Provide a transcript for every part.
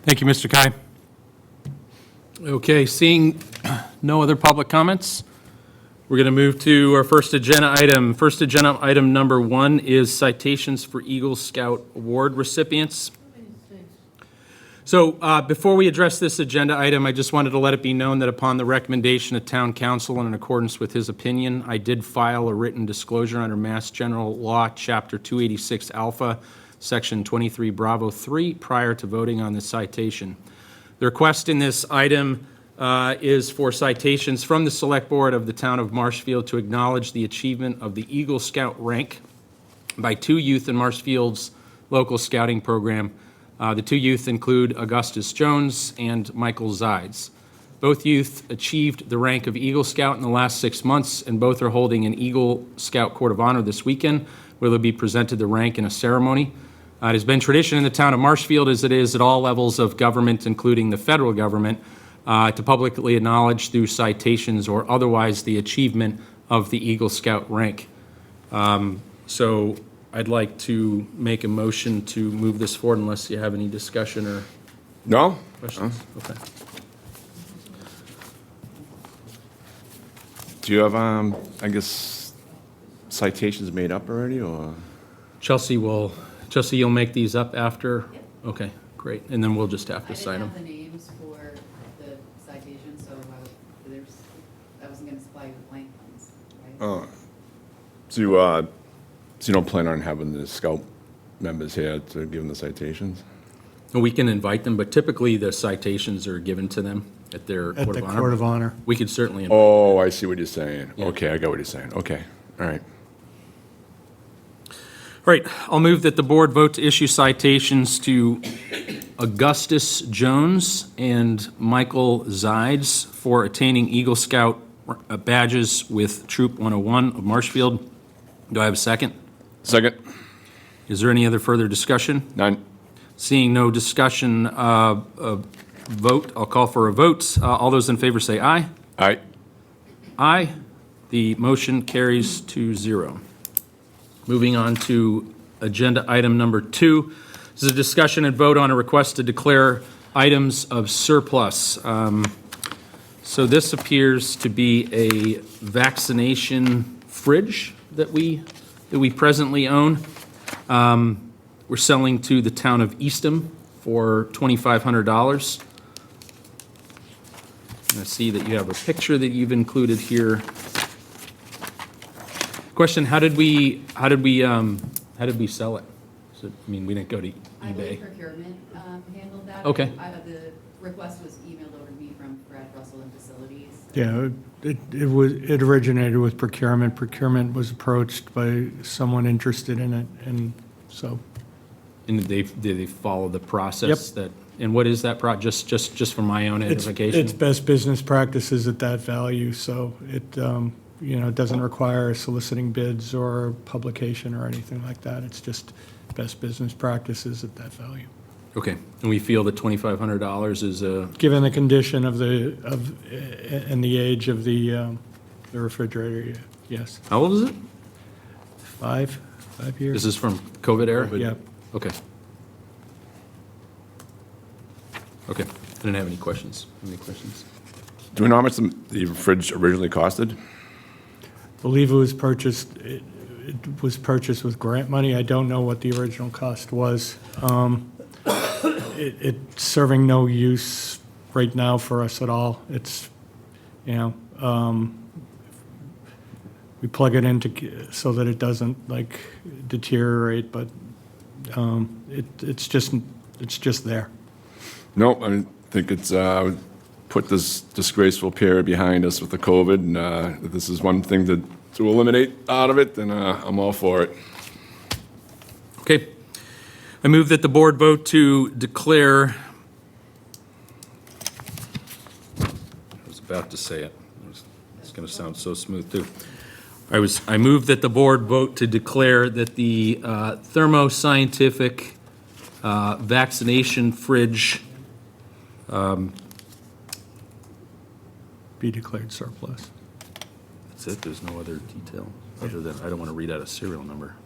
Thank you, Mr. Kai. Okay, seeing no other public comments, we're going to move to our first agenda item. First agenda item number 1 is citations for Eagle Scout Award recipients. So before we address this agenda item, I just wanted to let it be known that upon the recommendation of Town Council and in accordance with his opinion, I did file a written disclosure under Mass General Law, Chapter 286 Alpha, Section 23 Bravo 3, prior to voting on this citation. The request in this item is for citations from the Select Board of the Town of Marshfield to acknowledge the achievement of the Eagle Scout rank by 2 youth in Marshfield's local scouting program. The 2 youth include Augustus Jones and Michael Zides. Both youth achieved the rank of Eagle Scout in the last 6 months, and both are holding an Eagle Scout Court of Honor this weekend, where they'll be presented the rank in a ceremony. It has been tradition in the town of Marshfield, as it is at all levels of government, including the federal government, to publicly acknowledge through citations or otherwise the achievement of the Eagle Scout rank. So I'd like to make a motion to move this forward unless you have any discussion or No? questions. Okay. Do you have, I guess, citations made up already, or? Chelsea, you'll make these up after? Yep. Okay, great. And then we'll just have to sign I them. didn't have the names for the citations, so I wasn't going to supply you with blank ones, right? So you don't plan on having the scout members here to give them the citations? We can invite them, but typically the citations are given to them at their At Court the of Honor. Court of Honor. We could certainly invite. Oh, I see what you're saying. Yeah. Okay, I got what you're saying. Okay, all right. All right, I'll move that the board vote to issue citations to Augustus Jones and Michael Zides for attaining Eagle Scout badges with Troop 101 of Marshfield. Do I have a second? Second? Is there any other further discussion? None? Seeing no discussion, vote, I'll call for a vote. All those in favor say aye. Aye. Aye. The motion carries 2-0. Moving on to agenda item number 2. This is a discussion and vote on a request to declare items of surplus. So this appears to be a vaccination fridge that we presently own. We're selling to the town of Eastham for $2,500. I see that you have a picture that you've included here. Question: How did we sell it? So, I mean, we didn't go to I believe eBay. procurement handled that. Okay. The request was emailed over to me from Brad Russell in Facilities. Yeah, it originated with procurement. Procurement was approached by someone interested in it, and so, And did they follow the process that? And what is that just for my own it's edification? best business practices at that value, so it, it doesn't require soliciting bids or publication or anything like that. It's just best business practices at that value. Okay, and we feel that $2,500 is a. Given the condition and the age of the refrigerator, yes. How old is it? 5 years? This is from COVID era? Yeah. Okay. Okay, I didn't have any questions. Any questions? Do we know how much the fridge originally costed? Believe it was purchased purchased with grant money. I don't know what the original cost was. It's serving no use right now for us at all. It's, we plug it in so that it doesn't deteriorate, but it's just there. No, I think it's, put this disgraceful period behind us with the COVID, and if this is one thing to eliminate out of it, then I'm all for it. Okay. I move that the board vote to declare, I was about to say it. It's going to sound so smooth, too. I move that the board vote to declare that the Thermo Scientific vaccination fridge Be declared surplus. that's it, there's no other detail, other than, I don't want to read out a serial number.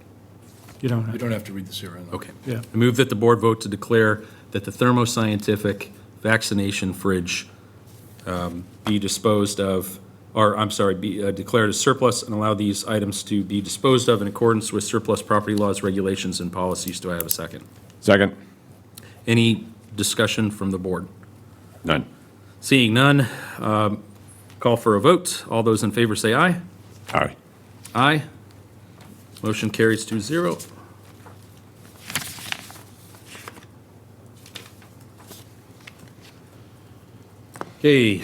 You don't You have, don't have to read the serial number. Okay. yeah. I move that the board vote to declare that the thermoscientific vaccination fridge be disposed of, or, I'm sorry, be declared as surplus, and allow these items to be disposed of in accordance with surplus property laws, regulations, and policies. Do I have a second? Second. Any discussion from the board? None. Seeing none, call for a vote. All those in favor say aye. Aye. Aye. Motion carries 2-0. Okay.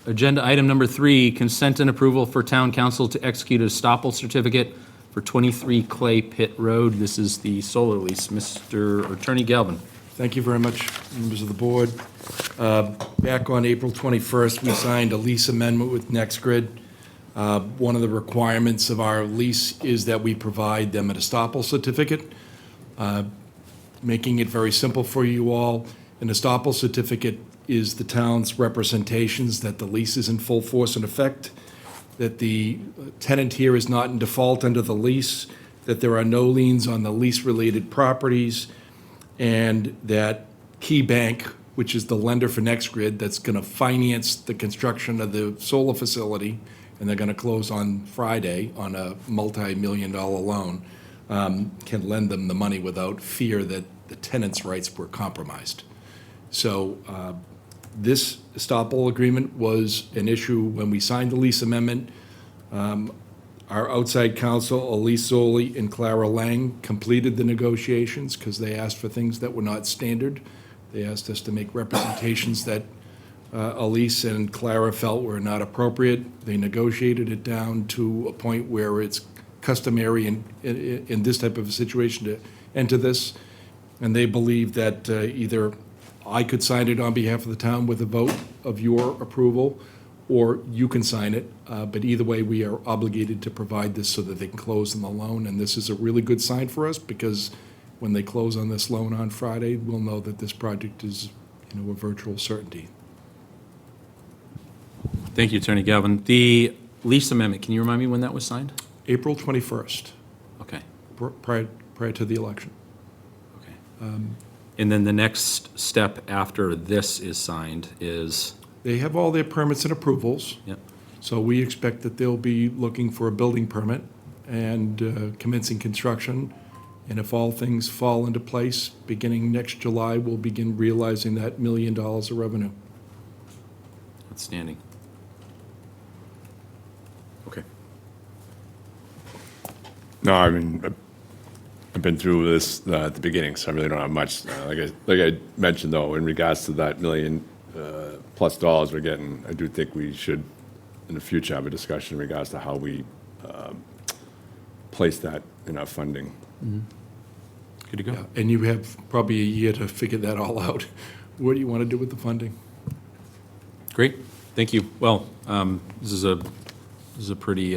Agenda item number 3, consent and approval for town council to execute a estoppel certificate for 23 Clay Pit Road. This is the solar lease. Mr. Attorney Galvin. Thank you very much, members of the board. Back on April 21st, we signed a lease amendment with NextGrid. One of the requirements of our lease is that we provide them an estoppel certificate. Making it very simple for you all, an estoppel certificate is the town's representations that the lease is in full force and effect, that the tenant here is not in default under the lease, that there are no liens on the lease-related properties, and that Key Bank, which is the lender for NextGrid, that's going to finance the construction of the solar facility, and they're going to close on Friday on a multi-million-dollar loan, can lend them the money without fear that the tenant's rights were compromised. So this estoppel agreement was an issue when we signed the lease amendment. Our outside counsel, Elise Zoli and Clara Lang, completed the negotiations because they asked for things that were not standard. They asked us to make representations that Elise and Clara felt were not appropriate. They negotiated it down to a point where it's customary in this type of a situation to enter this. And they believe that either I could sign it on behalf of the town with a vote of your approval, or you can sign it. But either way, we are obligated to provide this so that they can close on the loan. And this is a really good sign for us, because when they close on this loan on Friday, we'll know that this project is, a virtual certainty. Thank you, Attorney Galvin. The lease amendment, can you remind me when that was signed? April 21st, Okay. prior to the election. Okay. And then the next step after this is signed is? They have all their permits and approvals. Yep. So we expect that they'll be looking for a building permit and commencing construction. And if all things fall into place, beginning next July, we'll begin realizing that $1 million of revenue. Outstanding. Okay. No, I mean, I've been through this at the beginning, so I really don't have much. Like I mentioned, though, in regards to that $1 million plus we're getting, I do think we should, in the future, have a discussion in regards to how we place that in our funding. Good to go. Yeah, and you have probably a year to figure that all out. What do you want to do with the funding? Great. Thank you. Well, this is a pretty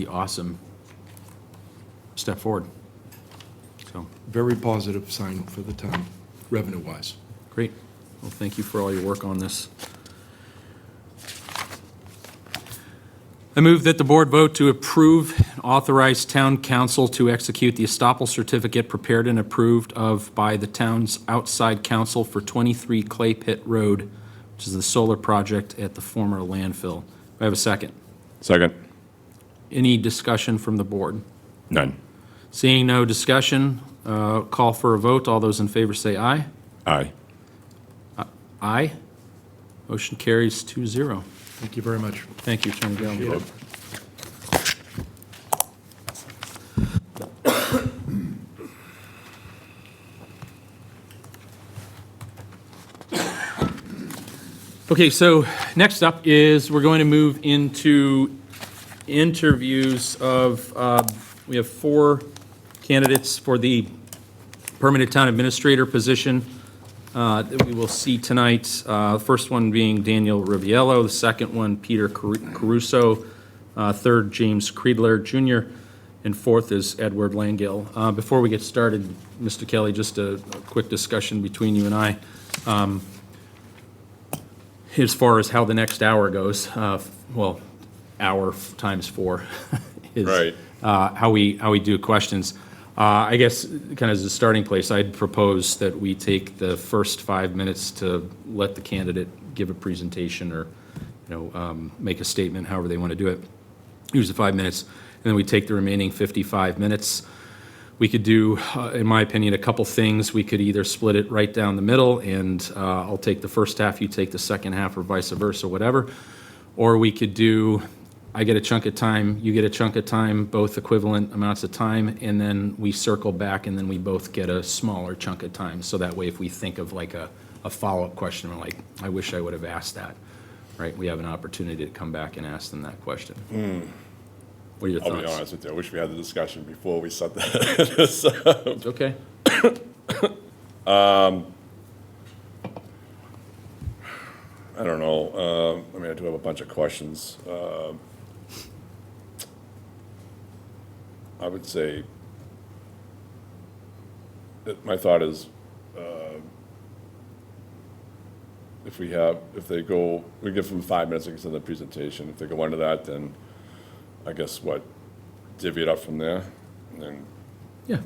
awesome step forward. So, Very positive sign for the town, revenue-wise. great. Well, thank you for all your work on this. I move that the board vote to approve and authorize town council to execute the estoppel certificate prepared and approved of by the town's outside counsel for 23 Clay Pit Road, which is the solar project at the former landfill. Do I have a second? Second. Any discussion from the board? None. Seeing no discussion, call for a vote. All those in favor say aye. Aye. Aye. Motion carries 2-0. Thank you very much. Thank you, Attorney Galvin. Okay, so next up is we're going to move into interviews of, we have 4 candidates for the permanent town administrator position that we will see tonight. The first one being Daniel Riviello, the second one Peter Caruso, third James Creedler Jr., and fourth is Edward Langill. Before we get started, Mr. Kelly, just a quick discussion between you and I. As far as how the next hour goes, well, hour times 4 is Right. how we do questions. I guess, kind of as a starting place, I'd propose that we take the first 5 minutes to let the candidate give a presentation or, make a statement, however they want to do it. Use the 5 minutes, and then we take the remaining 55 minutes. We could do, in my opinion, a couple things. We could either split it right down the middle, and I'll take the first half, you take the second half, or vice versa, whatever. Or we could do, I get a chunk of time, you get a chunk of time, both equivalent amounts of time, and then we circle back, and then we both get a smaller chunk of time. So that way, if we think of like a follow-up question, we're like, I wish I would have asked that, right? We have an opportunity to come back and ask them that question. What are your I'll be thoughts? honest with you, I wish we had the discussion before we set this up. It's okay. I don't know. I mean, I do have a bunch of questions. I would say, my thought is, if they go, we give them 5 minutes to the presentation. If they go under that, then I guess divvy it up from there, and then, Yeah.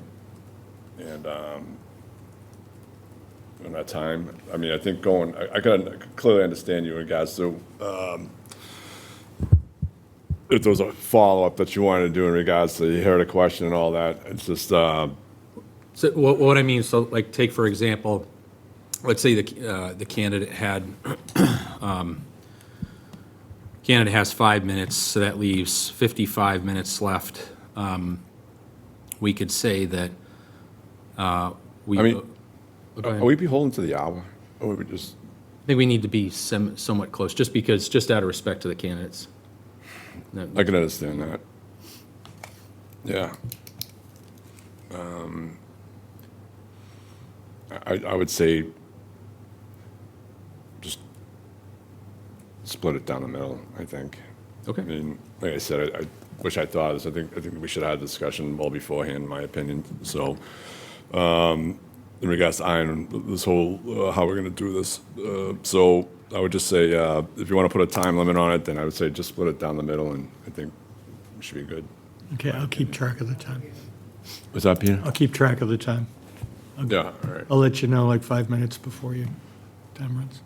and, in that time, I mean, I think I can clearly understand you in regards to, if there was a follow-up that you wanted to do in regards to, you heard a question and all that, it's just, So what I mean, so like, take for example, let's say the candidate candidate has 5 minutes, so that leaves 55 minutes left. We could say that we. I mean, Go ahead. are we beholden to the hour, or would we just, I think we need to be somewhat close, just out of respect to the candidates. No, I can understand that. Yeah. I would say just split it down the middle, I think. Okay. I mean, like I said, I wish I thought of this. I think we should have had a discussion well beforehand, in my opinion. So, in regards to iron, this whole, how we're gonna do this. So I would just say, if you wanna put a time limit on it, then I would say just split it down the middle, and I think we should be good. Okay, I'll keep track of the time. What's that, Peter? I'll keep track of the time. Yeah, all right. I'll let you know like 5 minutes before time runs.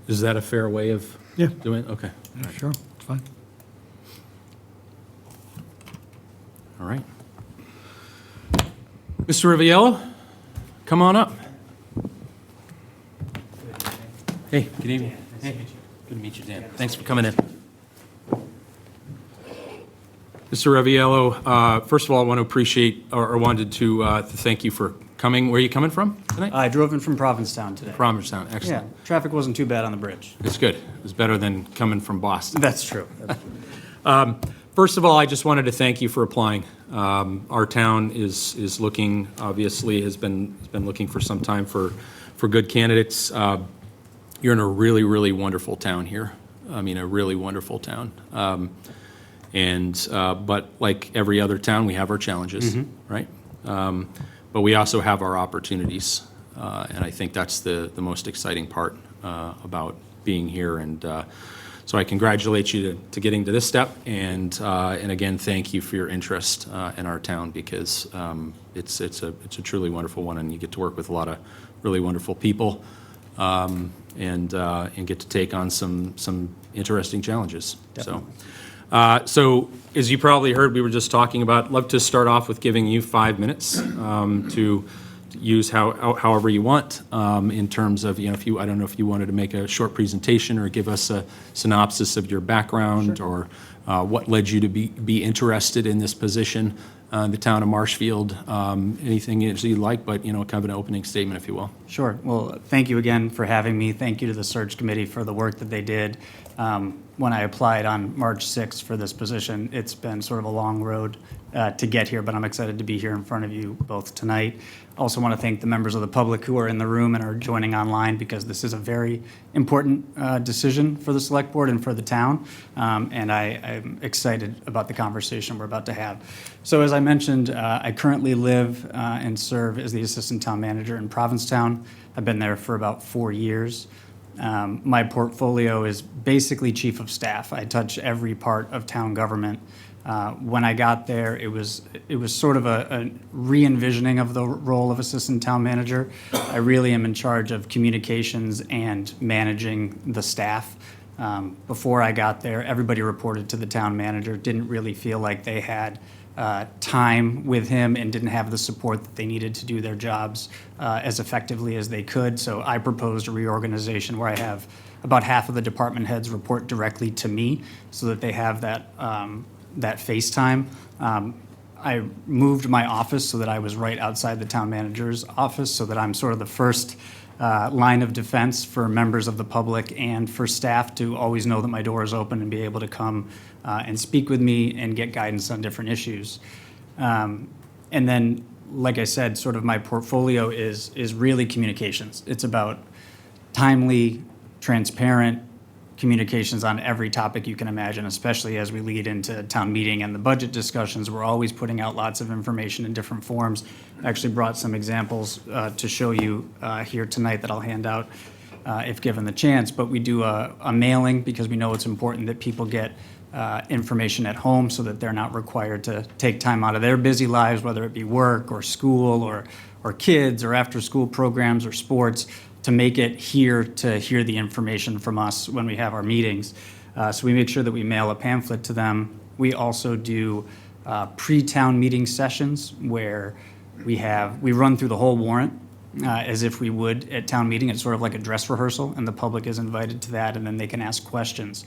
Is that a fair way of Yeah, doing it? Okay. yeah, sure, it's fine. All right. Mr. Riviello, come on up. Hey, good evening. Hey, good to meet you, Dan. Thanks for coming in. Mr. Riviello, first of all, I want to appreciate, or wanted to thank you for coming. Where are you coming from tonight? I drove in from Provincetown today. Provincetown, Yeah, excellent. traffic wasn't too bad on the bridge. It's good. It's better than coming from Boston. That's true. That's true. First of all, I just wanted to thank you for applying. Our town is looking, obviously, has been looking for some time for good candidates. You're in a really, really wonderful town here. I mean, a really wonderful town. But like every other town, we have our challenges, right? But we also have our opportunities. And I think that's the most exciting part about being here. And so I congratulate you to getting to this step, and again, thank you for your interest in our town, because it's a truly wonderful one, and you get to work with a lot of really wonderful people, and get to take on some interesting challenges. So as you probably heard, we were just talking about. Love to start off with giving you 5 minutes to use however you want, in terms of, if you, I don't know if you wanted to make a short presentation or give us a synopsis of your background, or what led you to be interested in this position, the town of Marshfield, anything you'd like, but, kind of an opening statement, if you will. Sure. Well, thank you again for having me. Thank you to the search committee for the work that they did. When I applied on March 6th for this position, it's been sort of a long road to get here, but I'm excited to be here in front of you both tonight. Also want to thank the members of the public who are in the room and are joining online, because this is a very important decision for the select board and for the town. And I'm excited about the conversation we're about to have. So as I mentioned, I currently live and serve as the assistant town manager in Provincetown. I've been there for about 4 years. My portfolio is basically chief of staff. I touch every part of town government, When I got there, it was sort of a re-envisioning of the role of assistant town manager. I really am in charge of communications and managing the staff. Before I got there, everybody reported to the town manager, didn't really feel like they had time with him and didn't have the support that they needed to do their jobs as effectively as they could. So I proposed a reorganization where I have about half of the department heads report directly to me so that they have that face time. I moved my office so that I was right outside the town manager's office so that I'm sort of the first line of defense for members of the public and for staff to always know that my door is open and be able to come and speak with me and get guidance on different issues. And then, like I said, sort of my portfolio is really communications. It's about timely, transparent communications on every topic you can imagine, especially as we lead into town meeting and the budget discussions. We're always putting out lots of information in different forms. I actually brought some examples to show you here tonight that I'll hand out if given the chance. But we do a mailing because we know it's important that people get information at home so that they're not required to take time out of their busy lives, whether it be work or school or kids or after-school programs or sports, to make it here to hear the information from us when we have our meetings. So we make sure that we mail a pamphlet to them. We also do pre-town meeting sessions where we run through the whole warrant as if we would at town meeting. It's sort of like a dress rehearsal, and the public is invited to that, and then they can ask questions.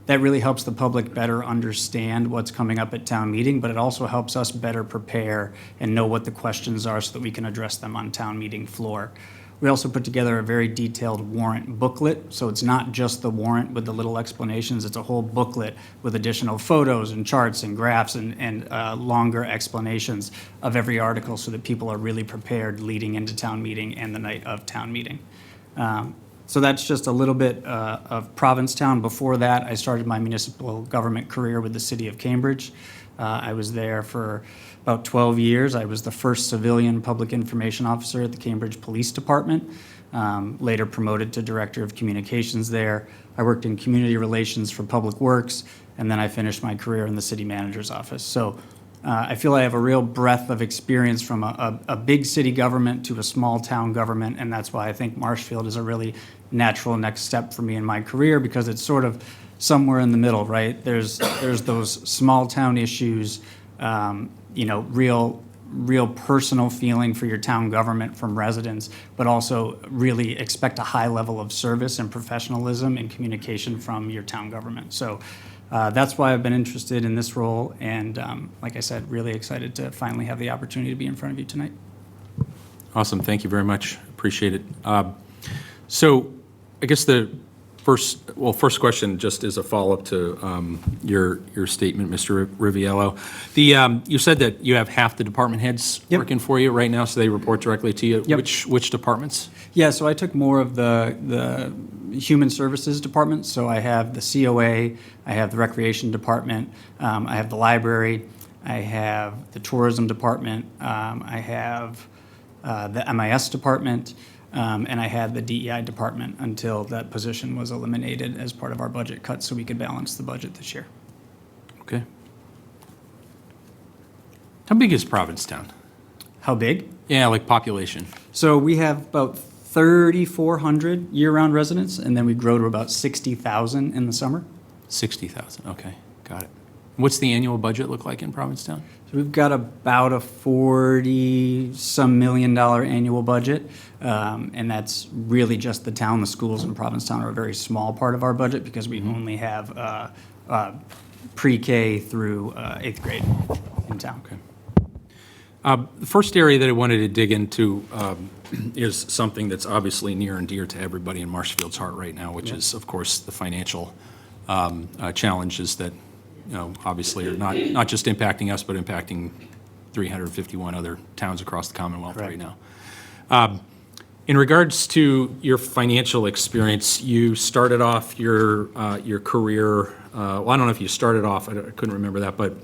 That really helps the public better understand what's coming up at town meeting, but it also helps us better prepare and know what the questions are so that we can address them on town meeting floor. We also put together a very detailed warrant booklet, so it's not just the warrant with the little explanations, it's a whole booklet with additional photos and charts and graphs and longer explanations of every article so that people are really prepared leading into town meeting and the night of town meeting. So that's just a little bit of Provincetown. Before that, I started my municipal government career with the city of Cambridge. I was there for about 12 years. I was the first civilian public information officer at the Cambridge Police Department, later promoted to Director of Communications there. I worked in community relations for Public Works, and then I finished my career in the city manager's office. So I feel I have a real breadth of experience from a big city government to a small town government, and that's why I think Marshfield is a really natural next step for me in my career, because it's sort of somewhere in the middle, right? There's those small town issues, real personal feeling for your town government from residents, but also really expect a high level of service and professionalism and communication from your town government. So that's why I've been interested in this role, and like I said, really excited to finally have the opportunity to be in front of you tonight. Awesome, thank you very much, appreciate it. So I guess the first question, just as a follow-up to your statement, Mr. Riviello. You said that you have half the department heads Yep. working for you right now, so they report directly to you. Yep. Which departments? Yeah, so I took more of the human services department. So I have the COA, I have the recreation department, I have the library, I have the tourism department, I have the MIS department, and I had the DEI department until that position was eliminated as part of our budget cuts so we could balance the budget this year. Okay. How big is Provincetown? How big? Yeah, like population. So we have about 3,400 year-round residents, and then we grow to about 60,000 in the summer. 60,000, okay, got it. What's the annual budget look like in Provincetown? So we've got about a $40-some million annual budget, and that's really just the town. The schools in Provincetown are a very small part of our budget because we only have pre-K through 8th grade in town. Okay. The first area that I wanted to dig into is something that's obviously near and dear to everybody in Marshfield's heart right now, which is, of course, the financial challenges that, obviously are not just impacting us, but impacting 351 other towns across the Commonwealth right now. In regards to your financial experience, you started off your career, well, I don't know if you started off, I couldn't remember that, but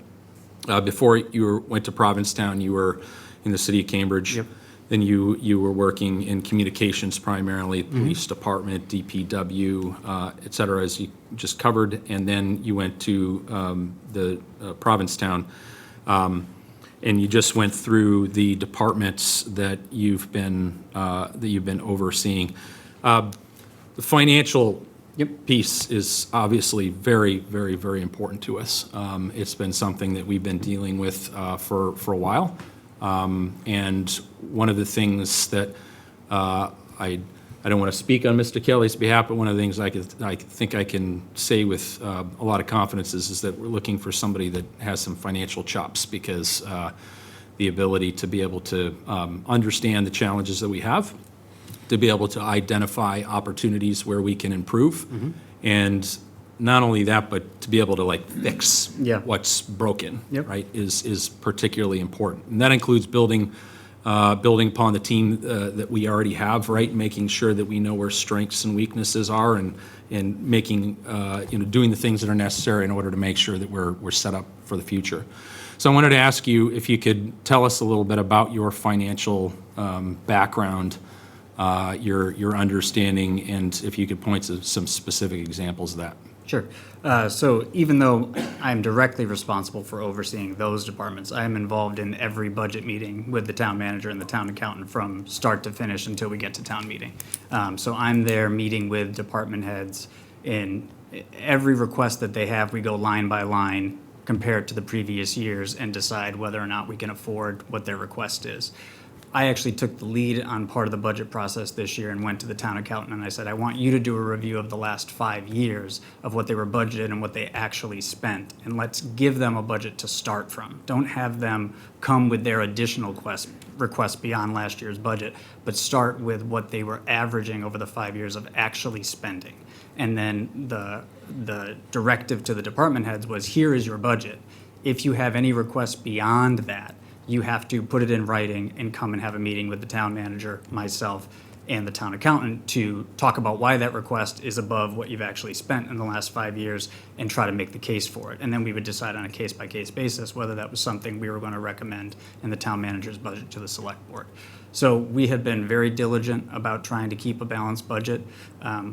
before you went to Provincetown, you were in the city of Cambridge. Yep. Then you were working in communications primarily, police department, DPW, et cetera, as you just covered. And then you went to the Provincetown. And you just went through the departments that you've been overseeing. The financial piece is obviously very, very, very important to us. It's been something that we've been dealing with for a while. And one of the things that I don't want to speak on Mr. Kelly's behalf, but one of the things I think I can say with a lot of confidence is that we're looking for somebody that has some financial chops, because the ability to be able to understand the challenges that we have, to be able to identify opportunities where we can improve, and not only that, but to be able to fix what's broken, right, is particularly important. And that includes building upon the team that we already have, right, making sure that we know where strengths and weaknesses are, and making, doing the things that are necessary in order to make sure that we're set up for the future. So I wanted to ask you if you could tell us a little bit about your financial background, your understanding, and if you could point to some specific examples of that. Sure. So even though I'm directly responsible for overseeing those departments, I am involved in every budget meeting with the town manager and the town accountant from start to finish until we get to town meeting. So I'm there meeting with department heads. In every request that they have, we go line by line, compare it to the previous years, and decide whether or not we can afford what their request is. I actually took the lead on part of the budget process this year and went to the town accountant and I said, I want you to do a review of the last 5 years of what they were budgeted and what they actually spent. And let's give them a budget to start from. Don't have them come with their additional requests beyond last year's budget, but start with what they were averaging over the 5 years of actually spending. And then the directive to the department heads was, here is your budget. If you have any requests beyond that, you have to put it in writing and come and have a meeting with the town manager, myself, and the town accountant to talk about why that request is above what you've actually spent in the last 5 years and try to make the case for it. And then we would decide on a case-by-case basis whether that was something we were going to recommend in the town manager's budget to the select board. So we have been very diligent about trying to keep a balanced budget.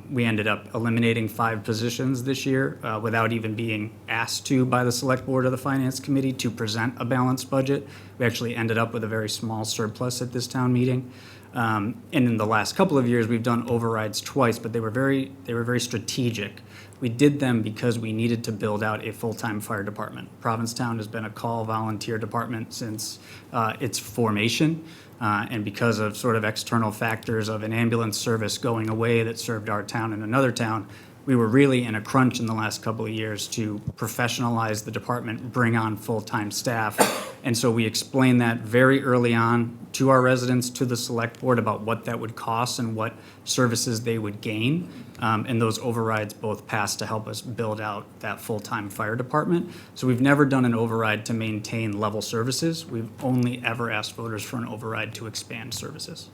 We ended up eliminating 5 positions this year without even being asked to by the select board or the finance committee to present a balanced budget. We actually ended up with a very small surplus at this town meeting. And in the last couple of years, we've done overrides twice, but they were very strategic. We did them because we needed to build out a full-time fire department. Provincetown has been a call volunteer department since its formation. And because of sort of external factors of an ambulance service going away that served our town and another town, we were really in a crunch in the last couple of years to professionalize the department, bring on full-time staff. And so we explained that very early on to our residents, to the select board, about what that would cost and what services they would gain. And those overrides both passed to help us build out that full-time fire department. So we've never done an override to maintain level services. We've only ever asked voters for an override to expand services.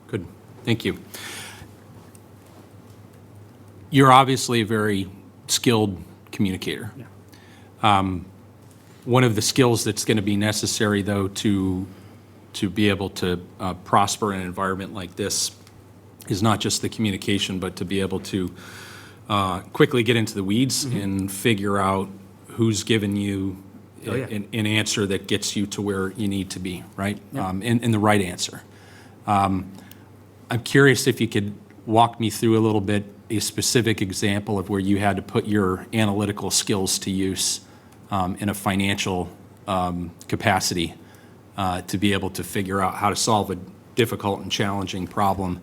Good, thank you. You're obviously a very skilled communicator. Yeah. One of the skills that's going to be necessary, though, to be able to prosper in an environment like this is not just the communication, but to be able to quickly get into the weeds and figure out who's given you an answer that gets you to where you need to be, right? Yeah. And the right answer. I'm curious if you could walk me through a little bit a specific example of where you had to put your analytical skills to use in a financial capacity to be able to figure out how to solve a difficult and challenging problem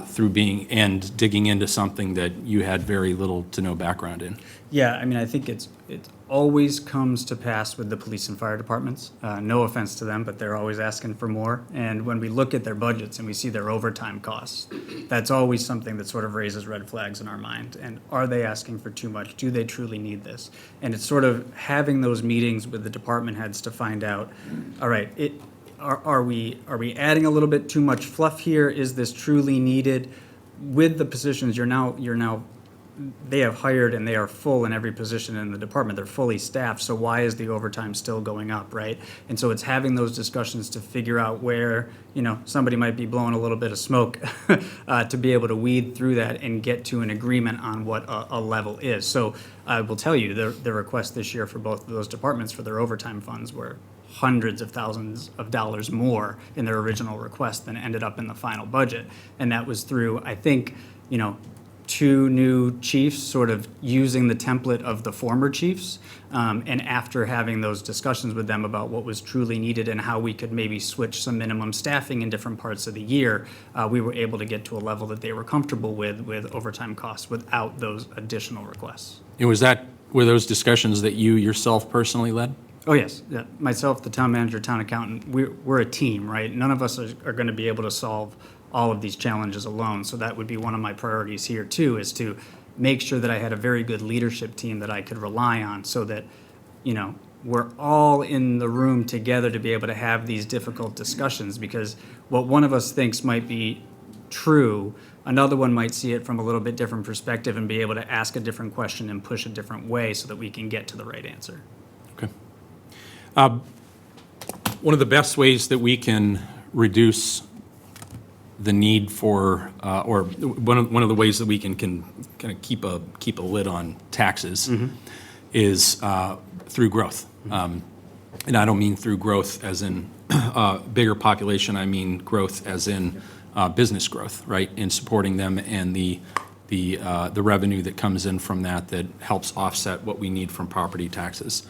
through digging into something that you had very little to no background in. Yeah, I mean, I think it always comes to pass with the police and fire departments. No offense to them, but they're always asking for more. And when we look at their budgets and we see their overtime costs, that's always something that sort of raises red flags in our mind. And are they asking for too much? Do they truly need this? And it's sort of having those meetings with the department heads to find out, all right, are we adding a little bit too much fluff here? Is this truly needed? With the positions, you're now they have hired and they are full in every position in the department. They're fully staffed, so why is the overtime still going up, right? And so it's having those discussions to figure out where, somebody might be blowing a little bit of smoke to be able to weed through that and get to an agreement on what a level is. So I will tell you, the request this year for both of those departments for their overtime funds were hundreds of thousands of dollars more in their original request than ended up in the final budget. And that was through, I think, two new chiefs sort of using the template of the former chiefs. And after having those discussions with them about what was truly needed and how we could maybe switch some minimum staffing in different parts of the year, we were able to get to a level that they were comfortable with overtime costs without those additional requests. And were those discussions that you yourself personally led? Oh, yes. Yeah. Myself, the town manager, town accountant, we're a team, right? None of us are going to be able to solve all of these challenges alone. So that would be one of my priorities here too, is to make sure that I had a very good leadership team that I could rely on so that, we're all in the room together to be able to have these difficult discussions, because what one of us thinks might be true, another one might see it from a little bit different perspective and be able to ask a different question and push a different way so that we can get to the right answer. Okay. One of the best ways that we can reduce the need for, or one of the ways that we can kind of keep a lid on taxes is through growth. And I don't mean through growth as in bigger population. I mean growth as in business growth, right? In supporting them and the revenue that comes in from that helps offset what we need from property taxes.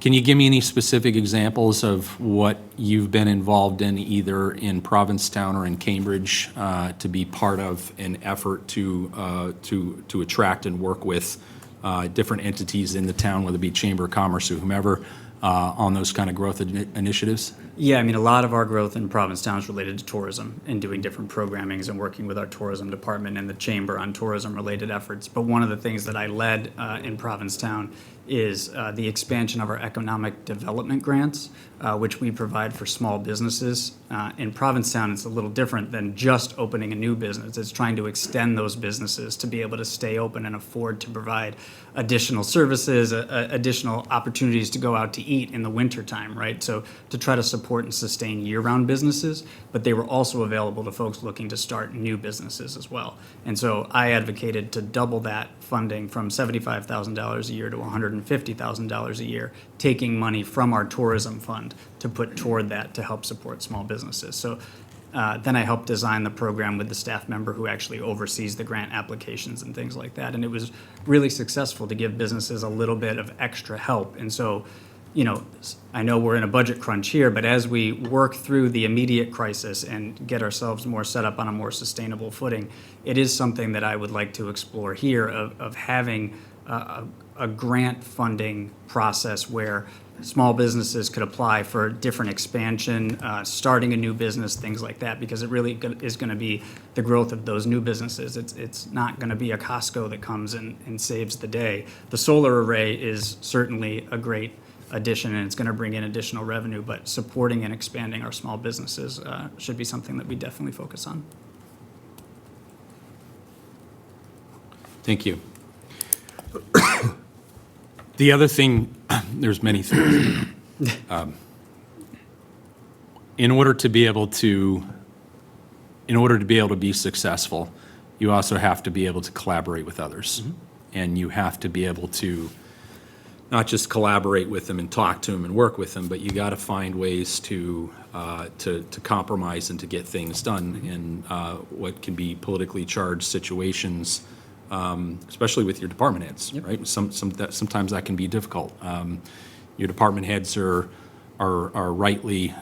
Can you give me any specific examples of what you've been involved in, either in Provincetown or in Cambridge, to be part of an effort to attract and work with different entities in the town, whether it be Chamber of Commerce or whomever, on those kind of growth initiatives? Yeah, I mean, a lot of our growth in Provincetown is related to tourism and doing different programmings and working with our tourism department and the chamber on tourism-related efforts. But one of the things that I led in Provincetown is the expansion of our economic development grants, which we provide for small businesses. In Provincetown, it's a little different than just opening a new business. It's trying to extend those businesses to be able to stay open and afford to provide additional services, additional opportunities to go out to eat in the wintertime, right? So to try to support and sustain year-round businesses, but they were also available to folks looking to start new businesses as well. And so I advocated to double that funding from $75,000 a year to $150,000 a year, taking money from our tourism fund to put toward that to help support small businesses. So then I helped design the program with the staff member who actually oversees the grant applications and things like that. And it was really successful to give businesses a little bit of extra help. And so, I know we're in a budget crunch here, but as we work through the immediate crisis and get ourselves more set up on a more sustainable footing, it is something that I would like to explore here of having a grant funding process where small businesses could apply for different expansion, starting a new business, things like that, because it really is going to be the growth of those new businesses. It's not going to be a Costco that comes and saves the day. The solar array is certainly a great addition, and it's going to bring in additional revenue, but supporting and expanding our small businesses should be something that we definitely focus on. Thank you. The other thing, there's many things. In order to be able to be successful, you also have to be able to collaborate with others. And you have to be able to not just collaborate with them and talk to them and work with them, but you got to find ways to compromise and to get things done in what can be politically charged situations, especially with your department heads, right? Sometimes that can be difficult. Your department heads are rightly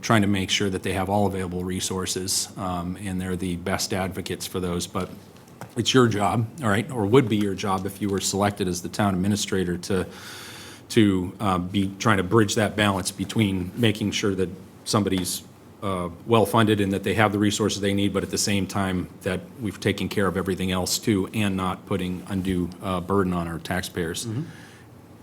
trying to make sure that they have all available resources, and they're the best advocates for those. But it's your job, all right, or would be your job if you were selected as the town administrator to be trying to bridge that balance between making sure that somebody's well-funded and that they have the resources they need, but at the same time that we've taken care of everything else too, and not putting undue burden on our taxpayers.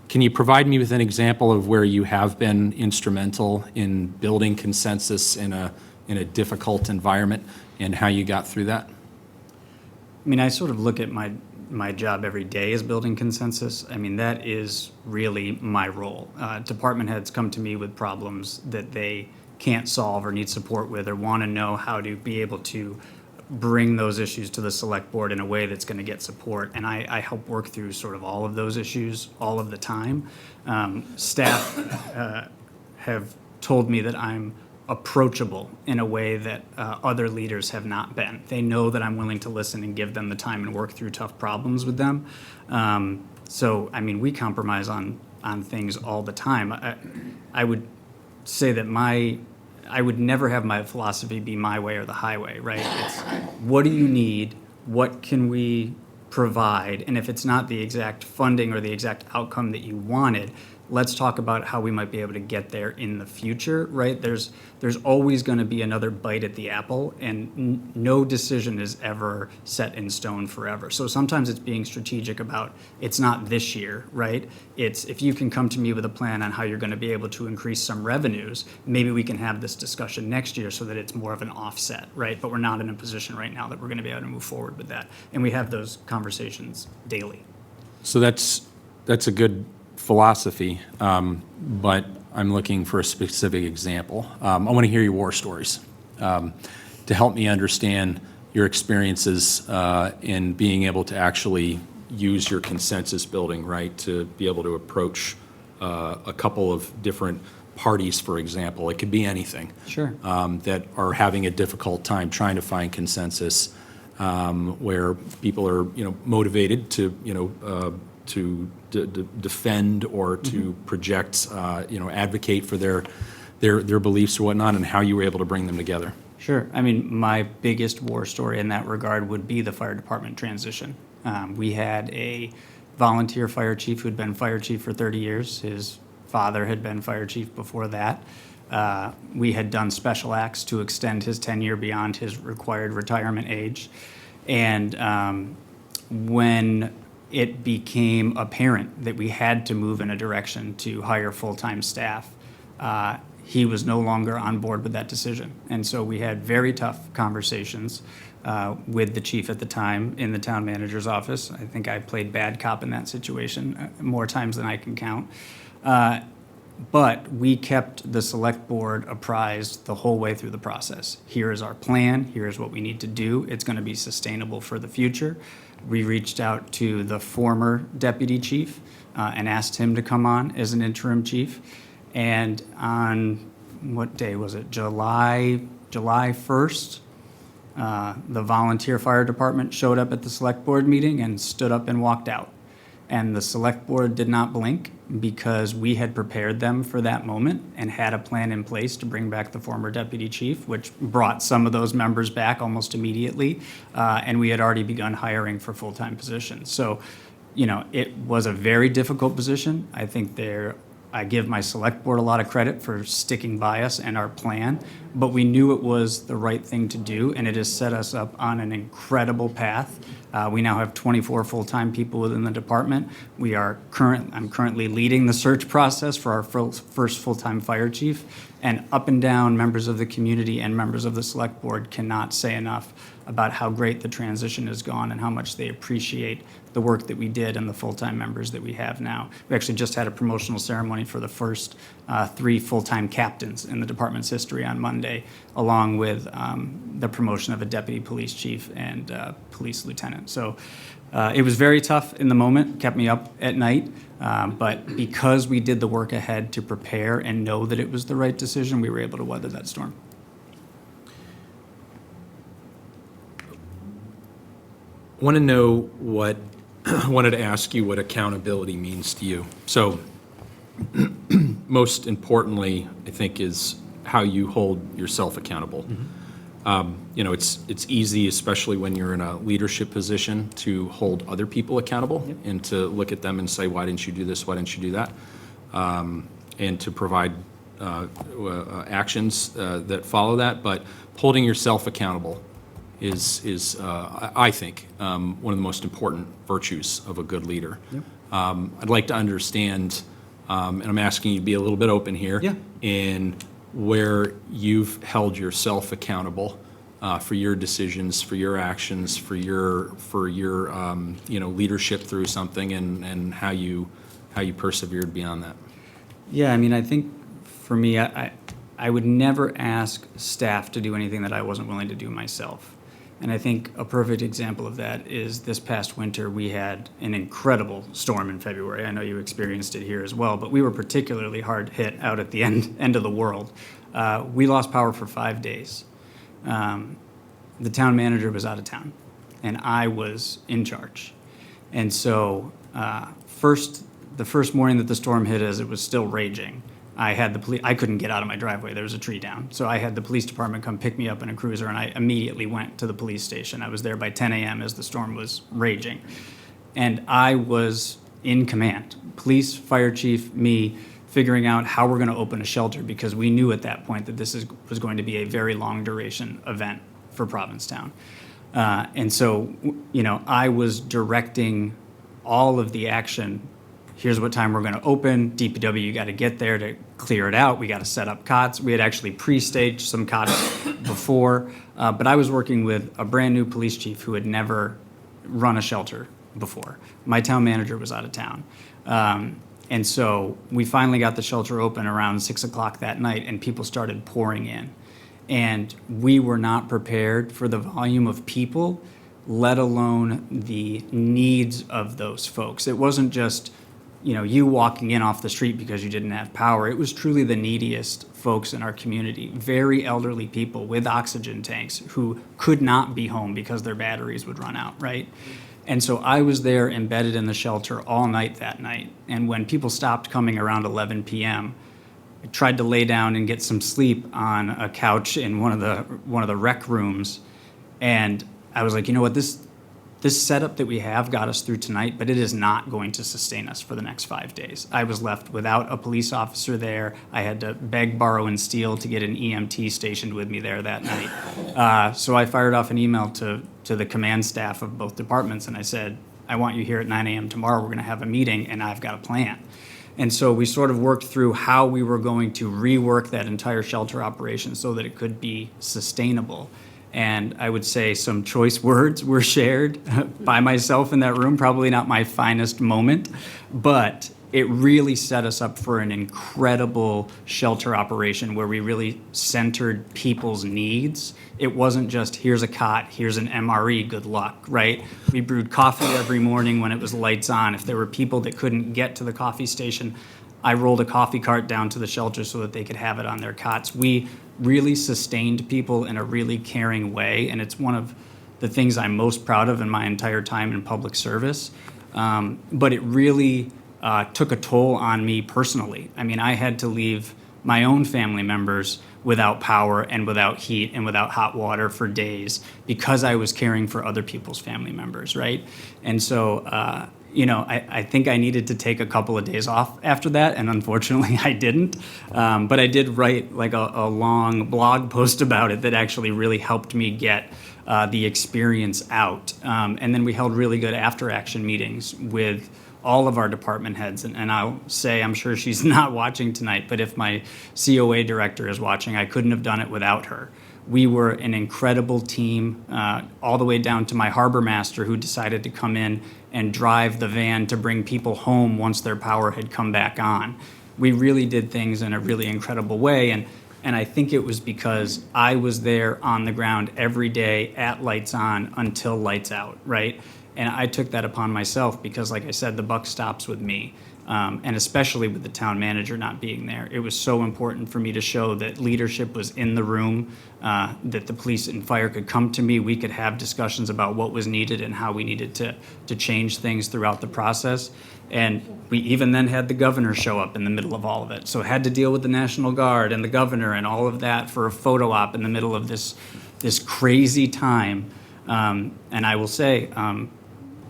Can you provide me with an example of where you have been instrumental in building consensus in a difficult environment and how you got through that? I mean, I sort of look at my my job every day is building consensus. I mean, that is really my role. Department heads come to me with problems that they can't solve or need support with, or want to know how to be able to bring those issues to the select board in a way that's going to get support. And I help work through sort of all of those issues all of the time. Staff have told me that I'm approachable in a way that other leaders have not been. They know that I'm willing to listen and give them the time and work through tough problems with them. So, I mean, we compromise on things all the time. I would say that I would never have my philosophy be my way or the highway, right? It's what do you need? What can we provide? And if it's not the exact funding or the exact outcome that you wanted, let's talk about how we might be able to get there in the future, right? There's always going to be another bite at the apple, and no decision is ever set in stone forever. So sometimes it's being strategic about, it's not this year, right? It's if you can come to me with a plan on how you're going to be able to increase some revenues, maybe we can have this discussion next year so that it's more of an offset, right? But we're not in a position right now that we're going to be able to move forward with that. And we have those conversations daily. So that's a good philosophy, but I'm looking for a specific example. I want to hear your war stories to help me understand your experiences in being able to actually use your consensus building, right, to be able to approach a couple of different parties, for example. It could be anything. Sure. That are having a difficult time trying to find consensus, where people are, motivated to, to defend or to project, advocate for their beliefs or whatnot, and how you were able to bring them together. Sure. I mean, my biggest war story in that regard would be the fire department transition. We had a volunteer fire chief who'd been fire chief for 30 years. His father had been fire chief before that. We had done special acts to extend his tenure beyond his required retirement age. And when it became apparent that we had to move in a direction to hire full-time staff, he was no longer on board with that decision. And so we had very tough conversations with the chief at the time in the town manager's office. I think I played bad cop in that situation more times than I can count. But we kept the select board apprised the whole way through the process. Here is our plan. Here is what we need to do. It's going to be sustainable for the future. We reached out to the former deputy chief and asked him to come on as an interim chief. And on, what day was it? July 1st, the volunteer fire department showed up at the select board meeting and stood up and walked out. And the select board did not blink because we had prepared them for that moment and had a plan in place to bring back the former deputy chief, which brought some of those members back almost immediately. And we had already begun hiring for full-time positions. So, it was a very difficult position. I think I give my select board a lot of credit for sticking by us and our plan, but we knew it was the right thing to do, and it has set us up on an incredible path. We now have 24 full-time people within the department. I'm currently leading the search process for our first full-time fire chief, and up and down members of the community and members of the select board cannot say enough about how great the transition has gone and how much they appreciate the work that we did and the full-time members that we have now. We actually just had a promotional ceremony for the first 3 full-time captains in the department's history on Monday, along with the promotion of a deputy police chief and police lieutenant. So it was very tough in the moment, kept me up at night, but because we did the work ahead to prepare and know that it was the right decision, we were able to weather that storm. Wanted to ask you what accountability means to you. So most importantly, I think, is how you hold yourself accountable. It's easy, especially when you're in a leadership position, to hold other people accountable and to look at them and say, why didn't you do this? Why didn't you do that? And to provide actions that follow that. But holding yourself accountable is I think, one of the most important virtues of a good leader. I'd like to understand, and I'm asking you to be a little bit open here, in where you've held yourself accountable for your decisions, for your actions, for your leadership through something, and how you persevered beyond that. Yeah, I mean, I think for me, I would never ask staff to do anything that I wasn't willing to do myself. And I think a perfect example of that is this past winter, we had an incredible storm in February. I know you experienced it here as well, but we were particularly hard hit out at the end of the world. We lost power for 5 days. The town manager was out of town, and I was in charge. And so the first morning that the storm hit us, it was still raging. I couldn't get out of my driveway. There was a tree down. So I had the police department come pick me up in a cruiser, and I immediately went to the police station. I was there by 10 a.m. as the storm was raging. And I was in command. Police, fire chief, me, figuring out how we're going to open a shelter, because we knew at that point that this was going to be a very long duration event for Provincetown. And so, I was directing all of the action. Here's what time we're going to open. DPW, you got to get there to clear it out. We got to set up cots. We had actually pre-staged some cots before, but I was working with a brand new police chief who had never run a shelter before. My town manager was out of town. And so we finally got the shelter open around 6 o'clock that night, and people started pouring in. And we were not prepared for the volume of people, let alone the needs of those folks. It wasn't just you walking in off the street because you didn't have power. It was truly the neediest folks in our community, very elderly people with oxygen tanks who could not be home because their batteries would run out, right? And so I was there embedded in the shelter all night that night. And when people stopped coming around 11 p.m., I tried to lay down and get some sleep on a couch in one of the rec rooms. And I was like, you know what, this setup that we have got us through tonight, but it is not going to sustain us for the next 5 days. I was left without a police officer there. I had to beg, borrow, and steal to get an EMT stationed with me there that night. So I fired off an email to the command staff of both departments, and I said, I want you here at 9 a.m. tomorrow. We're going to have a meeting, and I've got a plan. And so we sort of worked through how we were going to rework that entire shelter operation so that it could be sustainable. And I would say some choice words were shared by myself in that room, probably not my finest moment, but it really set us up for an incredible shelter operation where we really centered people's needs. It wasn't just, here's a cot, here's an MRE, good luck, right? We brewed coffee every morning when it was lights on. If there were people that couldn't get to the coffee station, I rolled a coffee cart down to the shelter so that they could have it on their cots. We really sustained people in a really caring way, and it's one of the things I'm most proud of in my entire time in public service. But it really took a toll on me personally. I mean, I had to leave my own family members without power and without heat and without hot water for days because I was caring for other people's family members, right? And so, I think I needed to take a couple of days off after that, and unfortunately I didn't. But I did write like a long blog post about it that actually really helped me get the experience out. And then we held really good after-action meetings with all of our department heads. And I'll say, I'm sure she's not watching tonight, but if my COA director is watching, I couldn't have done it without her. We were an incredible team, all the way down to my harbor master who decided to come in and drive the van to bring people home once their power had come back on. We really did things in a really incredible way, and I think it was because I was there on the ground every day at lights on until lights out, right? And I took that upon myself because, like I said, the buck stops with me. And especially with the town manager not being there. It was so important for me to show that leadership was in the room, that the police and fire could come to me. We could have discussions about what was needed and how we needed to change things throughout the process. And we even then had the governor show up in the middle of all of it. So had to deal with the National Guard and the governor and all of that for a photo op in the middle of this crazy time. And I will say,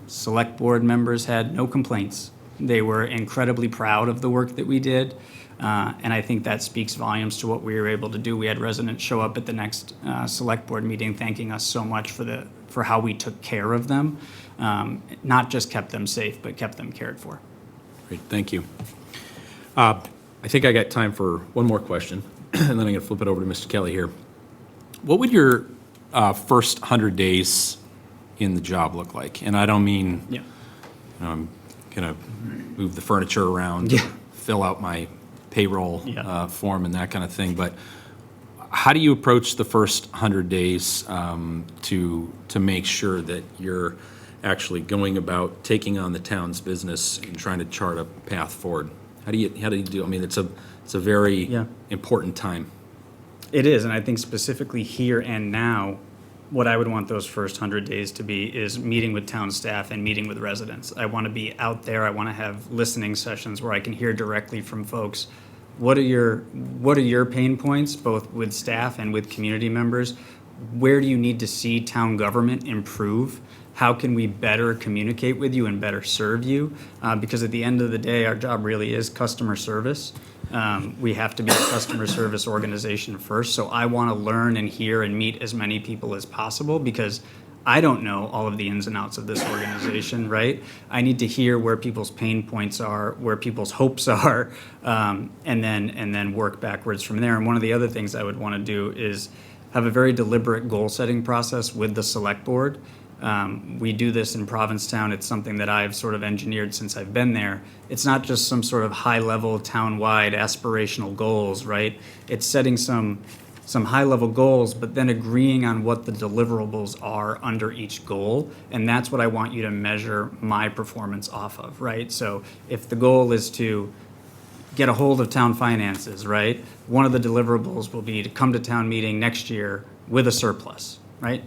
select board members had no complaints. They were incredibly proud of the work that we did, and I think that speaks volumes to what we were able to do. We had residents show up at the next select board meeting thanking us so much for how we took care of them, not just kept them safe, but kept them cared for. Great, thank you. I think I got time for one more question, and then I'm going to flip it over to Mr. Kelly here. What would your first 100 days in the job look like? And I don't mean, Yeah. I'm going to move the furniture around, Yeah. fill out my payroll Yeah. form and that kind of thing, but how do you approach the first 100 days to make sure that you're actually going about taking on the town's business and trying to chart a path forward? How do you do? I mean, it's a very Yeah. important time. It is, and I think specifically here and now, what I would want those first 100 days to be is meeting with town staff and meeting with residents. I want to be out there. I want to have listening sessions where I can hear directly from folks. What are your pain points, both with staff and with community members? Where do you need to see town government improve? How can we better communicate with you and better serve you? Because at the end of the day, our job really is customer service. We have to be a customer service organization first. So I want to learn and hear and meet as many people as possible because I don't know all of the ins and outs of this organization, right? I need to hear where people's pain points are, where people's hopes are, and then work backwards from there. And one of the other things I would want to do is have a very deliberate goal-setting process with the select board. We do this in Provincetown. It's something that I've sort of engineered since I've been there. It's not just some sort of high-level, town-wide aspirational goals, right? It's setting some high-level goals, but then agreeing on what the deliverables are under each goal. And that's what I want you to measure my performance off of, right? So if the goal is to get a hold of town finances, right? One of the deliverables will be to come to town meeting next year with a surplus, right?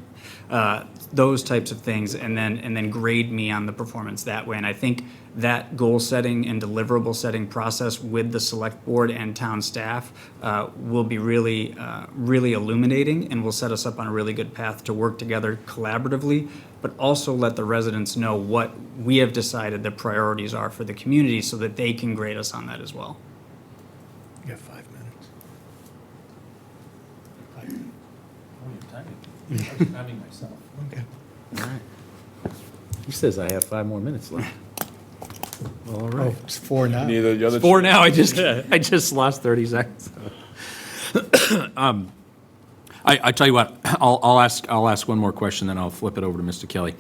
Those types of things, and then grade me on the performance that way. And I think that goal setting and deliverable setting process with the select board and town staff will be really illuminating and will set us up on a really good path to work together collaboratively, but also let the residents know what we have decided the priorities are for the community so that they can grade us on that as well. You got 5 minutes. Having myself. Okay. All right. He says I have 5 more minutes left. Well, all Oh, right. it's 4 now. Neither the other. 4 now. I just lost 30 seconds. I tell you what. I'll ask one more question, then I'll flip it over to Mr. Kelly.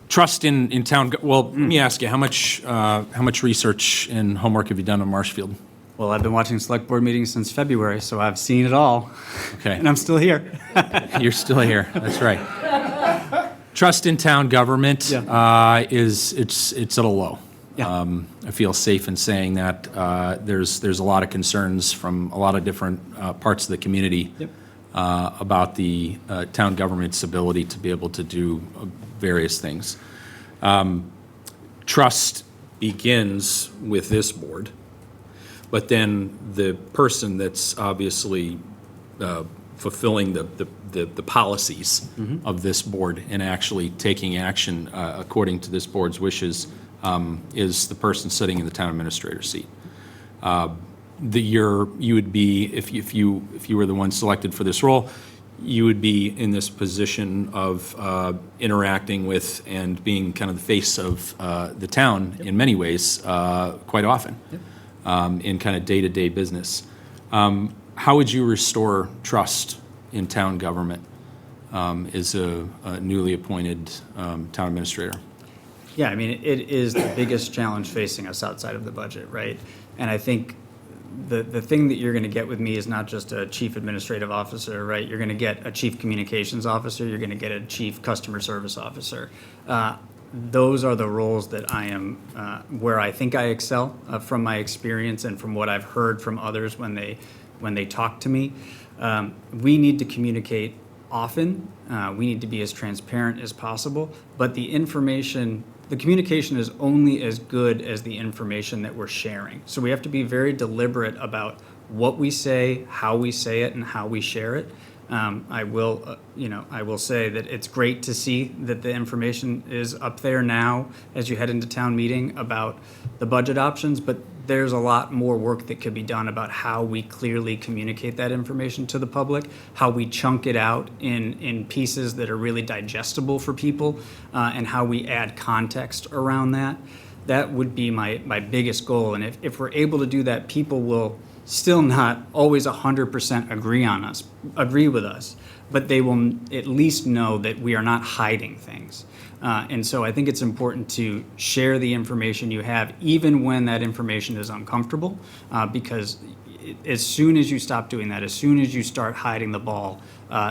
Trust in town. Well, let me ask you, how much research and homework have you done on Marshfield? Well, I've been watching select board meetings since February, so I've seen it all. Okay. And I'm still here. You're still here. That's right. Trust in town government it's at a low. Yeah. I feel safe in saying that there's a lot of concerns from a lot of different parts of the community Yep. about the town government's ability to be able to do various things. Trust begins with this board, but then the person that's obviously fulfilling the policies of this board and actually taking action according to this board's wishes is the person sitting in the town administrator's seat. You would be, if you were the one selected for this role, you would be in this position of interacting with and being kind of the face of the town in many ways quite often in kind of day-to-day business. How would you restore trust in town government as a newly appointed town administrator? Yeah, I mean, it is the biggest challenge facing us outside of the budget, right? And I think the thing that you're going to get with me is not just a chief administrative officer, right? You're going to get a chief communications officer. You're going to get a chief customer service officer. Those are the roles that I am, where I think I excel from my experience and from what I've heard from others when they talk to me. We need to communicate often. We need to be as transparent as possible, but the communication is only as good as the information that we're sharing. So we have to be very deliberate about what we say, how we say it, and how we share it. I will say that it's great to see that the information is up there now as you head into town meeting about the budget options, but there's a lot more work that could be done about how we clearly communicate that information to the public, how we chunk it out in pieces that are really digestible for people, and how we add context around that. That would be my biggest goal. And if we're able to do that, people will still not always 100% agree with us, but they will at least know that we are not hiding things. And so I think it's important to share the information you have, even when that information is uncomfortable, because as soon as you stop doing that, as soon as you start hiding the ball,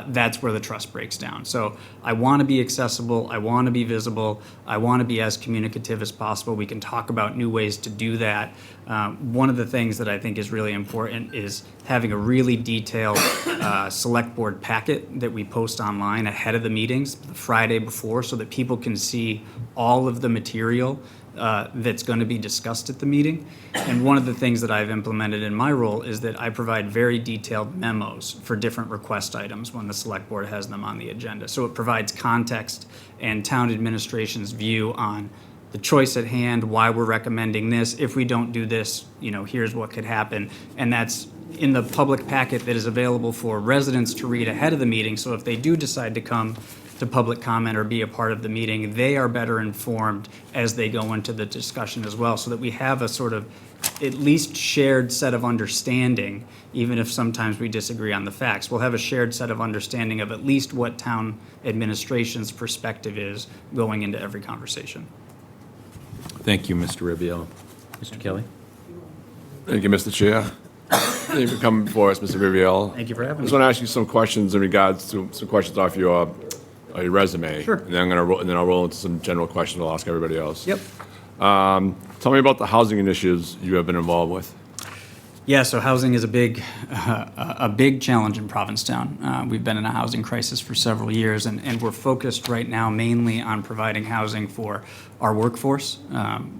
that's where the trust breaks down. So I want to be accessible. I want to be visible. I want to be as communicative as possible. We can talk about new ways to do that. One of the things that I think is really important is having a really detailed select board packet that we post online ahead of the meetings, the Friday before, so that people can see all of the material that's going to be discussed at the meeting. And one of the things that I've implemented in my role is that I provide very detailed memos for different request items when the select board has them on the agenda. So it provides context and town administration's view on the choice at hand, why we're recommending this. If we don't do this, here's what could happen. And that's in the public packet that is available for residents to read ahead of the meeting. So if they do decide to come to public comment or be a part of the meeting, they are better informed as they go into the discussion as well, so that we have a sort of at least shared set of understanding, even if sometimes we disagree on the facts. We'll have a shared set of understanding of at least what town administration's perspective is going into every conversation. Thank you, Mr. Ribbiel. Mr. Kelly? Thank you, Mr. Chair. Thank you for coming before us, Mr. Viviel. Thank you for having I me. just want to ask you some questions in regards to some questions off your resume. Sure. And then I'll roll into some general questions I'll ask everybody else. Yep. Tell me about the housing initiatives you have been involved with. Yeah, so housing is a big challenge in Provincetown. We've been in a housing crisis for several years, and we're focused right now mainly on providing housing for our workforce,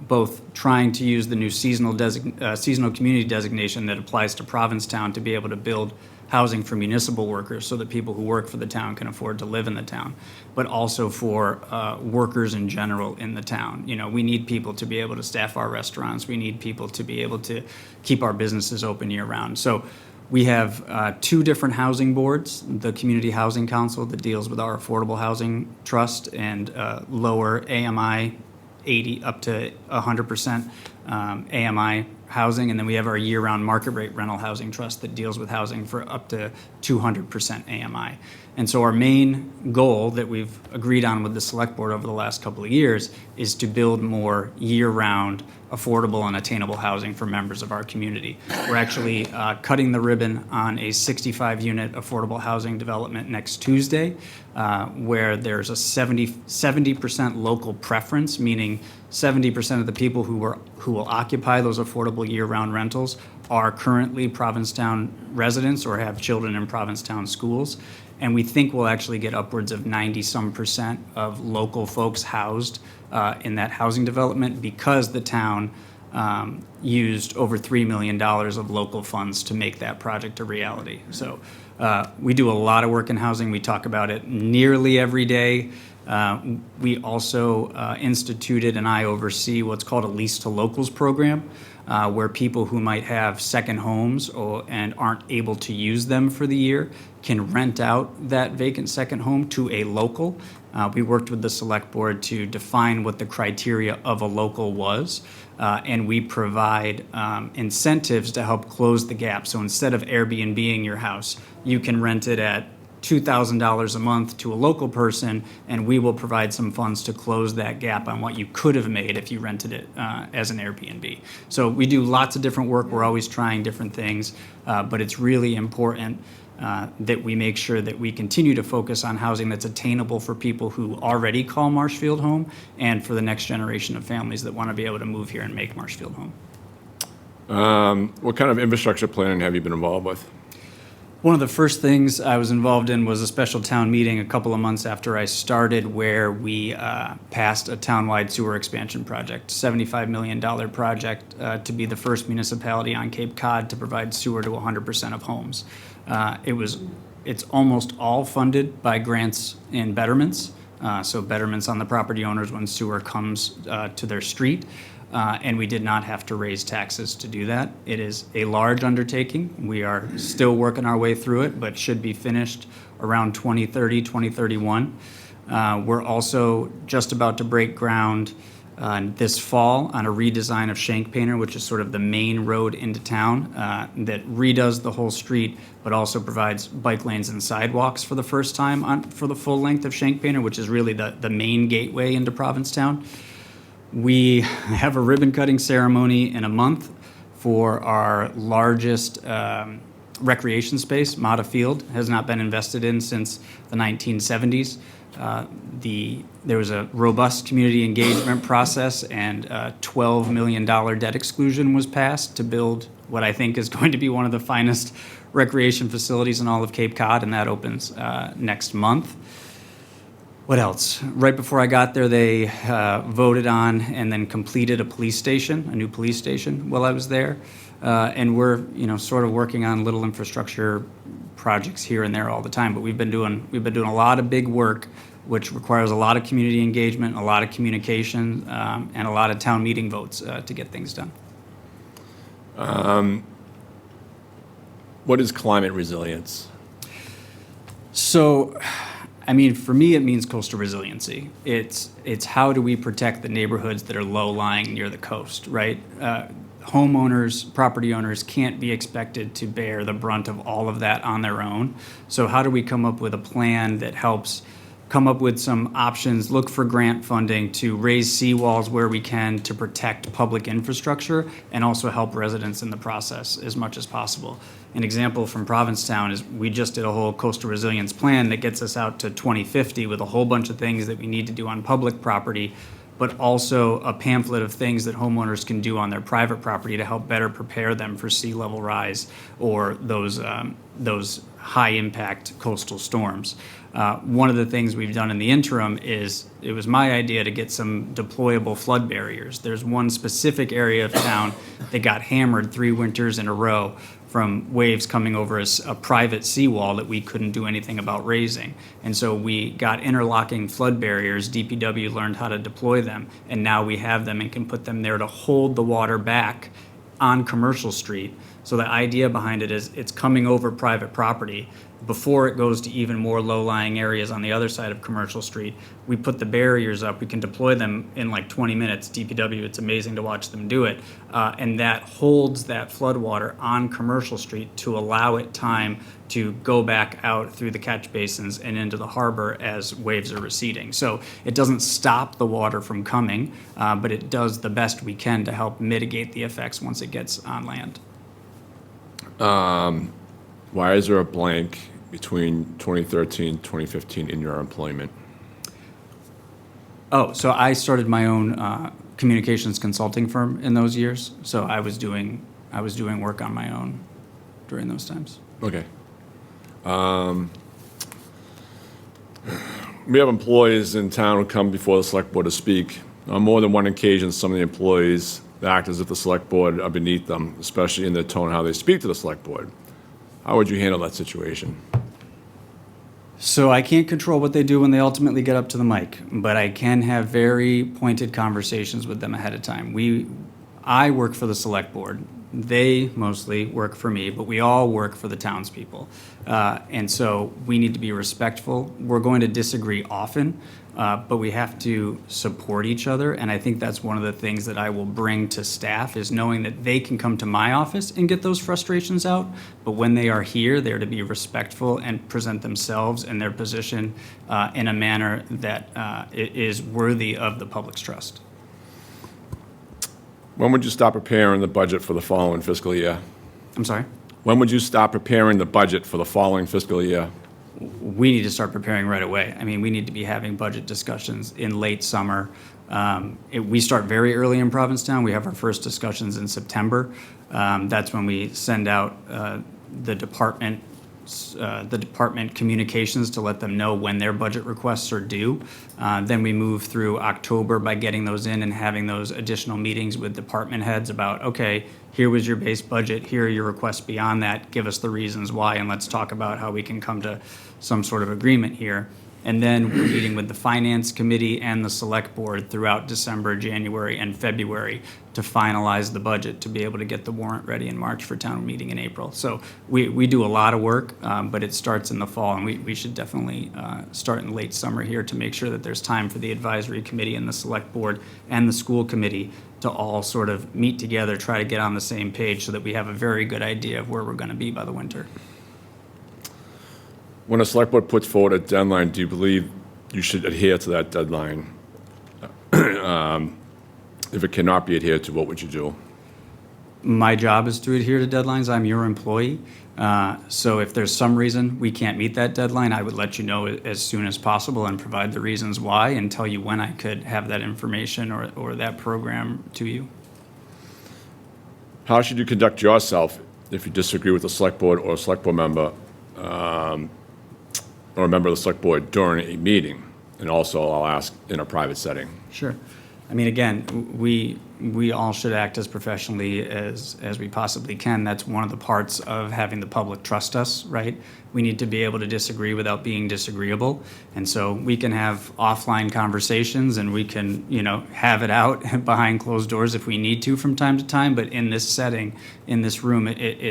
both trying to use the new seasonal community designation that applies to Provincetown to be able to build housing for municipal workers so that people who work for the town can afford to live in the town, but also for workers in general in the town. We need people to be able to staff our restaurants. We need people to be able to keep our businesses open year-round. So we have two different housing boards, the Community Housing Council that deals with our affordable housing trust and lower AMI 80 up to 100% AMI housing, and then we have our year-round market rate rental housing trust that deals with housing for up to 200% AMI. And so our main goal that we've agreed on with the select board over the last couple of years is to build more year-round affordable and attainable housing for members of our community. We're actually cutting the ribbon on a 65-unit affordable housing development next Tuesday, where there's a 70% local preference, meaning 70% of the people who will occupy those affordable year-round rentals are currently Provincetown residents or have children in Provincetown schools. And we think we'll actually get upwards of 90-some% of local folks housed in that housing development because the town used over $3 million of local funds to make that project a reality. So we do a lot of work in housing. We talk about it nearly every day. We also instituted and I oversee what's called a Lease to Locals program, where people who might have second homes and aren't able to use them for the year can rent out that vacant second home to a local. We worked with the select board to define what the criteria of a local was, and we provide incentives to help close the gap. So instead of Airbnb-ing your house, you can rent it at $2,000 a month to a local person, and we will provide some funds to close that gap on what you could have made if you rented it as an Airbnb. So we do lots of different work. We're always trying different things, but it's really important that we make sure that we continue to focus on housing that's attainable for people who already call Marshfield home and for the next generation of families that want to be able to move here and make Marshfield home. What kind of infrastructure planning have you been involved with? One of the first things I was involved in was a special town meeting a couple of months after I started, where we passed a townwide sewer expansion project, $75 million project to be the first municipality on Cape Cod to provide sewer to 100% of homes. It's almost all funded by grants and betterments, so betterments on the property owners when sewer comes to their street. And we did not have to raise taxes to do that. It is a large undertaking. We are still working our way through it, but should be finished around 2030, 2031. We're also just about to break ground this fall on a redesign of Shank Painter, which is sort of the main road into town that redoes the whole street, but also provides bike lanes and sidewalks for the first time for the full length of Shank Painter, which is really the main gateway into Provincetown. We have a ribbon cutting ceremony in a month for our largest recreation space. Marshfield has not been invested in since the 1970s. There was a robust community engagement process, and a $12 million debt exclusion was passed to build what I think is going to be one of the finest recreation facilities in all of Cape Cod, and that opens next month. What else? Right before I got there, they voted on and then completed a police station, a new police station while I was there. And we're, sort of working on little infrastructure projects here and there all the time. But we've been doing a lot of big work, which requires a lot of community engagement, a lot of communication, and a lot of town meeting votes to get things done. What is climate resilience? So, for me, it means coastal resiliency. It's how do we protect the neighborhoods that are low-lying near the coast, right? Homeowners, property owners can't be expected to bear the brunt of all of that on their own. So how do we come up with a plan that helps come up with some options, look for grant funding to raise seawalls where we can to protect public infrastructure and also help residents in the process as much as possible. An example from Provincetown is we just did a whole coastal resilience plan that gets us out to 2050 with a whole bunch of things that we need to do on public property, but also a pamphlet of things that homeowners can do on their private property to help better prepare them for sea level rise or those high-impact coastal storms. One of the things we've done in the interim is it was my idea to get some deployable flood barriers. There's one specific area of town that got hammered 3 winters in a row from waves coming over a private seawall that we couldn't do anything about raising. And so we got interlocking flood barriers. DPW learned how to deploy them, and now we have them and can put them there to hold the water back on Commercial Street. So the idea behind it is it's coming over private property. Before it goes to even more low-lying areas on the other side of Commercial Street, we put the barriers up. We can deploy them in like 20 minutes. DPW, it's amazing to watch them do it. And that holds that floodwater on Commercial Street to allow it time to go back out through the catch basins and into the harbor as waves are receding. So it doesn't stop the water from coming, but it does the best we can to help mitigate the effects once it gets on land. Why is there a blank between 2013 2015 in your employment? Oh, so I started my own communications consulting firm in those years. So I was doing work on my own during those times. Okay. We have employees in town who come before the select board to speak. On more than one occasion, some of the employees act as if the select board are beneath them, especially in their tone how they speak to the select board. How would you handle that situation? So I can't control what they do when they ultimately get up to the mic, but I can have very pointed conversations with them ahead of time. I work for the select board. They mostly work for me, but we all work for the townspeople. And so we need to be respectful. We're going to disagree often, but we have to support each other. And I think that's one of the things that I will bring to staff is knowing that they can come to my office and get those frustrations out. But when they are here, they're to be respectful and present themselves and their position in a manner that is worthy of the public's trust. When would you stop preparing the budget for the following fiscal year? I'm sorry? When would you stop preparing the budget for the following fiscal year? We need to start preparing right away. We need to be having budget discussions in late summer. We start very early in Provincetown. We have our first discussions in September. That's when we send out the department communications to let them know when their budget requests are due. Then we move through October by getting those in and having those additional meetings with department heads about, okay, here was your base budget, here are your requests beyond that, give us the reasons why, and let's talk about how we can come to some sort of agreement here. And then we're meeting with the Finance Committee and the Select Board throughout December, January, and February to finalize the budget, to be able to get the warrant ready in March for town meeting in April. So we do a lot of work, but it starts in the fall, and we should definitely start in late summer here to make sure that there's time for the Advisory Committee and the Select Board and the School Committee to all sort of meet together, try to get on the same page so that we have a very good idea of where we're going to be by the winter. When a select board puts forward a deadline, do you believe you should adhere to that deadline? If it cannot be adhered to, what would you do? My job is to adhere to deadlines. I'm your employee. So if there's some reason we can't meet that deadline, I would let you know as soon as possible and provide the reasons why and tell you when I could have that information or that program to you. How should you conduct yourself if you disagree with a select board or a select board member, or a member of the select board during a meeting? And also, I'll ask, in a private setting. Sure. I mean, again, we all should act as professionally as we possibly can. That's one of the parts of having the public trust us, right? We need to be able to disagree without being disagreeable. And so we can have offline conversations and we can, have it out behind closed doors if we need to from time to time. But in this setting, in this room, it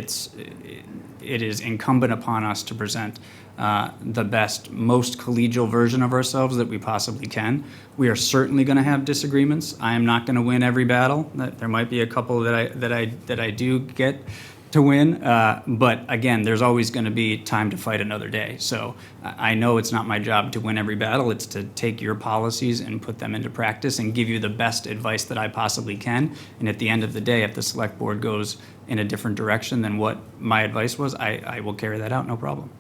is incumbent upon us to present the best, most collegial version of ourselves that we possibly can. We are certainly going to have disagreements. I am not going to win every battle. There might be a couple that I do get to win, but again, there's always going to be time to fight another day. So I know it's not my job to win every battle. It's to take your policies and put them into practice and give you the best advice that I possibly can. And at the end of the day, if the select board goes in a different direction than what my advice was, I will carry that out, no problem.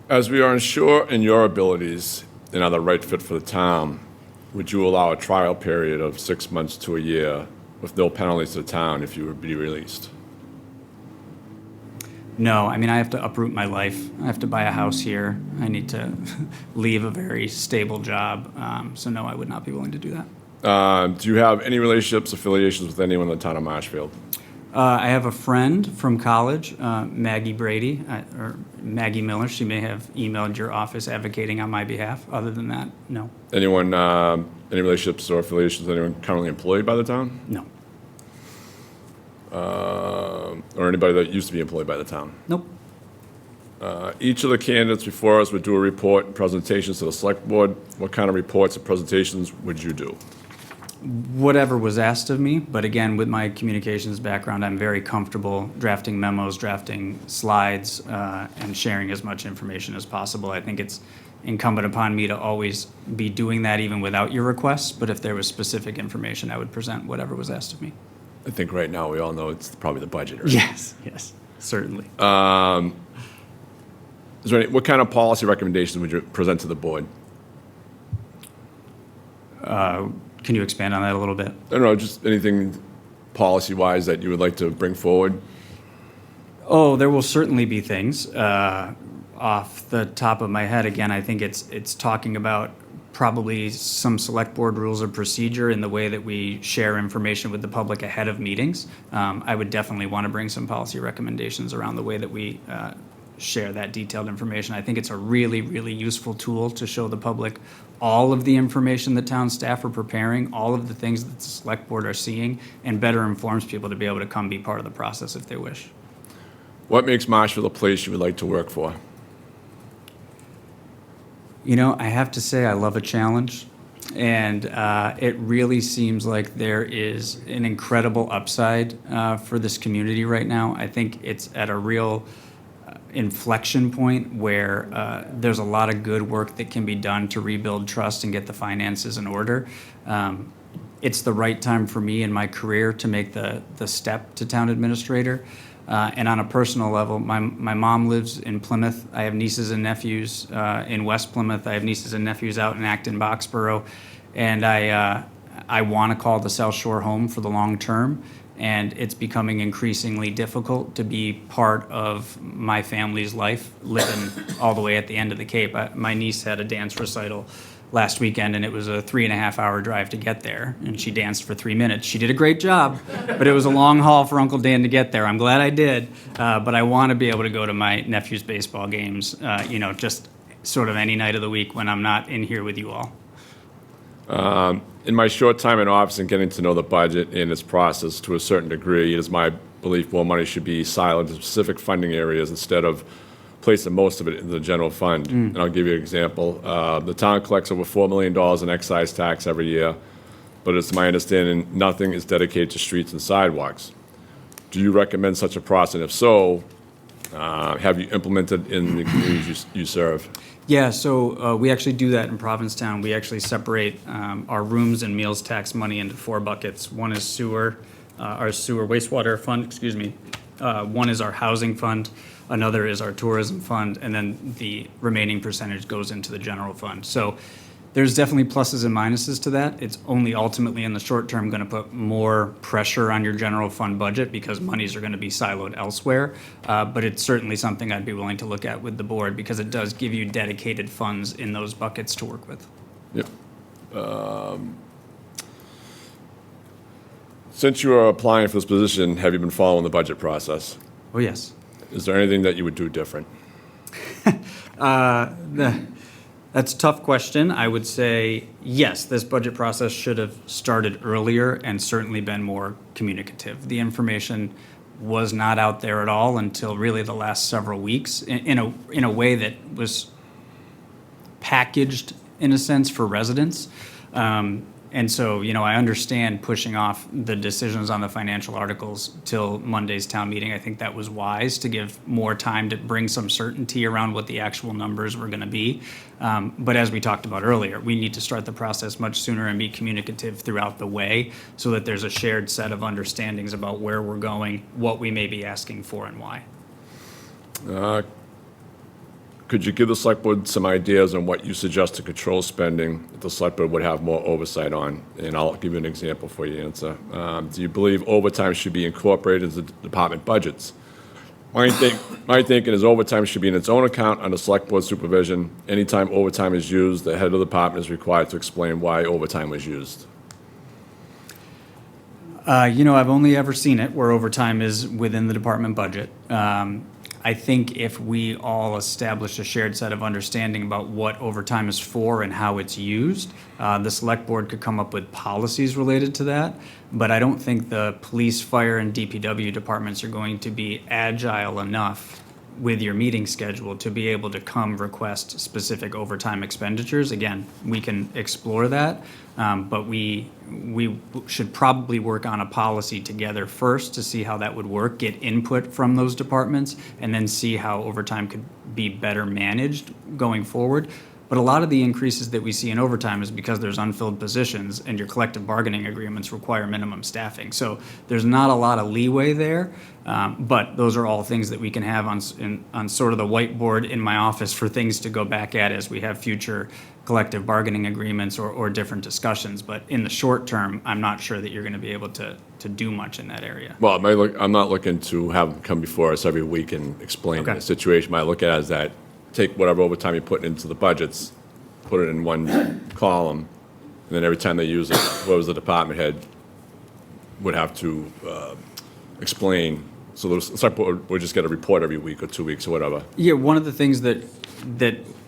As we are unsure in your abilities and are the right fit for the town, would you allow a trial period of 6 months to a year with no penalties to the town if you were to be released? No, I mean, I have to uproot my life. I have to buy a house here. I need to leave a very stable job. So no, I would not be willing to do that. Do you have any relationships, affiliations with anyone in the town of Marshfield? I have a friend from college, Maggie Brady, or Maggie Miller. She may have emailed your office advocating on my behalf. Other than that, no. Anyone, any relationships or affiliations with anyone currently employed by the town? No. Or anybody that used to be employed by the town? Nope. Each of the candidates before us would do a report and presentations to the select board. What kind of reports and presentations would you do? Whatever was asked of me, but again, with my communications background, I'm very comfortable drafting memos, drafting slides, and sharing as much information as possible. I think it's incumbent upon me to always be doing that even without your requests, but if there was specific information, I would present whatever was asked of me. I think right now we all know it's probably the budget, right? Yes, certainly. Is there what kind of policy recommendations would you present to the board? Can you expand on that a little bit? I don't know, just anything policy-wise that you would like to bring forward? Oh, there will certainly be things. Off the top of my head, again, I think it's talking about probably some select board rules of procedure in the way that we share information with the public ahead of meetings. I would definitely want to bring some policy recommendations around the way that we share that detailed information. I think it's a really, really useful tool to show the public all of the information the town staff are preparing, all of the things that the select board are seeing, and better informs people to be able to come be part of the process if they wish. What makes Marshfield a place you would like to work for? I have to say I love a challenge, and it really seems like there is an incredible upside for this community right now. I think it's at a real inflection point where there's a lot of good work that can be done to rebuild trust and get the finances in order. It's the right time for me in my career to make the step to town administrator. And on a personal level, my mom lives in Plymouth. I have nieces and nephews in West Plymouth. I have nieces and nephews out in Acton, Boxborough. And I want to call the South Shore home for the long term. And it's becoming increasingly difficult to be part of my family's life, living all the way at the end of the Cape. My niece had a dance recital last weekend, and it was a 3.5-hour drive to get there, and she danced for 3 minutes. She did a great job, but it was a long haul for Uncle Dan to get there. I'm glad I did, but I want to be able to go to my nephew's baseball games, just sort of any night of the week when I'm not in here with you all. In my short time in office and getting to know the budget and its process to a certain degree, it is my belief more money should be siloed in specific funding areas instead of placing most of it in the general fund. And I'll give you an example. The town collects over $4 million in excise tax every year, but it's my understanding nothing is dedicated to streets and sidewalks. Do you recommend such a process? And if so, have you implemented in the communities you serve? Yeah, so we actually do that in Provincetown. We actually separate our rooms and meals tax money into 4 buckets. One is sewer, our sewer wastewater fund, excuse me. One is our housing fund, another is our tourism fund, and then the remaining percentage goes into the general fund. So there's definitely pluses and minuses to that. It's only ultimately in the short term going to put more pressure on your general fund budget because monies are going to be siloed elsewhere. But it's certainly something I'd be willing to look at with the board because it does give you dedicated funds in those buckets to work with. Yep. Since you are applying for this position, have you been following the budget process? Oh, yes. Is there anything that you would do different? That's a tough question. I would say, yes, this budget process should have started earlier and certainly been more communicative. The information was not out there at all until really the last several weeks in a way that was packaged, in a sense, for residents. And so, I understand pushing off the decisions on the financial articles till Monday's town meeting. I think that was wise to give more time to bring some certainty around what the actual numbers were going to be. But as we talked about earlier, we need to start the process much sooner and be communicative throughout the way so that there's a shared set of understandings about where we're going, what we may be asking for, and why. Could you give the select board some ideas on what you suggest to control spending that the select board would have more oversight on? And I'll give you an example for your answer. Do you believe overtime should be incorporated into the department budgets? My thinking is overtime should be in its own account under select board supervision. Anytime overtime is used, the head of the department is required to explain why overtime was used. I've only ever seen it where overtime is within the department budget. I think if we all establish a shared set of understanding about what overtime is for and how it's used, the select board could come up with policies related to that. But I don't think the police, fire, and DPW departments are going to be agile enough with your meeting schedule to be able to come request specific overtime expenditures. Again, we can explore that, but we should probably work on a policy together first to see how that would work, get input from those departments, and then see how overtime could be better managed going forward. But a lot of the increases that we see in overtime is because there's unfilled positions and your collective bargaining agreements require minimum staffing. So there's not a lot of leeway there, but those are all things that we can have on sort of the whiteboard in my office for things to go back at as we have future collective bargaining agreements or different discussions. But in the short term, I'm not sure that you're going to be able to do much in that area. Well, I'm not looking to have them come before us every week and explain Okay. the situation. I look at it as that, take whatever overtime you put into the budgets, put it in one column, and then every time they use it, whoever's the department head would have to explain. So the select board would just get a report every week or 2 weeks or whatever. Yeah, one of the things that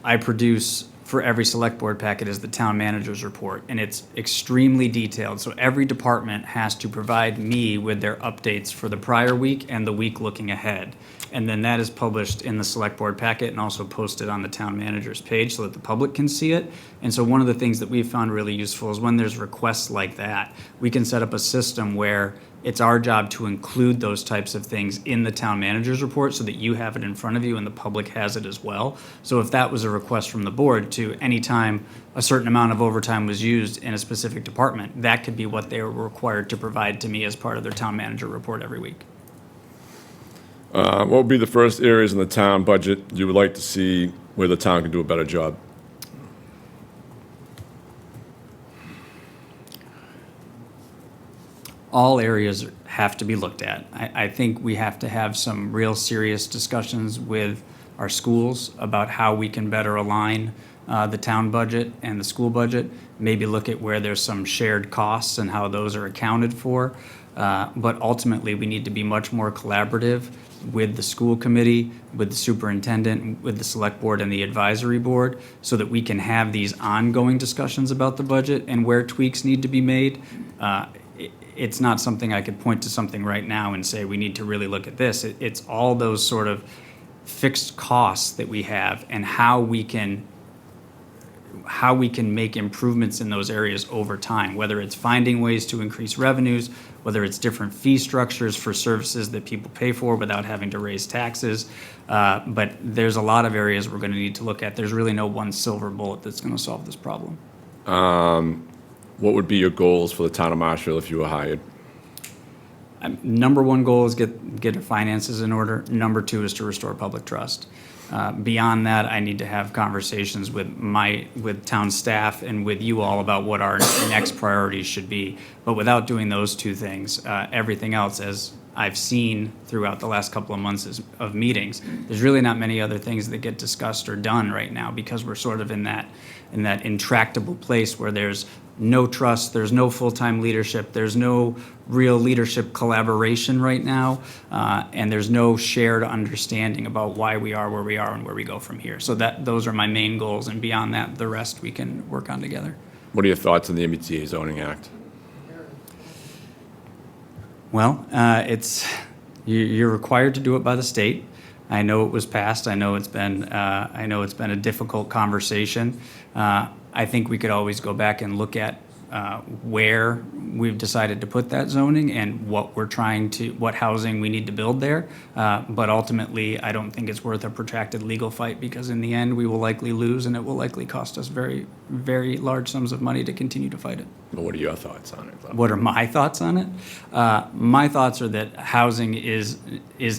I produce for every select board packet is the town manager's report, and it's extremely detailed. So every department has to provide me with their updates for the prior week and the week looking ahead. And then that is published in the select board packet and also posted on the town manager's page so that the public can see it. And so one of the things that we've found really useful is when there's requests like that, we can set up a system where it's our job to include those types of things in the town manager's report so that you have it in front of you and the public has it as well. So if that was a request from the board to anytime a certain amount of overtime was used in a specific department, that could be what they were required to provide to me as part of their town manager report every week. What would be the first areas in the town budget you would like to see where the town can do a better job? All areas have to be looked at. I think we have to have some real serious discussions with our schools about how we can better align the town budget and the school budget, maybe look at where there's some shared costs and how those are accounted for. But ultimately, we need to be much more collaborative with the school committee, with the superintendent, with the select board and the advisory board, so that we can have these ongoing discussions about the budget and where tweaks need to be made. It's not something I could point to something right now and say, we need to really look at this. It's all those sort of fixed costs that we have and how we can make improvements in those areas over time, whether it's finding ways to increase revenues, whether it's different fee structures for services that people pay for without having to raise taxes. But there's a lot of areas we're going to need to look at. There's really no one silver bullet that's going to solve this problem. What would be your goals for the town of Marshfield if you were hired? Number one goal is get our finances in order. Number two is to restore public trust. Beyond that, I need to have conversations with town staff and with you all about what our next priorities should be. But without doing those two things, everything else, as I've seen throughout the last couple of months of meetings, there's really not many other things that get discussed or done right now because we're sort of in that intractable place where there's no trust, there's no full-time leadership, there's no real leadership collaboration right now, and there's no shared understanding about why we are where we are and where we go from here. So those are my main goals, and beyond that, the rest we can work on together. What are your thoughts on the MBTA zoning act? Well, you're required to do it by the state. I know it was passed. I know it's been a difficult conversation. I think we could always go back and look at where we've decided to put that zoning and what housing we need to build there. But ultimately, I don't think it's worth a protracted legal fight because in the end, we will likely lose and it will likely cost us very, very large sums of money to continue to fight it. But what are your thoughts on it, though? What are my thoughts on it? My thoughts are that housing is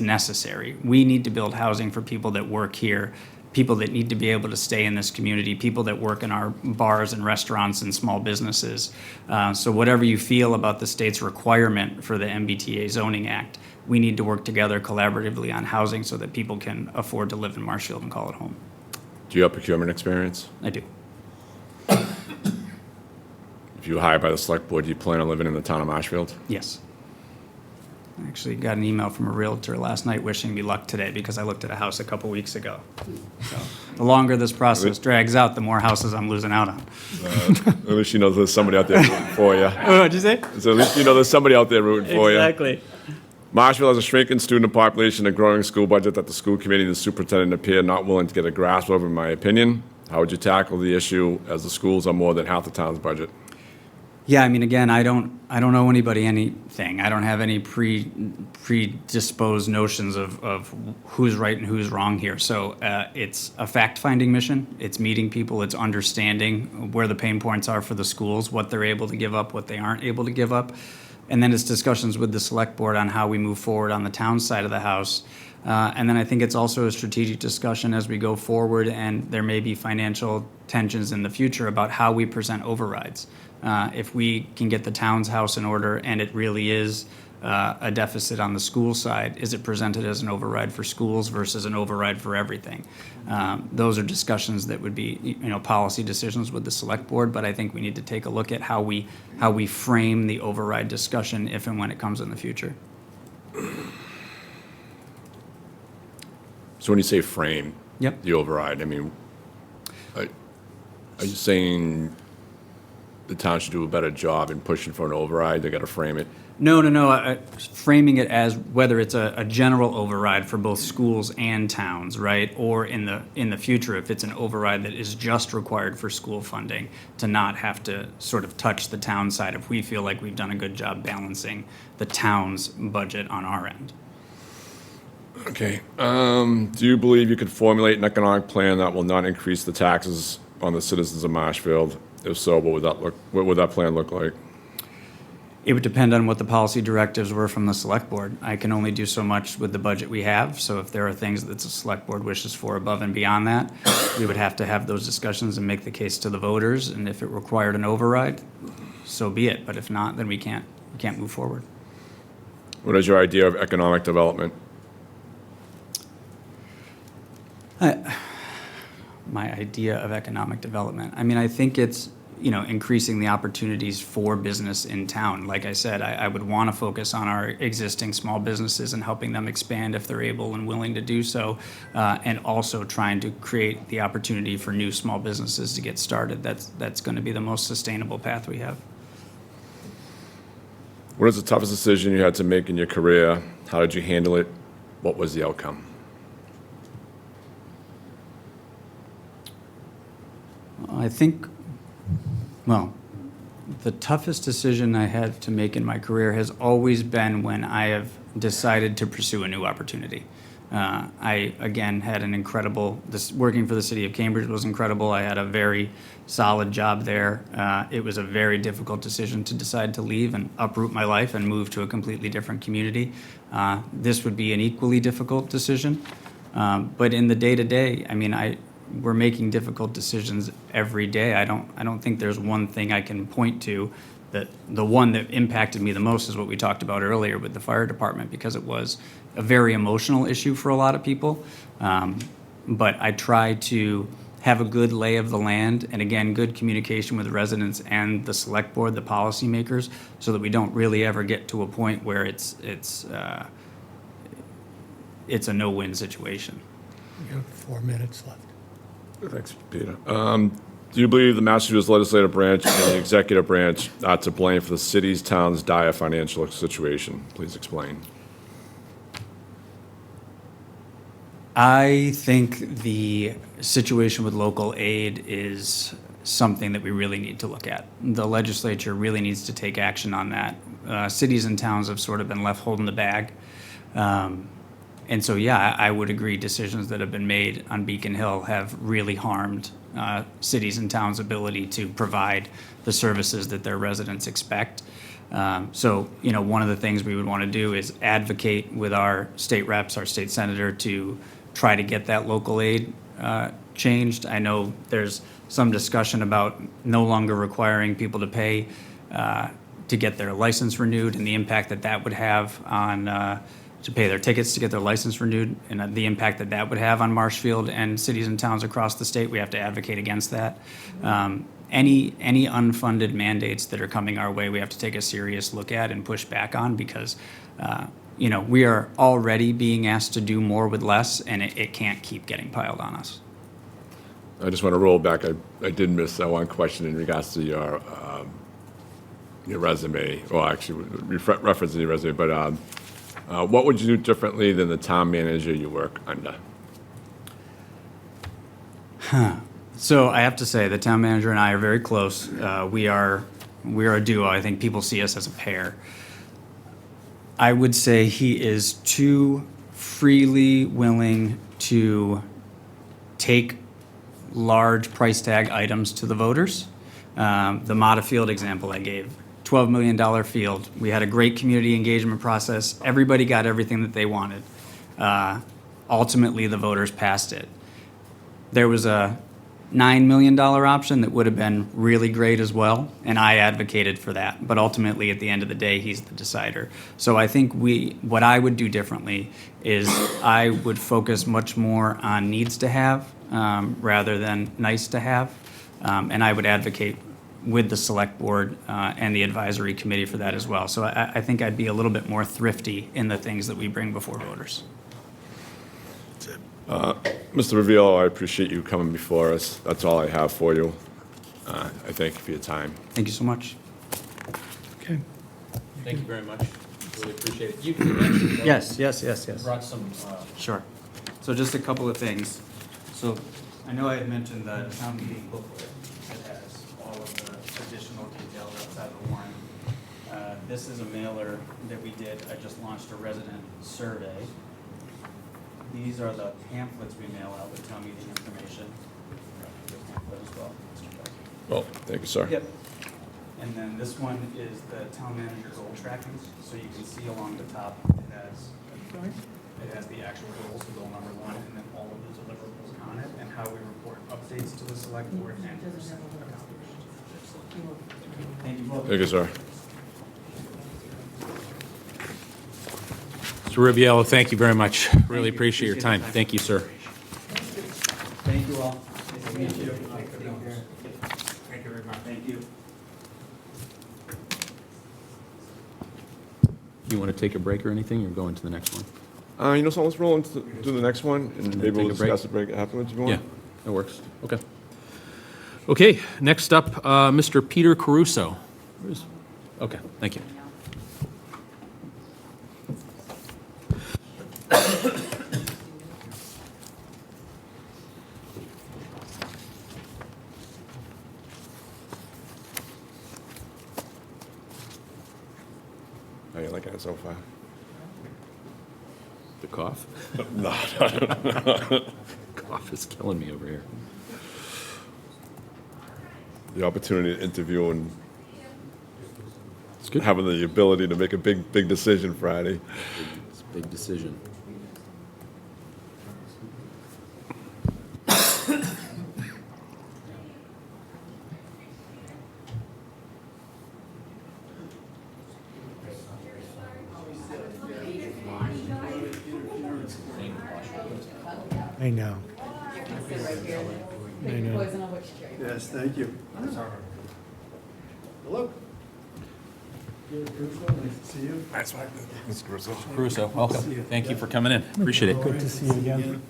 necessary. We need to build housing for people that work here, people that need to be able to stay in this community, people that work in our bars and restaurants and small businesses. So whatever you feel about the state's requirement for the MBTA zoning act, we need to work together collaboratively on housing so that people can afford to live in Marshfield and call it home. Do you have procurement experience? I do. If you were hired by the select board, do you plan on living in the town of Marshfield? Yes. I actually got an email from a realtor last night wishing me luck today because I looked at a house a couple weeks ago. So the longer this process drags out, the more houses I'm losing out on. At least you know there's somebody out there rooting for you. What'd you say? So at least you know there's somebody out there rooting for you. Exactly. Marshfield has a shrinking student population and a growing school budget that the school committee and the superintendent appear not willing to get a grasp of, in my opinion. How would you tackle the issue as the schools are more than half the town's budget? Yeah, I mean, again, I don't owe anybody anything. I don't have any predisposed notions of who's right and who's wrong here. So it's a fact-finding mission. It's meeting people. It's understanding where the pain points are for the schools, what they're able to give up, what they aren't able to give up. And then it's discussions with the select board on how we move forward on the town side of the house. And then I think it's also a strategic discussion as we go forward, and there may be financial tensions in the future about how we present overrides. If we can get the town's house in order and it really is a deficit on the school side, is it presented as an override for schools versus an override for everything? Those are discussions that would be, policy decisions with the select board, but I think we need to take a look at how we frame the override discussion if and when it comes in the future. So when you say frame Yep. the override, I mean, are you saying the town should do a better job in pushing for an override? They got to frame it. No. Framing it as whether it's a general override for both schools and towns, right? Or in the future, if it's an override that is just required for school funding, to not have to sort of touch the town side if we feel like we've done a good job balancing the town's budget on our end. Okay. Do you believe you could formulate an economic plan that will not increase the taxes on the citizens of Marshfield? If so, what would that plan look like? It would depend on what the policy directives were from the select board. I can only do so much with the budget we have, so if there are things that the select board wishes for above and beyond that, we would have to have those discussions and make the case to the voters, and if it required an override, so be it, but if not, then we can't move forward. What is your idea of economic development? My idea of economic development. I mean, I think it's increasing the opportunities for business in town. Like I said, I would want to focus on our existing small businesses and helping them expand if they're able and willing to do so, and also trying to create the opportunity for new small businesses to get started. That's going to be the most sustainable path we have. What is the toughest decision you had to make in your career? How did you handle it? What was the outcome? I think, well, the toughest decision I had to make in my career has always been when I have decided to pursue a new opportunity. I, again, had an incredible, working for the city of Cambridge was incredible. I had a very solid job there. It was a very difficult decision to decide to leave and uproot my life and move to a completely different community. This would be an equally difficult decision. But in the day-to-day, I mean, we're making difficult decisions every day. I don't think there's one thing I can point to. That the one that impacted me the most is what we talked about earlier with the fire department, because it was a very emotional issue for a lot of people. But I try to have a good lay of the land, and again, good communication with the residents and the select board, the policymakers, so that we don't really ever get to a point where it's a no-win situation. You have 4 minutes left. Thanks, Peter. Do you believe the Massachusetts legislative branch and the executive branch are to blame for the city's, town's dire financial situation? Please explain. I think the situation with local aid is something that we really need to look at. The legislature really needs to take action on that. Cities and towns have sort of been left holding the bag. And so, yeah, I would agree decisions that have been made on Beacon Hill have really harmed cities and towns' ability to provide the services that their residents expect. So, one of the things we would want to do is advocate with our state reps, our state senator, to try to get that local aid changed. I know there's some discussion about no longer requiring people to pay to get their license renewed, and the impact that would have on to pay their tickets to get their license renewed, and the impact that would have on Marshfield and cities and towns across the state. We have to advocate against that. Any unfunded mandates that are coming our way, we have to take a serious look at and push back on, because we are already being asked to do more with less, and it can't keep getting piled on us. I just want to roll back. I did miss that one question in regards to your resume. Well, actually, referencing your resume, but what would you do differently than the town manager you work under? So I have to say, the town manager and I are very close. We are a duo. I think people see us as a pair. I would say he is too freely willing to take large price tag items to the voters. The Mata Field example I gave, $12 million field. We had a great community engagement process. Everybody got everything that they wanted. Ultimately, the voters passed it. There was a $9 million option that would have been really great as well, and I advocated for that. But ultimately, at the end of the day, he's the decider. So I think what I would do differently is I would focus much more on needs to have rather than nice to have, and I would advocate with the select board and the advisory committee for that as well. So I think I'd be a little bit more thrifty in the things that we bring before voters. Mr. Reveal, I appreciate you coming before us. That's all I have for you. I thank you for your time. Thank you so much. Okay. Thank you very much. Really appreciate it. You mentioned, Yes. brought some, Sure. So just a couple of things. So I know I had mentioned the town meeting booklet that has all of the additional details outside the warrant. This is a mailer that we did. I just launched a resident survey. These are the pamphlets we mail out with town meeting information. Pamphlet as well. Well, thank you, sir. Yep. And then this one is the town manager goal tracking. So you can see along the top, it has the actual goals, so goal number 1, and then all of the deliverables on it, and how we report updates to the select board and percent accomplished. Thank you both. Thank you, sir. Mr. Riviello, thank you very much. Really appreciate your time. Thank you, sir. Thank you all. Nice to meet you. Thank you very much. Thank you. You want to take a break or anything, or go into the next one? So let's roll into do the next one, and maybe we'll take a break? discuss the break afterwards if you want. Yeah, that works. Okay. Okay, next up, Mr. Peter Caruso. Okay, thank you. How you liking it so far? The cough? No. Cough is killing me over here. The opportunity to interview and It's good. having the ability to make a big decision Friday. It's a big decision. I know. Sit right here. I Pick your know. poison on which chair. Yes, thank you. Hello. Nice to see you. That's right. Mr. Caruso. Caruso, welcome. Thank you for coming in. Appreciate it. Good to see you again.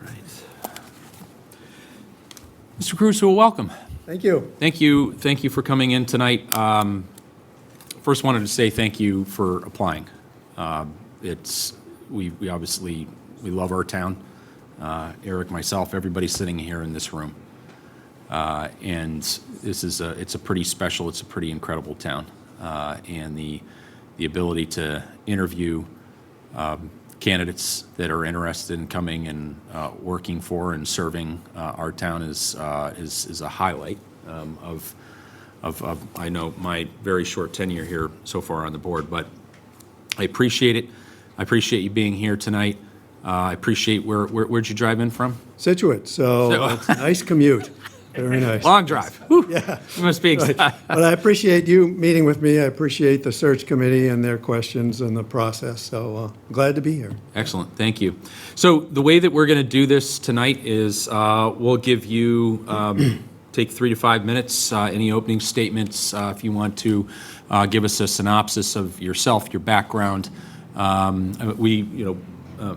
Right. Mr. Caruso, welcome. Thank you. Thank you for coming in tonight. First wanted to say thank you for applying. We obviously, we love our town. Eric, myself, everybody sitting here in this room. And it's a pretty special, it's a pretty incredible town. And the ability to interview candidates that are interested in coming and working for and serving our town is a highlight of I know my very short tenure here so far on the board, but I appreciate it. I appreciate you being here tonight. I appreciate where'd you drive in from? Situate, so it's a nice commute. Very nice. Long drive. Whew. Yeah. You must be excited. But I appreciate you meeting with me. I appreciate the search committee and their questions and the process, so glad to be here. Excellent, thank you. So the way that we're going to do this tonight is we'll give you, take 3 to 5 minutes, any opening statements, if you want to give us a synopsis of yourself, your background.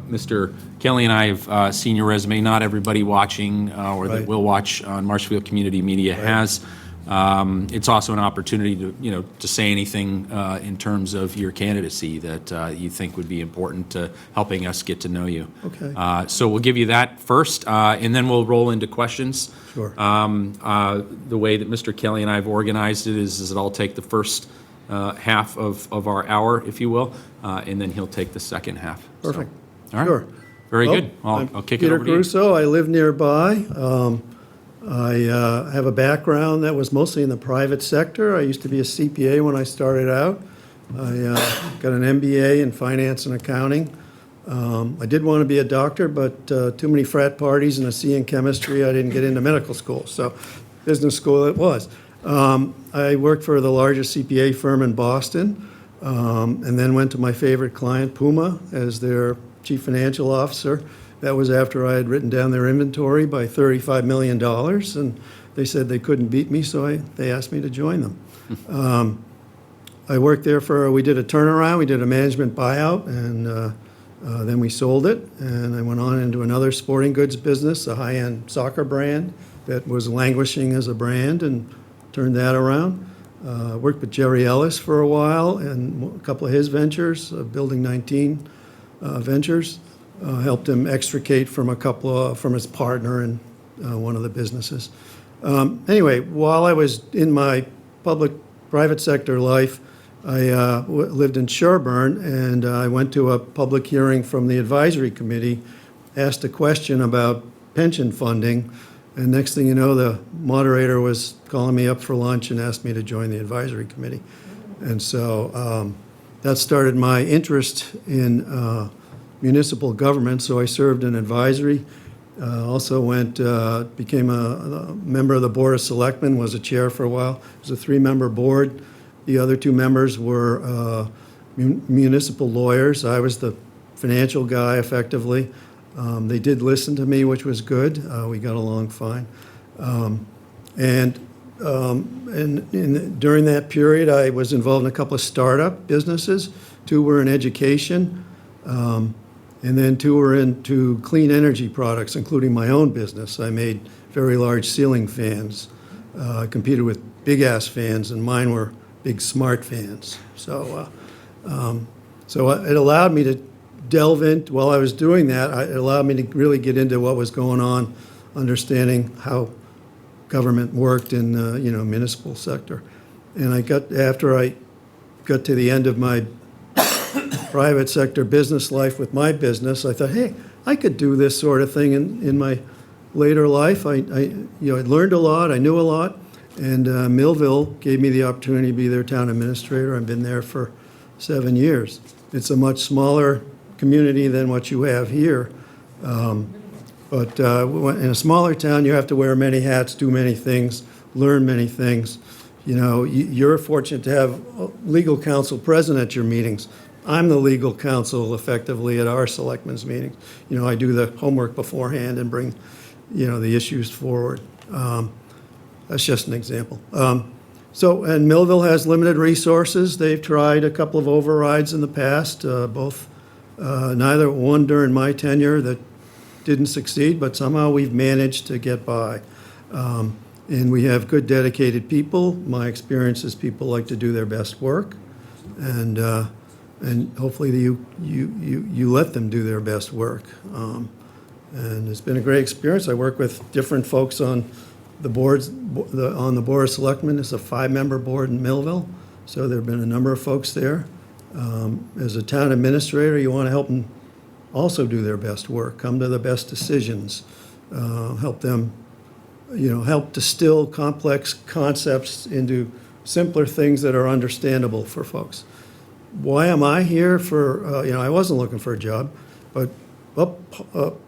Mr. Kelly and I have seen your resume. Not everybody watching or that Right. will watch on Marshfield Community Media has. It's also an opportunity to say anything in terms of your candidacy that you think would be important to helping us get to know you. Okay. So we'll give you that first, and then we'll roll into questions. Sure. The way that Mr. Kelly and I have organized it is that I'll take the first half of our hour, if you will, and then he'll take the second half. So, Perfect. all right. Sure. Very Well, good. Well, I'm I'll kick it Peter over to you. Caruso. I live nearby. I have a background that was mostly in the private sector. I used to be a CPA when I started out. I got an MBA in finance and accounting. I did want to be a doctor, but too many frat parties and a C in chemistry, I didn't get into medical school. So business school it was. I worked for the largest CPA firm in Boston, and then went to my favorite client, Puma, as their chief financial officer. That was after I had written down their inventory by $35 million, and they said they couldn't beat me, so they asked me to join them. I worked there we did a turnaround, we did a management buyout, and then we sold it, and I went on into another sporting goods business, a high-end soccer brand that was languishing as a brand, and turned that around. Worked with Jerry Ellis for a while and a couple of his ventures, Building 19 Ventures. Helped him extricate from from his partner in one of the businesses. Anyway, while I was in my private sector life, I lived in Sherburne, and I went to a public hearing from the advisory committee, asked a question about pension funding, and next thing you know, the moderator was calling me up for lunch and asked me to join the advisory committee. And so that started my interest in municipal government, so I served in advisory. Also became a member of the Board of Selectmen, was a chair for a while. It was a 3-member board. The other 2 members were municipal lawyers. I was the financial guy effectively. They did listen to me, which was good. We got along fine. During that period, I was involved in a couple of startup businesses. 2 were in education, and then 2 were into clean energy products, including my own business. I made very large ceiling fans. I competed with big-ass fans, and mine were big smart fans. So it allowed me to delve in. While I was doing that, it allowed me to really get into what was going on, understanding how government worked in the municipal sector. And after I got to the end of my private sector business life with my business, I thought, hey, I could do this sort of thing in my later life. I learned a lot, I knew a lot, and Millville gave me the opportunity to be their town administrator. I've been there for 7 years. It's a much smaller community than what you have here. But in a smaller town, you have to wear many hats, do many things, learn many things. You're fortunate to have legal counsel present at your meetings. I'm the legal counsel effectively at our selectmen's meetings. I do the homework beforehand and bring, the issues forward. That's just an example. And Millville has limited resources. They've tried a couple of overrides in the past, neither one during my tenure that didn't succeed, but somehow we've managed to get by. And we have good, dedicated people. My experience is people like to do their best work, and hopefully you let them do their best work. And it's been a great experience. I work with different folks on the boards, on the Board of Selectmen. It's a 5-member board in Millville, so there have been a number of folks there. As a town administrator, you want to help them also do their best work, come to the best decisions, help them, help distill complex concepts into simpler things that are understandable for folks. Why am I here for, I wasn't looking for a job, but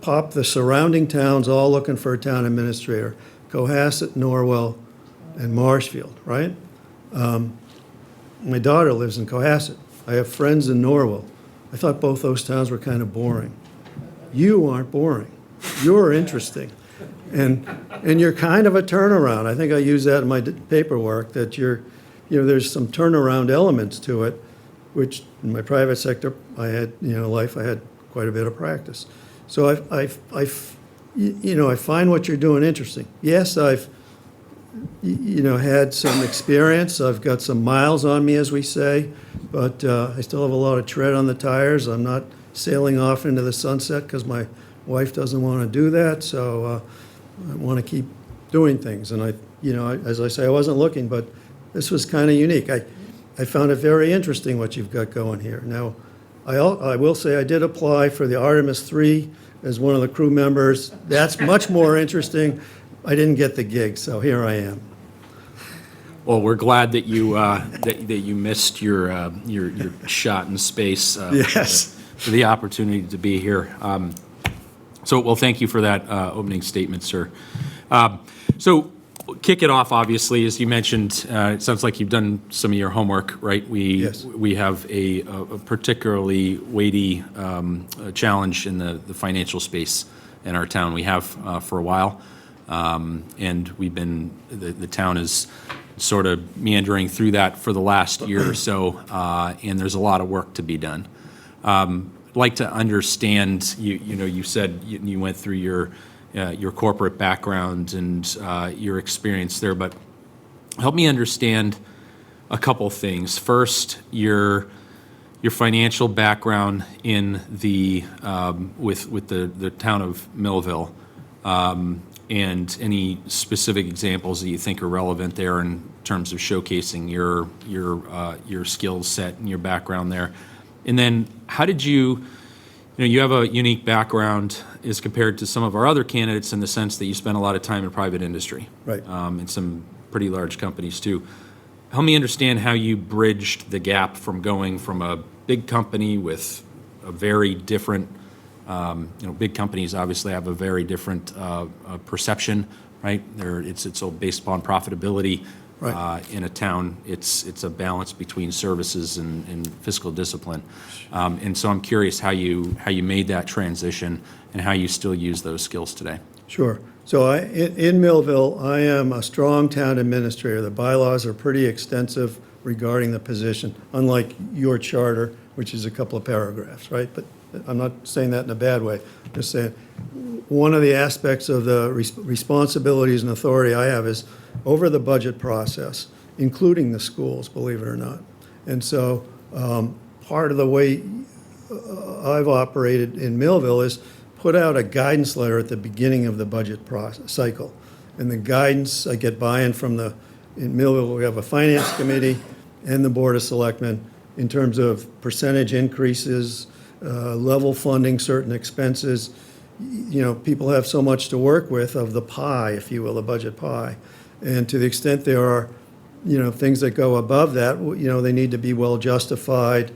pop the surrounding towns all looking for a town administrator, Cohasset, Norwell, and Marshfield, right? My daughter lives in Cohasset. I have friends in Norwell. I thought both those towns were kind of boring. You aren't boring. You're interesting. And you're kind of a turnaround. I think I use that in my paperwork, that there's some turnaround elements to it, which in my private sector, I had quite a bit of practice. So I find what you're doing interesting. Yes, I've had some experience. I've got some miles on me, as we say, but I still have a lot of tread on the tires. I'm not sailing off into the sunset because my wife doesn't want to do that. So I want to keep doing things. And as I say, I wasn't looking, but this was kind of unique. I found it very interesting what you've got going here. Now, I will say I did apply for the Artemis 3 as one of the crew members. That's much more interesting. I didn't get the gig, so here I am. Well, we're glad that you that you missed your shot in space. Yes. For the opportunity to be here. Well, thank you for that opening statement, sir. So, kick it off. Obviously, as you mentioned, it sounds like you've done some of your homework, right? Yes. We have a particularly weighty challenge in the financial space in our town. We have for a while. And we've been, the town is sort of meandering through that for the last year or so, and there's a lot of work to be done. I'd like to understand, you said you went through your corporate background and your experience there, but help me understand a couple things. First, your financial background in the with the town of Millville. And any specific examples that you think are relevant there in terms of showcasing your skill set and your background there. And then how did you have a unique background as compared to some of our other candidates in the sense that you spent a lot of time in private industry. Right. And some pretty large companies too. Help me understand how you bridged the gap from going from a big company with a very different big companies obviously have a very different perception, right? It's all based upon profitability. Right. In a town, it's a balance between services and fiscal discipline. And so I'm curious how you made that transition and how you still use those skills today. Sure. So in Millville, I am a strong town administrator. The bylaws are pretty extensive regarding the position, unlike your charter, which is a couple of paragraphs, right? But I'm not saying that in a bad way. I'm just saying, one of the aspects of the responsibilities and authority I have is over the budget process, including the schools, believe it or not. And so part of the way I've operated in Millville is put out a guidance letter at the beginning of the budget process cycle. And the guidance, I get buy-in from in Millville, we have a finance committee and the Board of Selectmen in terms of percentage increases, level funding certain expenses. You know, people have so much to work with of the pie, if you will, the budget pie. And to the extent there are, you know, things that go above that, you know, they need to be well justified,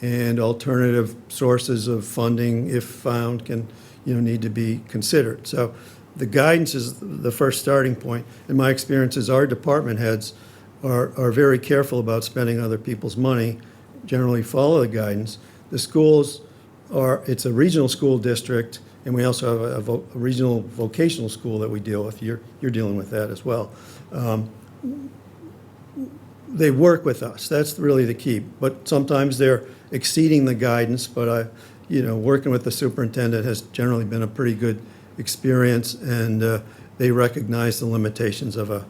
and alternative sources of funding, if found, can, you know, need to be considered. So the guidance is the first starting point. In my experiences, our department heads are very careful about spending other people's money, generally follow the guidance. The schools it's a regional school district, and we also have a regional vocational school that we deal with. You're dealing with that as well. They work with us. That's really the key. But sometimes they're exceeding the guidance, but working with the superintendent has generally been a pretty good experience, and they recognize the limitations of a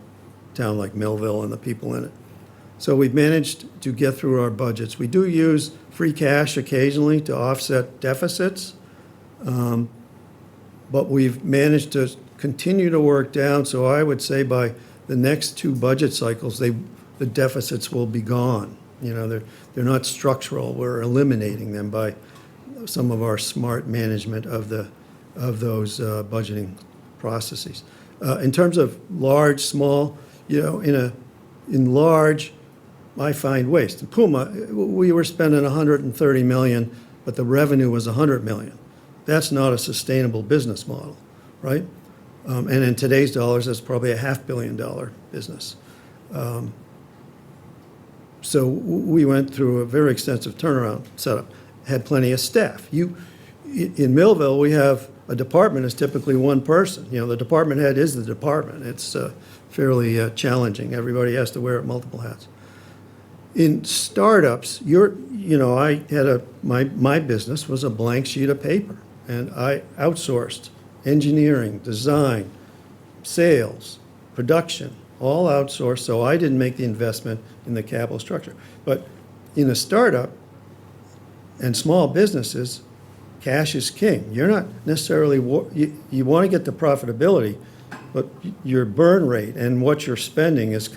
town like Millville and the people in it. So we've managed to get through our budgets. We do use free cash occasionally to offset deficits, but we've managed to continue to work down. So I would say by the next two budget cycles, the deficits will be gone. You know, they're not structural. We're eliminating them by some of our smart management of those budgeting processes. In terms of large, small, you know, in large, I find waste. In Puma, we were spending $130 million, but the revenue was $100 million. That's not a sustainable business model, right? And in today's dollars, that's probably a $500 million business. So we went through a very extensive turnaround setup, had plenty of staff. In Millville, we have a department is typically one person. You know, the department head is the department. It's fairly challenging. Everybody has to wear multiple hats. In startups, I had my business was a blank sheet of paper, and I outsourced engineering, design, sales, production, all outsourced, so I didn't make the investment in the capital structure. But in a startup and small businesses, cash is king. You're not necessarily, you want to get the profitability, but your burn rate and what you're spending is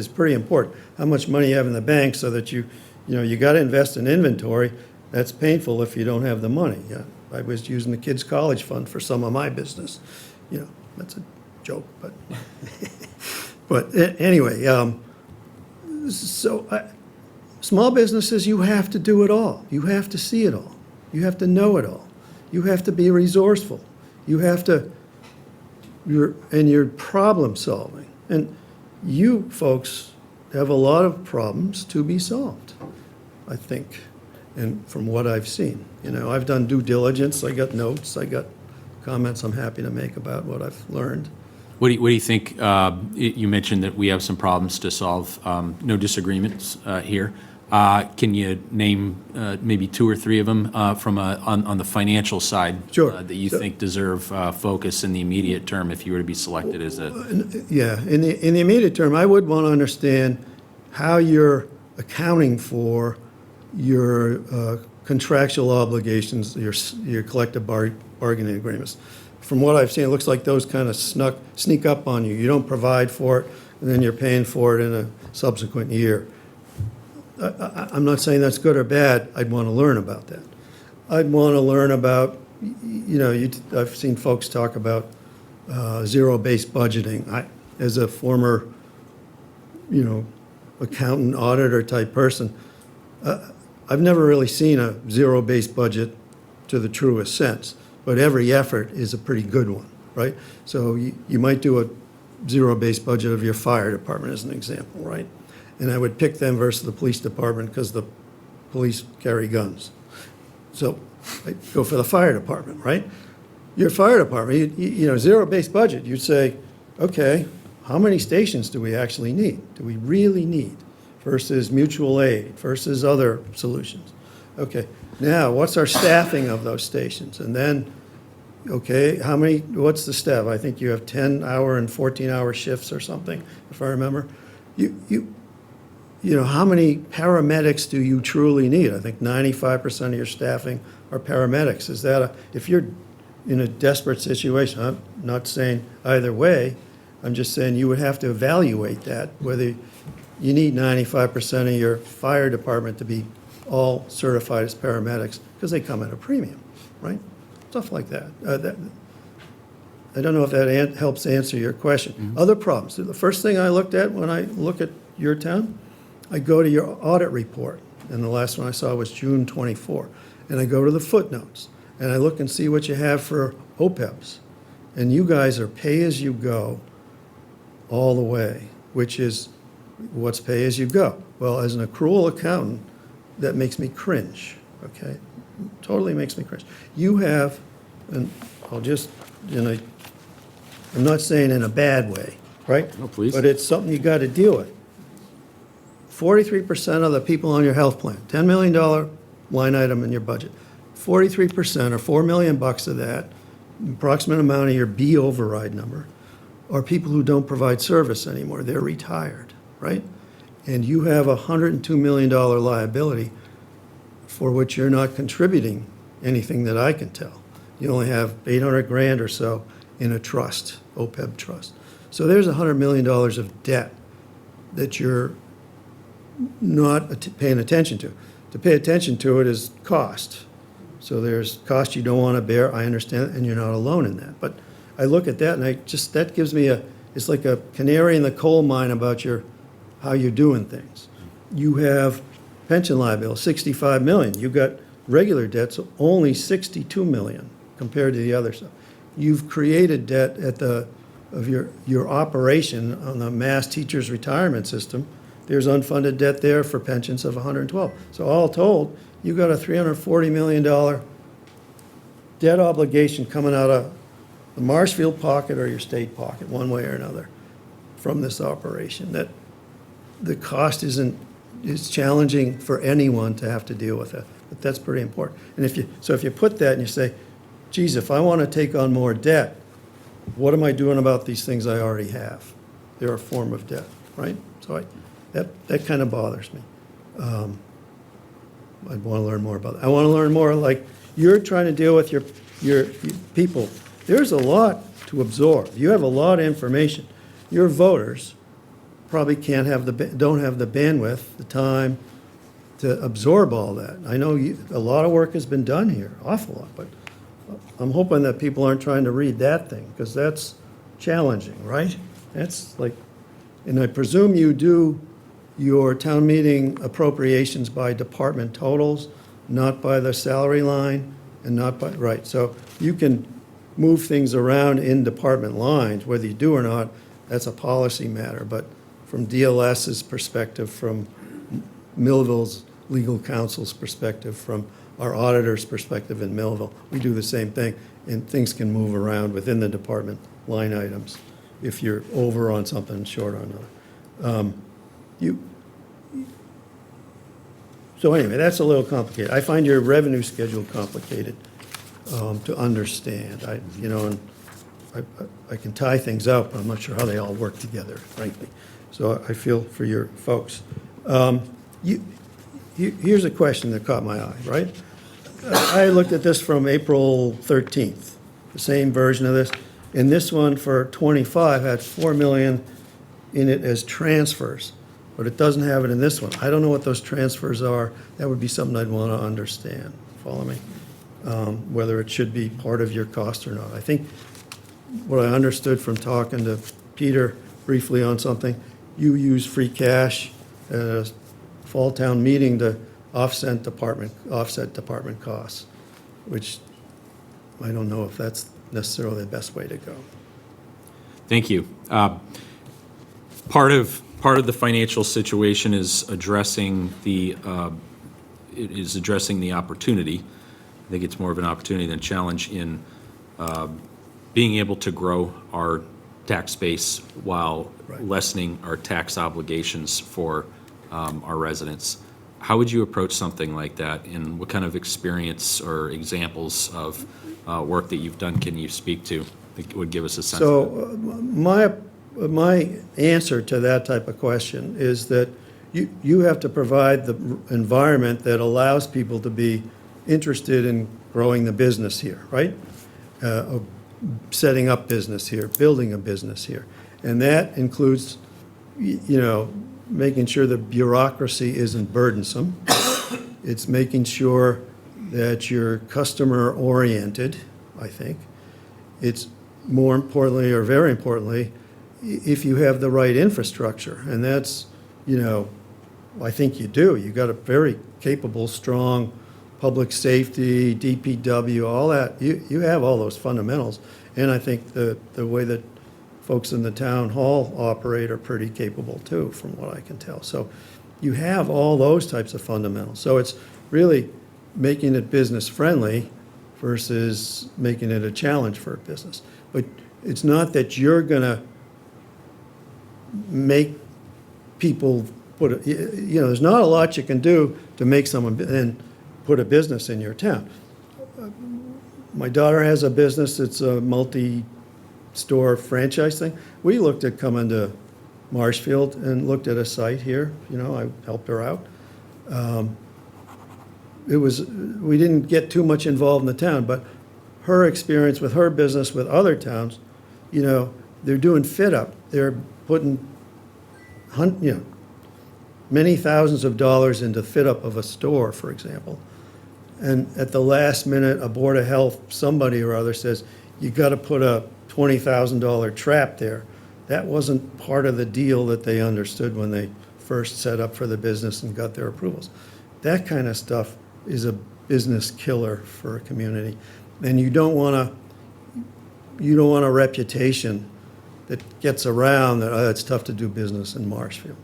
pretty important. How much money you have in the bank, so that you got to invest in inventory. That's painful if you don't have the money. Yeah, I was using the kids' college fund for some of my business. You know, that's a joke, but but anyway. Small businesses, you have to do it all. You have to see it all. You have to know it all. You have to be resourceful. You have to. You're problem solving, and you folks have a lot of problems to be solved, I think, and from what I've seen. You know, I've done due diligence, I got notes, I got comments I'm happy to make about what I've learned. What do you think? You mentioned that we have some problems to solve. No disagreements here. Can you name maybe two or three of them from on the financial side? Sure. That you think deserve focus in the immediate term if you were to be selected as a? Yeah, in the immediate term, I would want to understand how you're accounting for your contractual obligations, your collective bargaining agreements. From what I've seen, it looks like those kind of sneak up on you. You don't provide for it, and then you're paying for it in a subsequent year. I'm not saying that's good or bad. I'd want to learn about that. I'd want to learn about, I've seen folks talk about zero-based budgeting. As a former, accountant, auditor type person, I've never really seen a zero-based budget to the truest sense, but every effort is a pretty good one, right? So you might do zero-based budget of your fire department as an example, right? And I would pick them versus the police department because the police carry guns. So I go for the fire department, right? Your fire department, you know, zero-based budget, you'd say, okay, how many stations do we actually need? Do we really need? Versus mutual aid, versus other solutions. Okay, now, what's our staffing of those stations? And then, okay, what's the staff? I think you have 10-hour and 14-hour shifts or something, if I remember. You know, how many paramedics do you truly need? I think 95% of your staffing are paramedics. Is that if you're in a desperate situation, I'm not saying either way, I'm just saying you would have to evaluate that, whether you need 95% of your fire department to be all certified as paramedics, because they come at a premium, right? Stuff like that. I don't know if that helps answer your question. Other problems. The first thing I looked at when I look at your town, I go to your audit report, and the last one I saw was June 24. And I go to the footnotes, and I look and see what you have for OPEBs. And you guys are pay-as-you-go all the way, which is, what's pay-as-you-go? Well, as an accrual accountant, that makes me cringe, okay? Totally makes me cringe. You have, and I'll just, I'm not saying in a bad way, right? No, please. But it's something you got to deal with. 43% of the people on your health plan, $10 million line item in your budget. 43% or $4 million of that, approximate amount of your B override number, are people who don't provide service anymore. They're retired, right? And you have a $102 million liability for which you're not contributing anything that I can tell. You only have 800 grand or so in a trust, OPEB trust. So there's $100 million of debt that you're not paying attention to. To pay attention to it is cost. So there's cost you don't want to bear, I understand, and you're not alone in that. But I look at that and that gives me it's like a canary in the coal mine about how you're doing things. You have pension liability, 65 million. You've got regular debts, only 62 million compared to the other stuff. You've created debt of your operation on the mass teachers retirement system. There's unfunded debt there for pensions of 112. So all told, you've got a $340 million debt obligation coming out of the Marshfield pocket or your state pocket, one way or another, from this operation. That the cost is challenging for anyone to have to deal with it, but that's pretty important. And if you put that and you say, geez, if I want to take on more debt, what am I doing about these things I already have? They're a form of debt, right? So that kind of bothers me. I'd want to learn more about that. I want to learn more, like, you're trying to deal with your people. There's a lot to absorb. You have a lot of information. Your voters probably don't have the bandwidth, the time to absorb all that. I know a lot of work has been done here, awful lot, but I'm hoping that people aren't trying to read that thing, because that's challenging, right? That's like, and I presume you do your town meeting appropriations by department totals, not by the salary line, and not by, right. So you can move things around in department lines, whether you do or not, that's a policy matter. But from DLS's perspective, from Millville's legal counsel's perspective, from our auditor's perspective in Millville, we do the same thing, and things can move around within the department line items if you're over on something, short on another. So anyway, that's a little complicated. I find your revenue schedule complicated to understand. And I can tie things up, but I'm not sure how they all work together, frankly. So I feel for your folks. Here's a question that caught my eye, right? I looked at this from April 13th, the same version of this. And this one for 25 had 4 million in it as transfers, but it doesn't have it in this one. I don't know what those transfers are. That would be something I'd want to understand. Follow me? Whether it should be part of your cost or not. I think what I understood from talking to Peter briefly on something, you use free cash at a fall town meeting to offset department costs, which I don't know if that's necessarily the best way to go. Thank you. Part of the financial situation is addressing the opportunity. I think it's more of an opportunity than challenge in being able to grow our tax base while lessening our tax obligations for our residents. How would you approach something like that, and what kind of experience or examples of work that you've done can you speak to that would give us a sense of it? So my answer to that type of question is that you have to provide the environment that allows people to be interested in growing the business here, right? Setting up business here, building a business here. And that includes, making sure the bureaucracy isn't burdensome. It's making sure that you're customer-oriented, I think. It's more importantly, or very importantly, if you have the right infrastructure. And that's, I think you do. You've got a very capable, strong public safety, DPW, all that. You have all those fundamentals. And I think the way that folks in the town hall operate are pretty capable too, from what I can tell. So you have all those types of fundamentals. So it's really making it business friendly versus making it a challenge for a business. But it's not that you're going to make people there's not a lot you can do to make someone and put a business in your town. My daughter has a business that's a multi-store franchise thing. We looked at coming to Marshfield and looked at a site here. I helped her out. We didn't get too much involved in the town, but her experience with her business with other towns, they're doing fit up. They're putting, many thousands of dollars into fit up of a store, for example. And at the last minute, a Board of Health, somebody or other says, you got to put a $20,000 trap there. That wasn't part of the deal that they understood when they first set up for the business and got their approvals. That kind of stuff is a business killer for a community. And you don't want a reputation that gets around that it's tough to do business in Marshfield.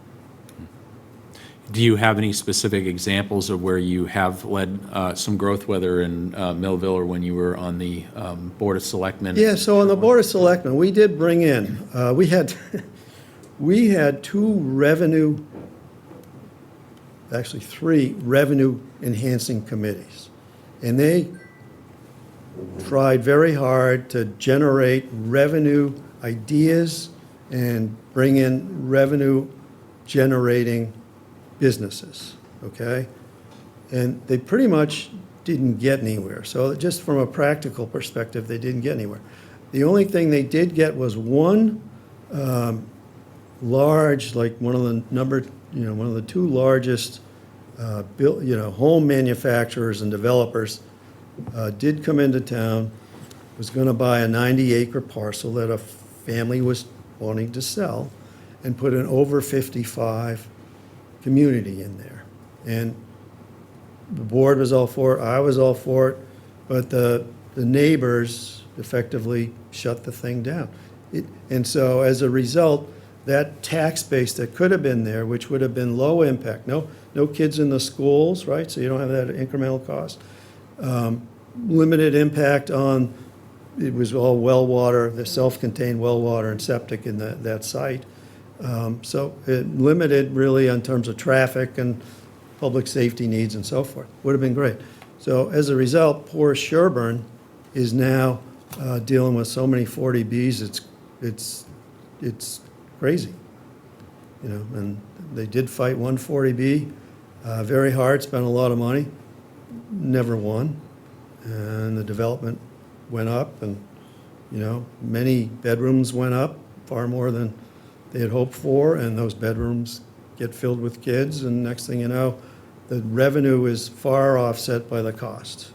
Do you have any specific examples of where you have led some growth, whether in Millville or when you were on the Board of Selectmen? Yeah, so on the Board of Selectmen, we did bring in, we had three revenue enhancing committees. And they tried very hard to generate revenue ideas and bring in revenue generating businesses, okay? And they pretty much didn't get anywhere. So just from a practical perspective, they didn't get anywhere. The only thing they did get was one large, like one of the two largest home manufacturers and developers did come into town, was going to buy a 90-acre parcel that a family was wanting to sell and put an over 55 community in there. And the board was all for it, I was all for it, but the neighbors effectively shut the thing down. And so as a result, that tax base that could have been there, which would have been low impact, no kids in the schools, right? So you don't have that incremental cost. Limited impact on, it was all well water, the self-contained well water and septic in that site. So it limited really in terms of traffic and public safety needs and so forth. Would have been great. So as a result, poor Sherburne is now dealing with so many 40Bs, it's crazy. And they did fight one 40B very hard, spent a lot of money, never won. And the development went up and, many bedrooms went up, far more than they had hoped for, and those bedrooms get filled with kids, and next thing you know, the revenue is far offset by the cost.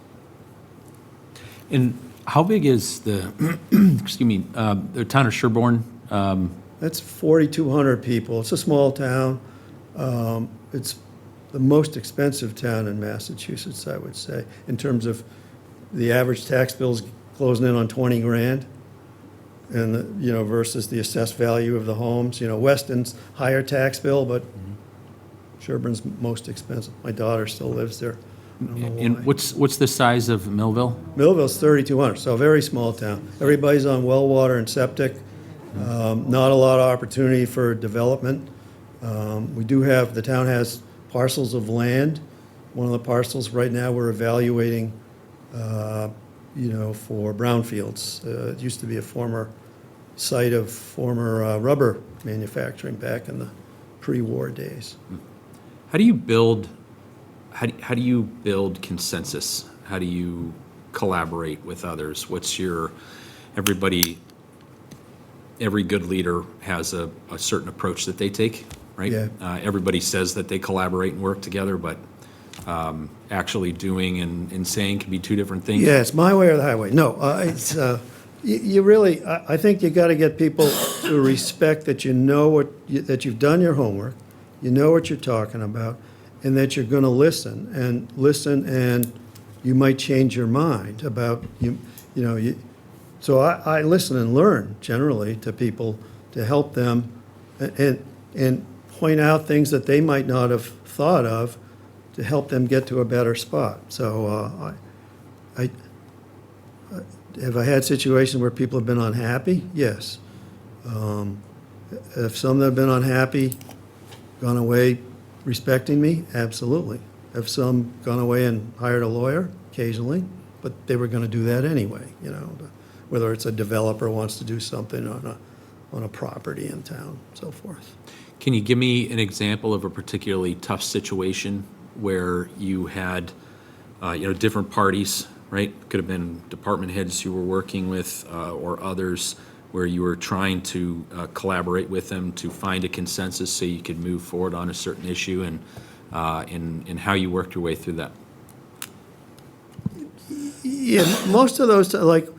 And how big is the, the town of Sherborne? That's 4,200 people. It's a small town. It's the most expensive town in Massachusetts, I would say, in terms of the average tax bill's closing in on 20 grand. and, versus the assessed value of the homes. Weston's higher tax bill, but Sherburne's most expensive. My daughter still lives there. I don't know And why. what's the size of Millville? Millville's 3,200, so a very small town. Everybody's on well water and septic. Not a lot of opportunity for development. The town has parcels of land. One of the parcels right now we're evaluating, for brownfields. It used to be a former site of former rubber manufacturing back in the pre-war days. How do you build consensus? How do you collaborate with others? Every good leader has a certain approach that they take, right? Yeah. Everybody says that they collaborate and work together, but actually doing and saying can be two different things. Yeah, it's my way or the highway. No, you really, I think you got to get people to respect that that you've done your homework, you know what you're talking about, and that you're going to listen, and you might change your mind about, so I listen and learn generally to people to help them and point out things that they might not have thought of to help them get to a better spot. So have I had situations where people have been unhappy? Yes. Have some that have been unhappy gone away respecting me? Absolutely. Have some gone away and hired a lawyer? Occasionally. But they were going to do that anyway, whether it's a developer wants to do something on a property in town, so forth. Can you give me an example of a particularly tough situation where you had, different parties, right? Could have been department heads you were working with or others where you were trying to collaborate with them to find a consensus so you could move forward on a certain issue and how you worked your way through that. Yeah, most of those, like,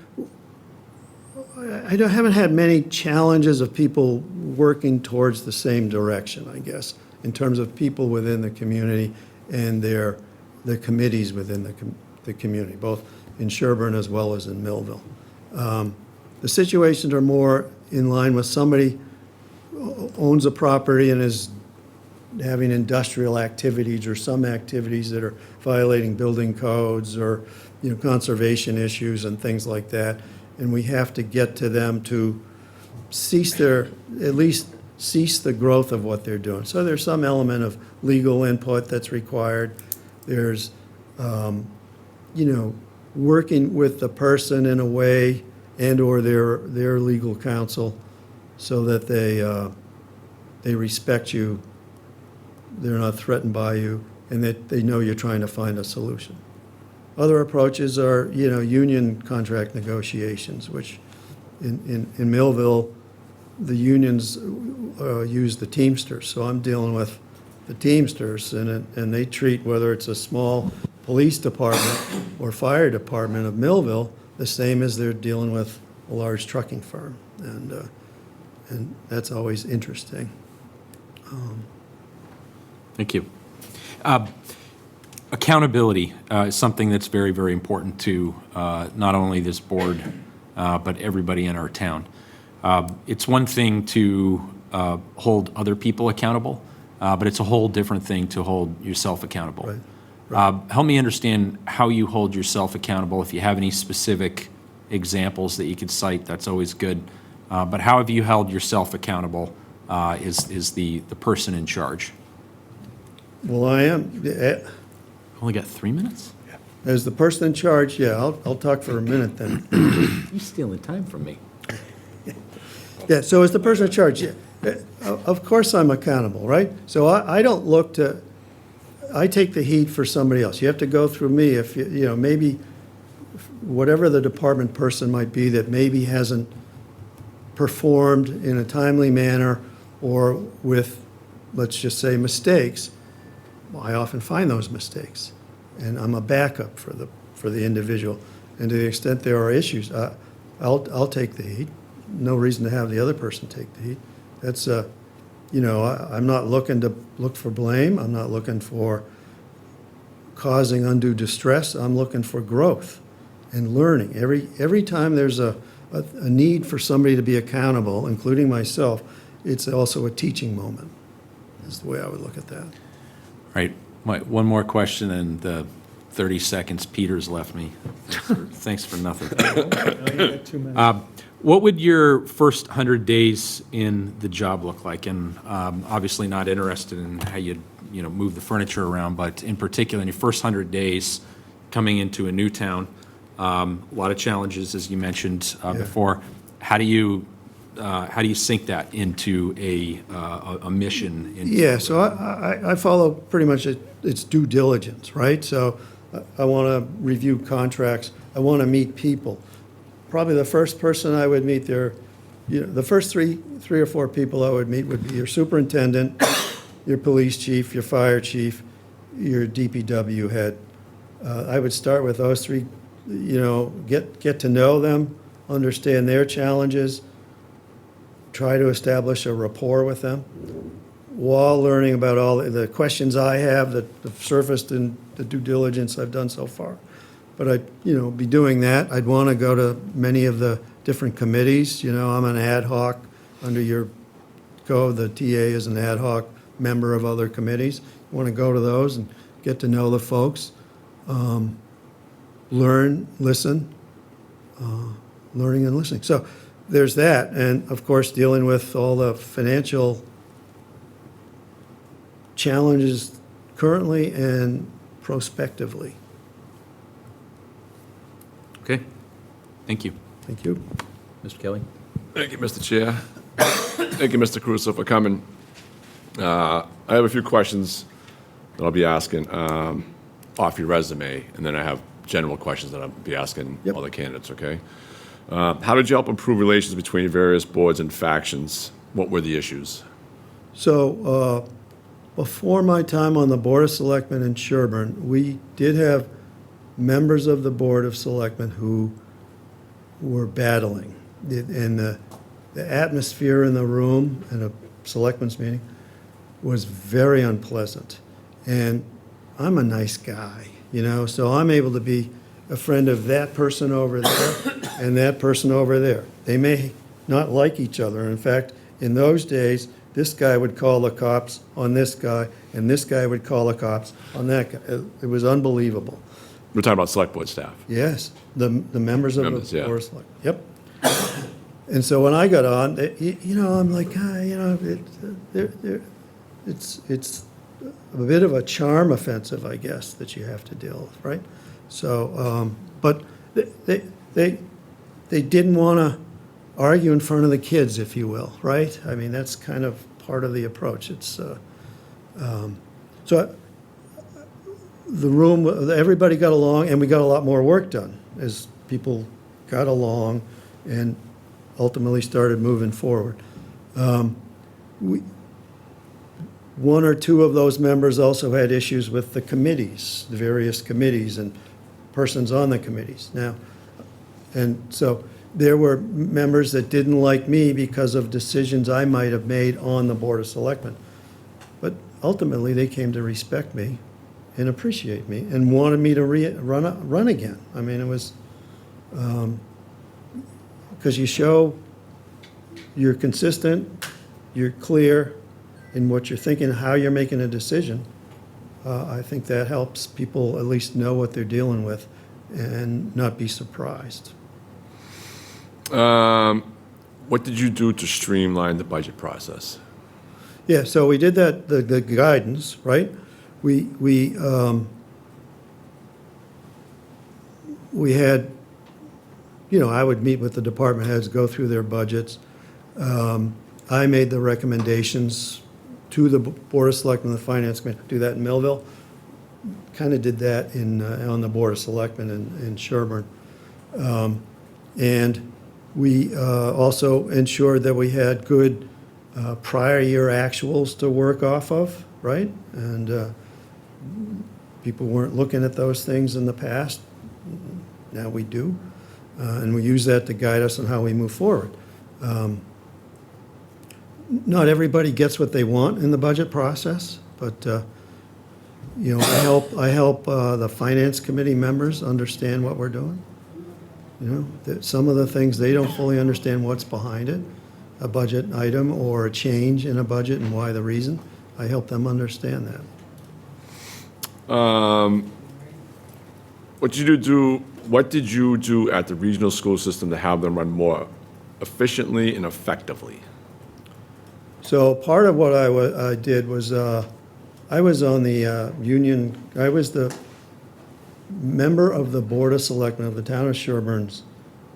haven't had many challenges of people working towards the same direction, I guess, in terms of people within the community and the committees within the community, both in Sherburne as well as in Millville. The situations are more in line with somebody owns a property and is having industrial activities or some activities that are violating building codes or, conservation issues and things like that. And we have to get to them to at least cease the growth of what they're doing. So there's some element of legal input that's required. There's, working with the person in a way and/or their legal counsel so that they respect you, they're not threatened by you, and that they know you're trying to find a solution. Other approaches are, union contract negotiations, which in Millville, the unions use the Teamsters. So I'm dealing with the Teamsters, and they treat, whether it's a small police department or fire department of Millville, the same as they're dealing with a large trucking firm. And that's always interesting. Thank you. Accountability is something that's very, very important to not only this board, but everybody in our town. It's one thing to hold other people accountable, but it's a whole different thing to hold yourself accountable. Right. Help me understand how you hold yourself accountable. If you have any specific examples that you could cite, that's always good. But how have you held yourself accountable is the person in charge? Well, I am. Only got 3 minutes? As the person in charge, yeah, I'll talk for a minute then. You're stealing time from me. Yeah, so as the person in charge, yeah, of course I'm accountable, right? So I don't look to, I take the heat for somebody else. You have to go through me if, maybe whatever the department person might be that maybe hasn't performed in a timely manner or with, let's just say, mistakes. Well, I often find those mistakes, and I'm a backup for the individual. And to the extent there are issues, I'll take the heat. No reason to have the other person take the heat. That's I'm not looking to look for blame. I'm not looking for causing undue distress. I'm looking for growth and learning. Every time there's a a need for somebody to be accountable, including myself. It's also a teaching moment, is the way I would look at that. Right. One more question, and the 30 seconds Peter's left me. Thanks for nothing. What would your first 100 days in the job look like? And obviously not interested in how you move the furniture around, but in particular, in your first 100 days coming into a new town, a lot of challenges, as you mentioned before. How do you sync that into a mission? Yeah, so I follow pretty much it's due diligence, right? So I want to review contracts. I want to meet people. Probably the first person I would meet there, the first three or four people I would meet would be your superintendent, your police chief, your fire chief, your DPW head. I would start with those three, get to know them, understand their challenges, try to establish a rapport with them, while learning about all the questions I have that have surfaced in the due diligence I've done so far. But I'd, be doing that. I'd want to go to many of the different committees. I'm an ad hoc under your code. The TA is an ad hoc member of other committees. I want to go to those and get to know the folks, learn, listen, learning and listening. So there's that. And of course, dealing with all the financial challenges currently and prospectively. Okay. Thank you. Thank you. Mr. Kelly? Thank you, Mr. Chair. Thank you, Mr. Caruso, for coming. I have a few questions that I'll be asking off your resume, and then I have general questions that I'll be asking Yep. all the candidates, okay? How did you help improve relations between various boards and factions? What were the issues? So before my time on the Board of Selectmen in Sherburne, we did have members of the Board of Selectmen who were battling. And the atmosphere in the room in a selectmen's meeting was very unpleasant. And I'm a nice guy, so I'm able to be a friend of that person over there and that person over there. They may not like each other. In fact, in those days, this guy would call the cops on this guy, and this guy would call the cops on that guy. It was unbelievable. We're talking about select board staff. Yes, the members of Members, the yeah. Board of Select. Yep. And so when I got on, I'm like, it's a bit of a charm offensive, I guess, that you have to deal with, right? So, but they didn't want to argue in front of the kids, if you will, right? I mean, that's kind of part of the approach. It's so. The room, everybody got along, and we got a lot more work done as people got along and ultimately started moving forward. One or two of those members also had issues with the committees, the various committees and persons on the committees. Now, and so there were members that didn't like me because of decisions I might have made on the Board of Selectmen. But ultimately, they came to respect me and appreciate me and wanted me to run again. I mean, it was because you show you're consistent, you're clear in what you're thinking, how you're making a decision. I think that helps people at least know what they're dealing with and not be surprised. What did you do to streamline the budget process? Yeah, so we did that, the guidance, right? We had, I would meet with the department heads, go through their budgets. I made the recommendations to the Board of Selectmen, the Finance Committee, do that in Millville. Kind of did that on the Board of Selectmen in Sherburne. And we also ensured that we had good prior year actuals to work off of, right? And people weren't looking at those things in the past. Now we do. And we use that to guide us on how we move forward. Not everybody gets what they want in the budget process, but I help the Finance Committee members understand what we're doing. You know, that some of the things, they don't fully understand what's behind it, a budget item or a change in a budget and why the reason. I help them understand that. What did you do at the regional school system to have them run more efficiently and effectively? So part of what I did was, I was on the union, I was the member of the Board of Selectmen of the town of Sherburne's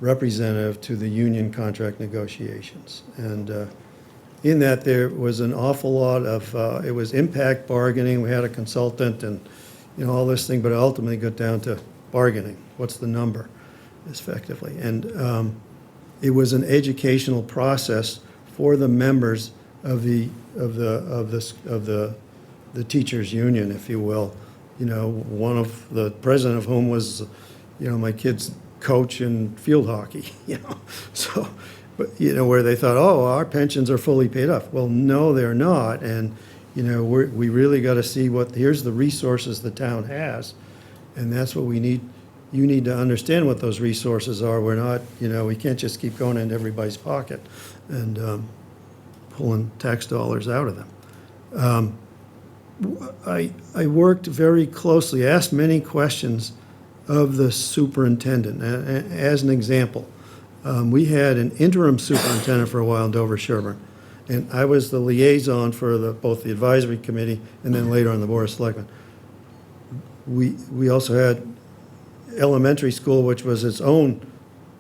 representative to the union contract negotiations. And in that, there was an awful lot of, it was impact bargaining, we had a consultant and, you know, all this thing, but it ultimately got down to bargaining. What's the number, effectively? And it was an educational process for the members of the teachers' union, if you will. You know, one of the president of whom was, you know, my kid's coach in field hockey. You know, so, but you know, where they thought, oh, our pensions are fully paid off. Well, no, they're not, and you know, we really got to see here's the resources the town has, and that's what we need. You need to understand what those resources are. We're not, you know, we can't just keep going into everybody's pocket and pulling tax dollars out of them. I worked very closely, asked many questions of the superintendent. As an example, we had an interim superintendent for a while in Dover Sherburne, and I was the liaison for both the advisory committee and then later on the Board of Selectmen. We also had elementary school, which was its own,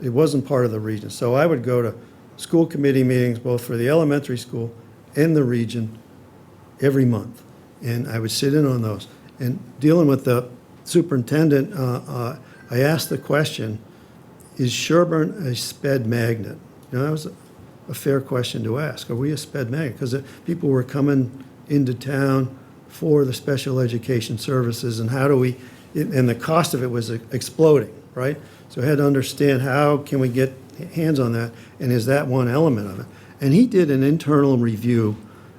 it wasn't part of the region. So I would go to school committee meetings, both for the elementary school and the region, every month. And I would sit in on those. And dealing with the superintendent, I asked the question, is Sherburne a sped magnet? You know, that was a fair question to ask. Are we a sped magnet? Because people were coming into town for the special education services, and how do we, and the cost of it was exploding, right? So I had to understand, how can we get hands on that, and is that one element of it? And he did an internal review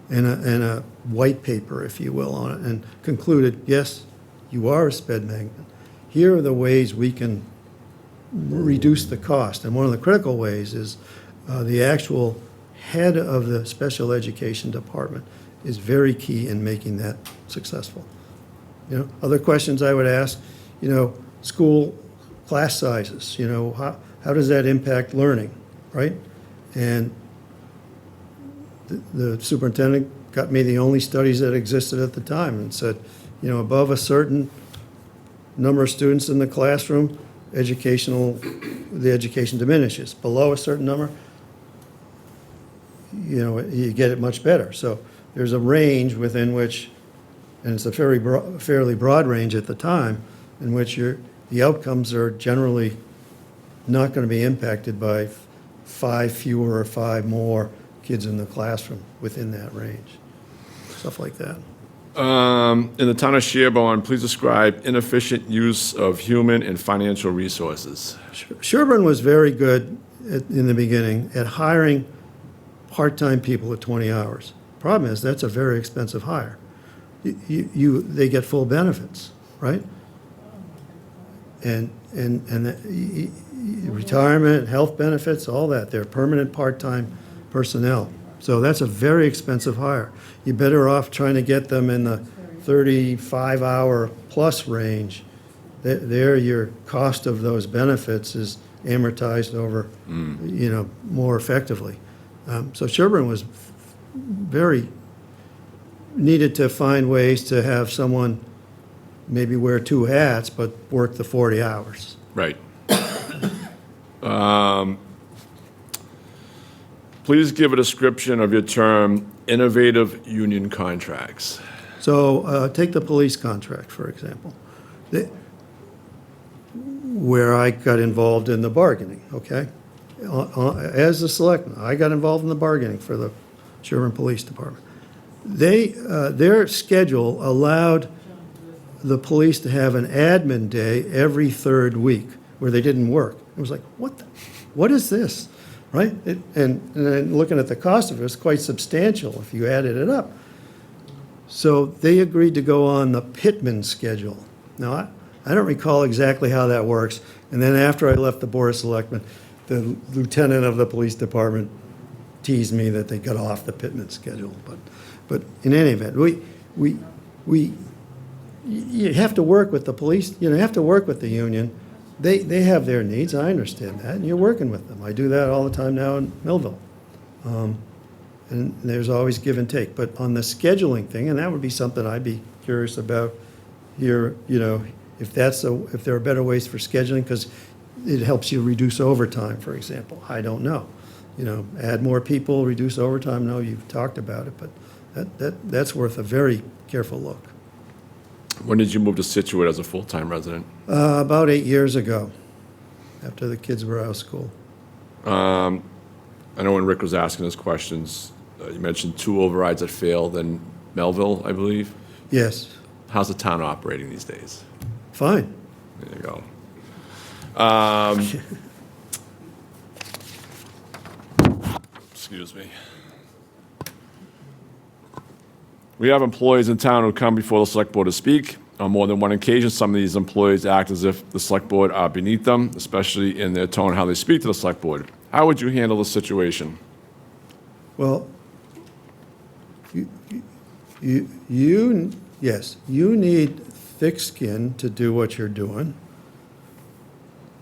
and a white paper, if you will, on it, and concluded, yes, you are a sped magnet. Here are the ways we can reduce the cost. And one of the critical ways is the actual head of the special education department is very key in making that successful. You know, other questions I would ask, you know, school class sizes, you know, how does that impact learning, right? And the superintendent got me the only studies that existed at the time and said, you know, above a certain number of students in the classroom, the education diminishes. Below a certain number, you know, you get it much better. So there's a range within which, and it's a fairly broad range at the time, in which the outcomes are generally not going to be impacted by 5 fewer or 5 more kids in the classroom within that range. Stuff like that. In the town of Sherburne, please describe inefficient use of human and financial resources. Sherburne was very good in the beginning at hiring part-time people at 20 hours. Problem is, that's a very expensive hire. They get full benefits, right? And retirement, health benefits, all that. They're permanent part-time personnel. So that's a very expensive hire. You're better off trying to get them in the 35-hour plus range. There, your cost of those benefits is amortized over, you know, more effectively. So Sherburne was needed to find ways to have someone maybe wear 2 hats, but work the 40 hours. Right. Please give a description of your term, innovative union contracts. So take the police contract, for example, where I got involved in the bargaining, okay? As a selectman, I got involved in the bargaining for the Sherburne Police Department. Their schedule allowed the police to have an admin day every 3rd week where they didn't work. It was like, what is this, right? And looking at the cost of it, it's quite substantial if you added it up. So they agreed to go on the Pittman schedule. Now, I don't recall exactly how that works. And then after I left the Board of Selectmen, the lieutenant of the police department teased me that they got off the Pittman schedule. But in any event, you have to work with the police, you have to work with the union. They have their needs, I understand that, and you're working with them. I do that all the time now in Millville. And there's always give and take. But on the scheduling thing, and that would be something I'd be curious about here, if there are better ways for scheduling, because it helps you reduce overtime, for example. I don't know. Add more people, reduce overtime. No, you've talked about it, but that's worth a very careful look. When did you move to Situate as a full-time resident? About 8 years ago, after the kids were out of school. I know when Rick was asking us questions, you mentioned 2 overrides that failed in Melville, I believe. Yes, How's the town operating these days? fine. There you go. Excuse me. We have employees in town who come before the select board to speak. On more than one occasion, some of these employees act as if the select board are beneath them, especially in their tone, how they speak to the select board. How would you handle the situation? Well, yes, you need thick skin to do what you're doing.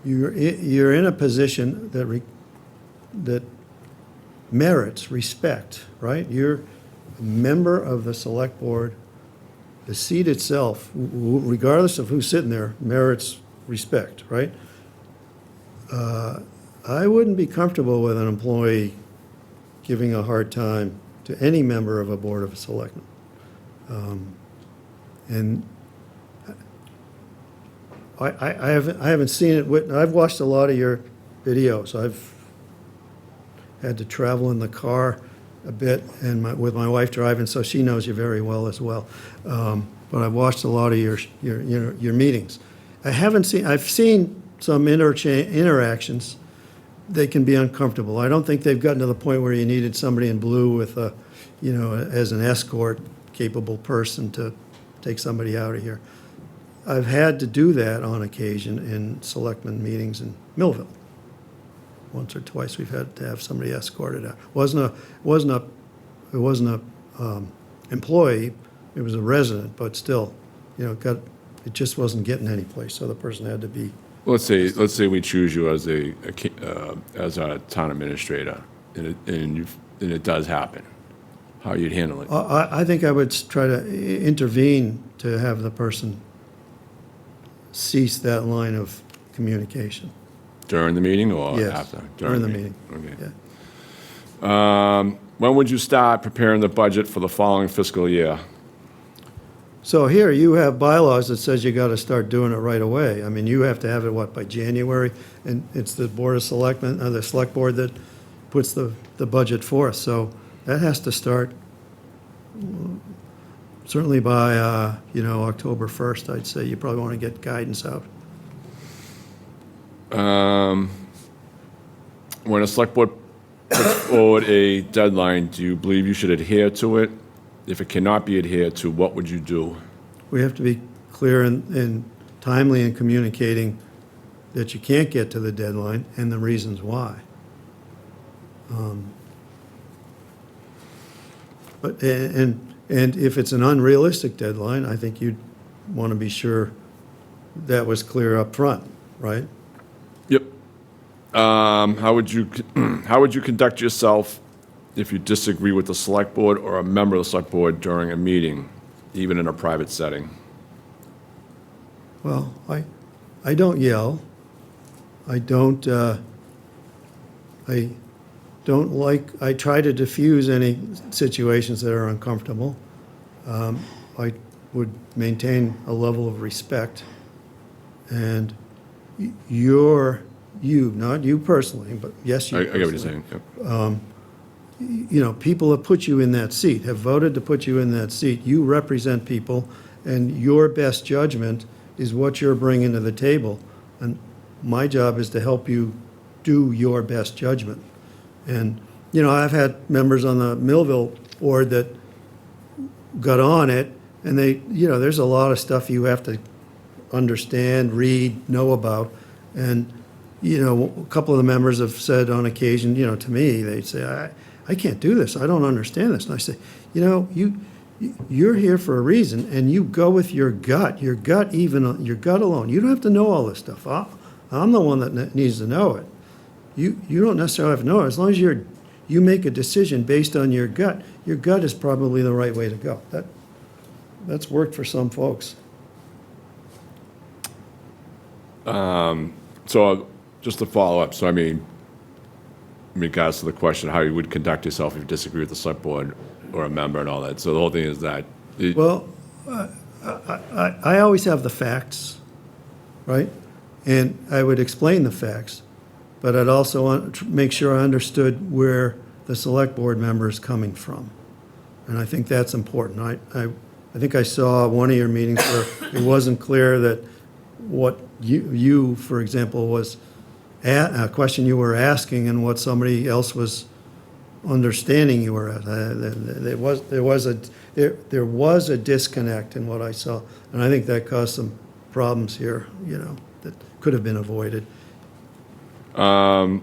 You're in a position that merits respect, right? You're a member of the select board. The seat itself, regardless of who's sitting there, merits respect, right? I wouldn't be comfortable with an employee giving a hard time to any member of a board of selectmen. And I haven't seen it. I've watched a lot of your videos. I've had to travel in the car a bit, and with my wife driving, so she knows you very well as well. But I've watched a lot of your meetings. I've seen some interactions. They can be uncomfortable. I don't think they've gotten to the point where you needed somebody in blue with as an escort capable person to take somebody out of here. I've had to do that on occasion in selectmen meetings in Millville. Once or twice we've had to have somebody escorted out. It wasn't a employee, it was a resident, but still, it just wasn't getting any place, so the person had to be. Let's say we choose you as a town administrator, and it does happen. How you'd handle it? I think I would try to intervene to have the person cease that line of communication. During the meeting or Yes, after? during the meeting. Okay. Yeah. When would you start preparing the budget for the following fiscal year? So here, you have bylaws that says you got to start doing it right away. I mean, you have to have it, by January? And it's the Board of Selectmen, the Select Board that puts the budget forth. So that has to start certainly by, October 1st, I'd say. You probably want to get guidance out. When a select board puts forward a deadline, do you believe you should adhere to it? If it cannot be adhered to, what would you do? We have to be clear and timely in communicating that you can't get to the deadline and the reasons why. And if it's an unrealistic deadline, I think you'd want to be sure that was clear up front, right? Yep. How would you conduct yourself if you disagree with the select board or a member of the select board during a meeting, even in a private setting? Well, I don't yell. I try to diffuse any situations that are uncomfortable. I would maintain a level of respect. And not you personally, but yes, you I get what you're personally. saying. Yep. People have put you in that seat, have voted to put you in that seat. You represent people, and your best judgment is what you're bringing to the table. And my job is to help you do your best judgment. And, I've had members on the Millville board that got on it, and there's a lot of stuff you have to understand, read, know about. And, a couple of the members have said on occasion, to me, they say, I can't do this. I don't understand this. And I say, you're here for a reason, and you go with your gut alone. You don't have to know all this stuff. I'm the one that needs to know it. You don't necessarily have to know it. As long as you make a decision based on your gut is probably the right way to go. That's worked for some folks. So just to follow up, so I mean, in regards to the question, how you would conduct yourself if you disagree with the select board or a member and all that. So the whole thing is that. Well, I always have the facts, right? And I would explain the facts, but I'd also want to make sure I understood where the select board member is coming from. And I think that's important. I think I saw one of your meetings where it wasn't clear that what you, for example, was a question you were asking and what somebody else was understanding you were at. There was a disconnect in what I saw, and I think that caused some problems here, that could have been avoided. As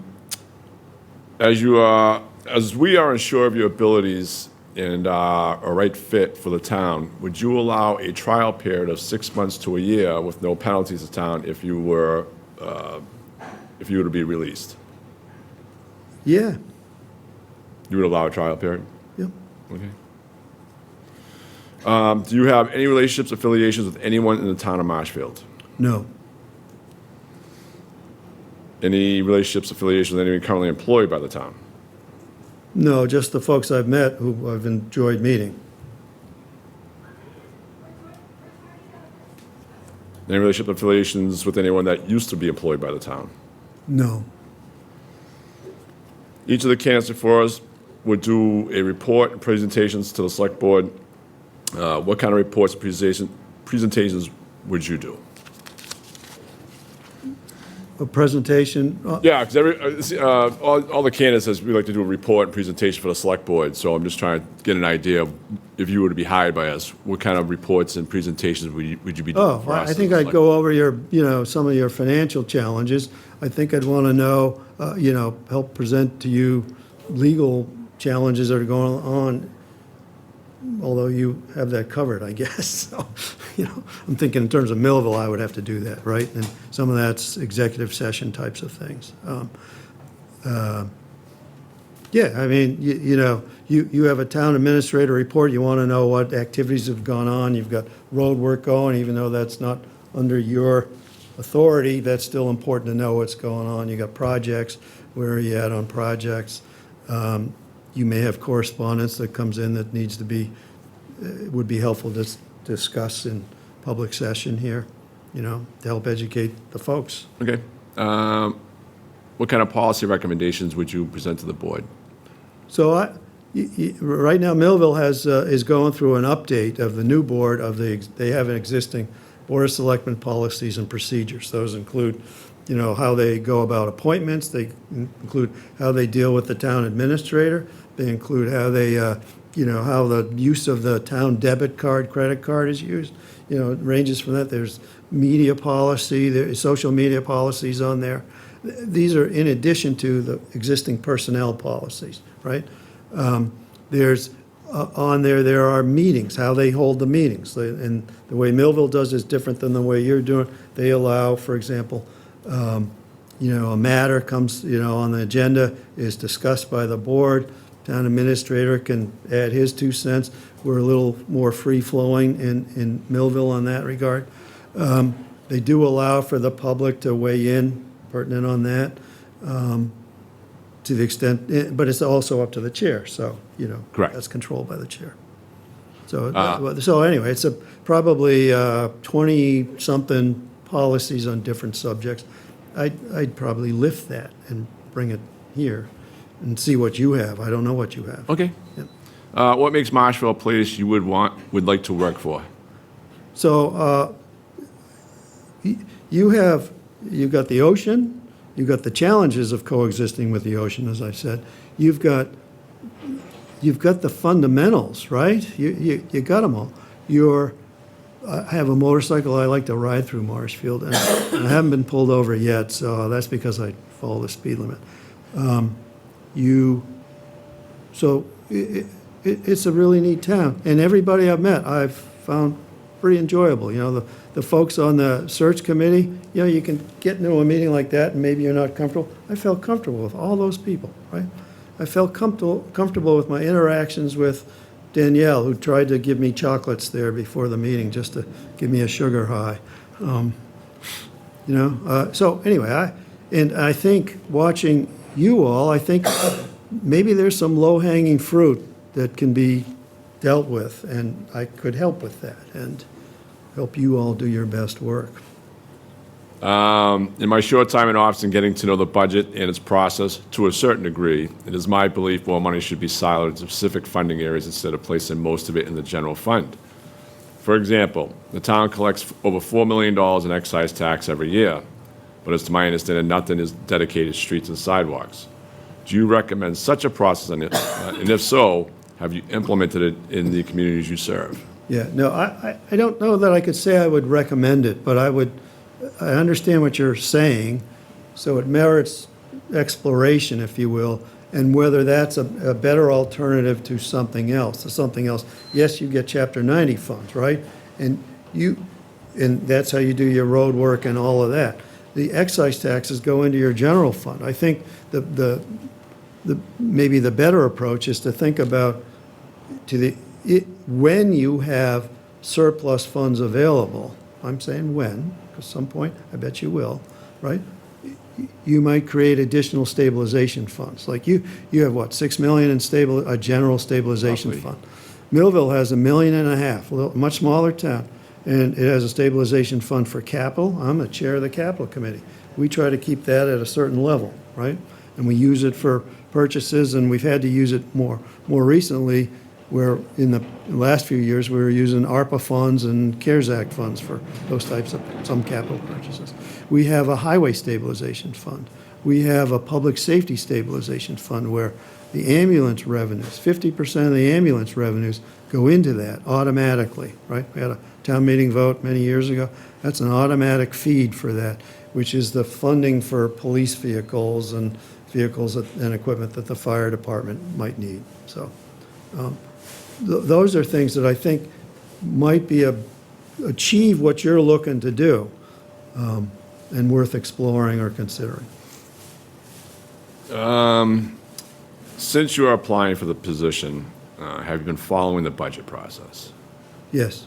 we are unsure of your abilities and are a right fit for the town, would you allow a trial period of 6 months to a year with no penalties to town if you were to be released? Yeah, You would allow a trial period? yeah. Okay. Do you have any relationships, affiliations with anyone in the town of Marshfield? No, Any relationships, affiliations with anyone currently employed by the town? no, just the folks I've met who I've enjoyed meeting. Any relationship affiliations with anyone that used to be employed by the town? No. Each of the candidates before us would do a report and presentations to the select board. What kind of reports and presentations would you do? A presentation, Yeah, because all the candidates says we like to do a report and presentation for the select board. So I'm just trying to get an idea of if you were to be hired by us, what kind of reports and presentations would you be doing for us? I think I'd go over some of your financial challenges. I think I'd want to know, help present to you legal challenges that are going on, although you have that covered, I guess. So, I'm thinking in terms of Millville, I would have to do that, right? And some of that's executive session types of things. Yeah, I mean, you have a town administrator report, you want to know what activities have gone on, you've got road work going, even though that's not under your authority, that's still important to know what's going on. You got projects, where are you at on projects? You may have correspondence that comes in that needs to be, would be helpful to discuss in public session here, to help educate the folks. Okay. What kind of policy recommendations would you present to the board? So right now, Millville is going through an update of the new board they have an existing Board of Selectmen policies and procedures. Those include, how they go about appointments. They include how they deal with the town administrator. They include how they, how the use of the town debit card, credit card is used. It ranges from that. There's media policy, there's social media policies on there. These are in addition to the existing personnel policies, right? There's on there are meetings, how they hold the meetings. And the way Millville does is different than the way you're doing. They allow, for example, a matter comes, on the agenda, is discussed by the board. Town administrator can add his 2 cents. We're a little more free-flowing in Millville on that regard. They do allow for the public to weigh in, pertinent on that, to the extent, but it's also up to the chair, so, Correct. that's controlled by the chair. So anyway, it's probably 20-something policies on different subjects. I'd probably lift that and bring it here and see what you have. I don't know what you have. Okay. Yeah. What makes Marshfield a place you would like to work for? So you've got the ocean, you've got the challenges of coexisting with the ocean, as I said. You've got the fundamentals, right? You got them all. I have a motorcycle, I like to ride through Marshfield, and I haven't been pulled over yet, so that's because I follow the speed limit. It's a really neat town, and everybody I've met, I've found pretty enjoyable. You know, the folks on the search committee, you know, you can get into a meeting like that, and maybe you're not comfortable. I felt comfortable with all those people, right? I felt comfortable with my interactions with Danielle, who tried to give me chocolates there before the meeting, just to give me a sugar high. So anyway, I think watching you all, I think maybe there's some low-hanging fruit that can be dealt with, and I could help with that and help you all do your best work. In my short time in office and getting to know the budget and its process to a certain degree, it is my belief more money should be siloed into specific funding areas instead of placing most of it in the general fund. For example, the town collects over $4 million in excise tax every year, but it's to my understanding nothing is dedicated to streets and sidewalks. Do you recommend such a process, and if so, have you implemented it in the communities you serve? Yeah, no, I don't know that I could say I would recommend it, but I understand what you're saying, so it merits exploration, if you will, and whether that's a better alternative to something else. Yes, you get Chapter 90 funds, right? And that's how you do your road work and all of that. The excise taxes go into your general fund. I think maybe the better approach is to think about when you have surplus funds available. I'm saying when, because some point, I bet you will, right? You might create additional stabilization funds. Like you have what, 6 million in a general stabilization Roughly. fund. Millville has $1.5 million, a much smaller town, and it has a stabilization fund for capital. I'm the chair of the capital committee. We try to keep that at a certain level, right? And we use it for purchases, and we've had to use it more recently, where in the last few years, we were using ARPA funds and CARES Act funds for those types of some capital purchases. We have a highway stabilization fund. We have a public safety stabilization fund where the ambulance revenues, 50% of the ambulance revenues go into that automatically, right? We had a town meeting vote many years ago. That's an automatic feed for that, which is the funding for police vehicles and equipment that the fire department might need. So those are things that I think might be achieve what you're looking to do, and worth exploring or considering. Since you are applying for the position, have you been following the budget process? Yes.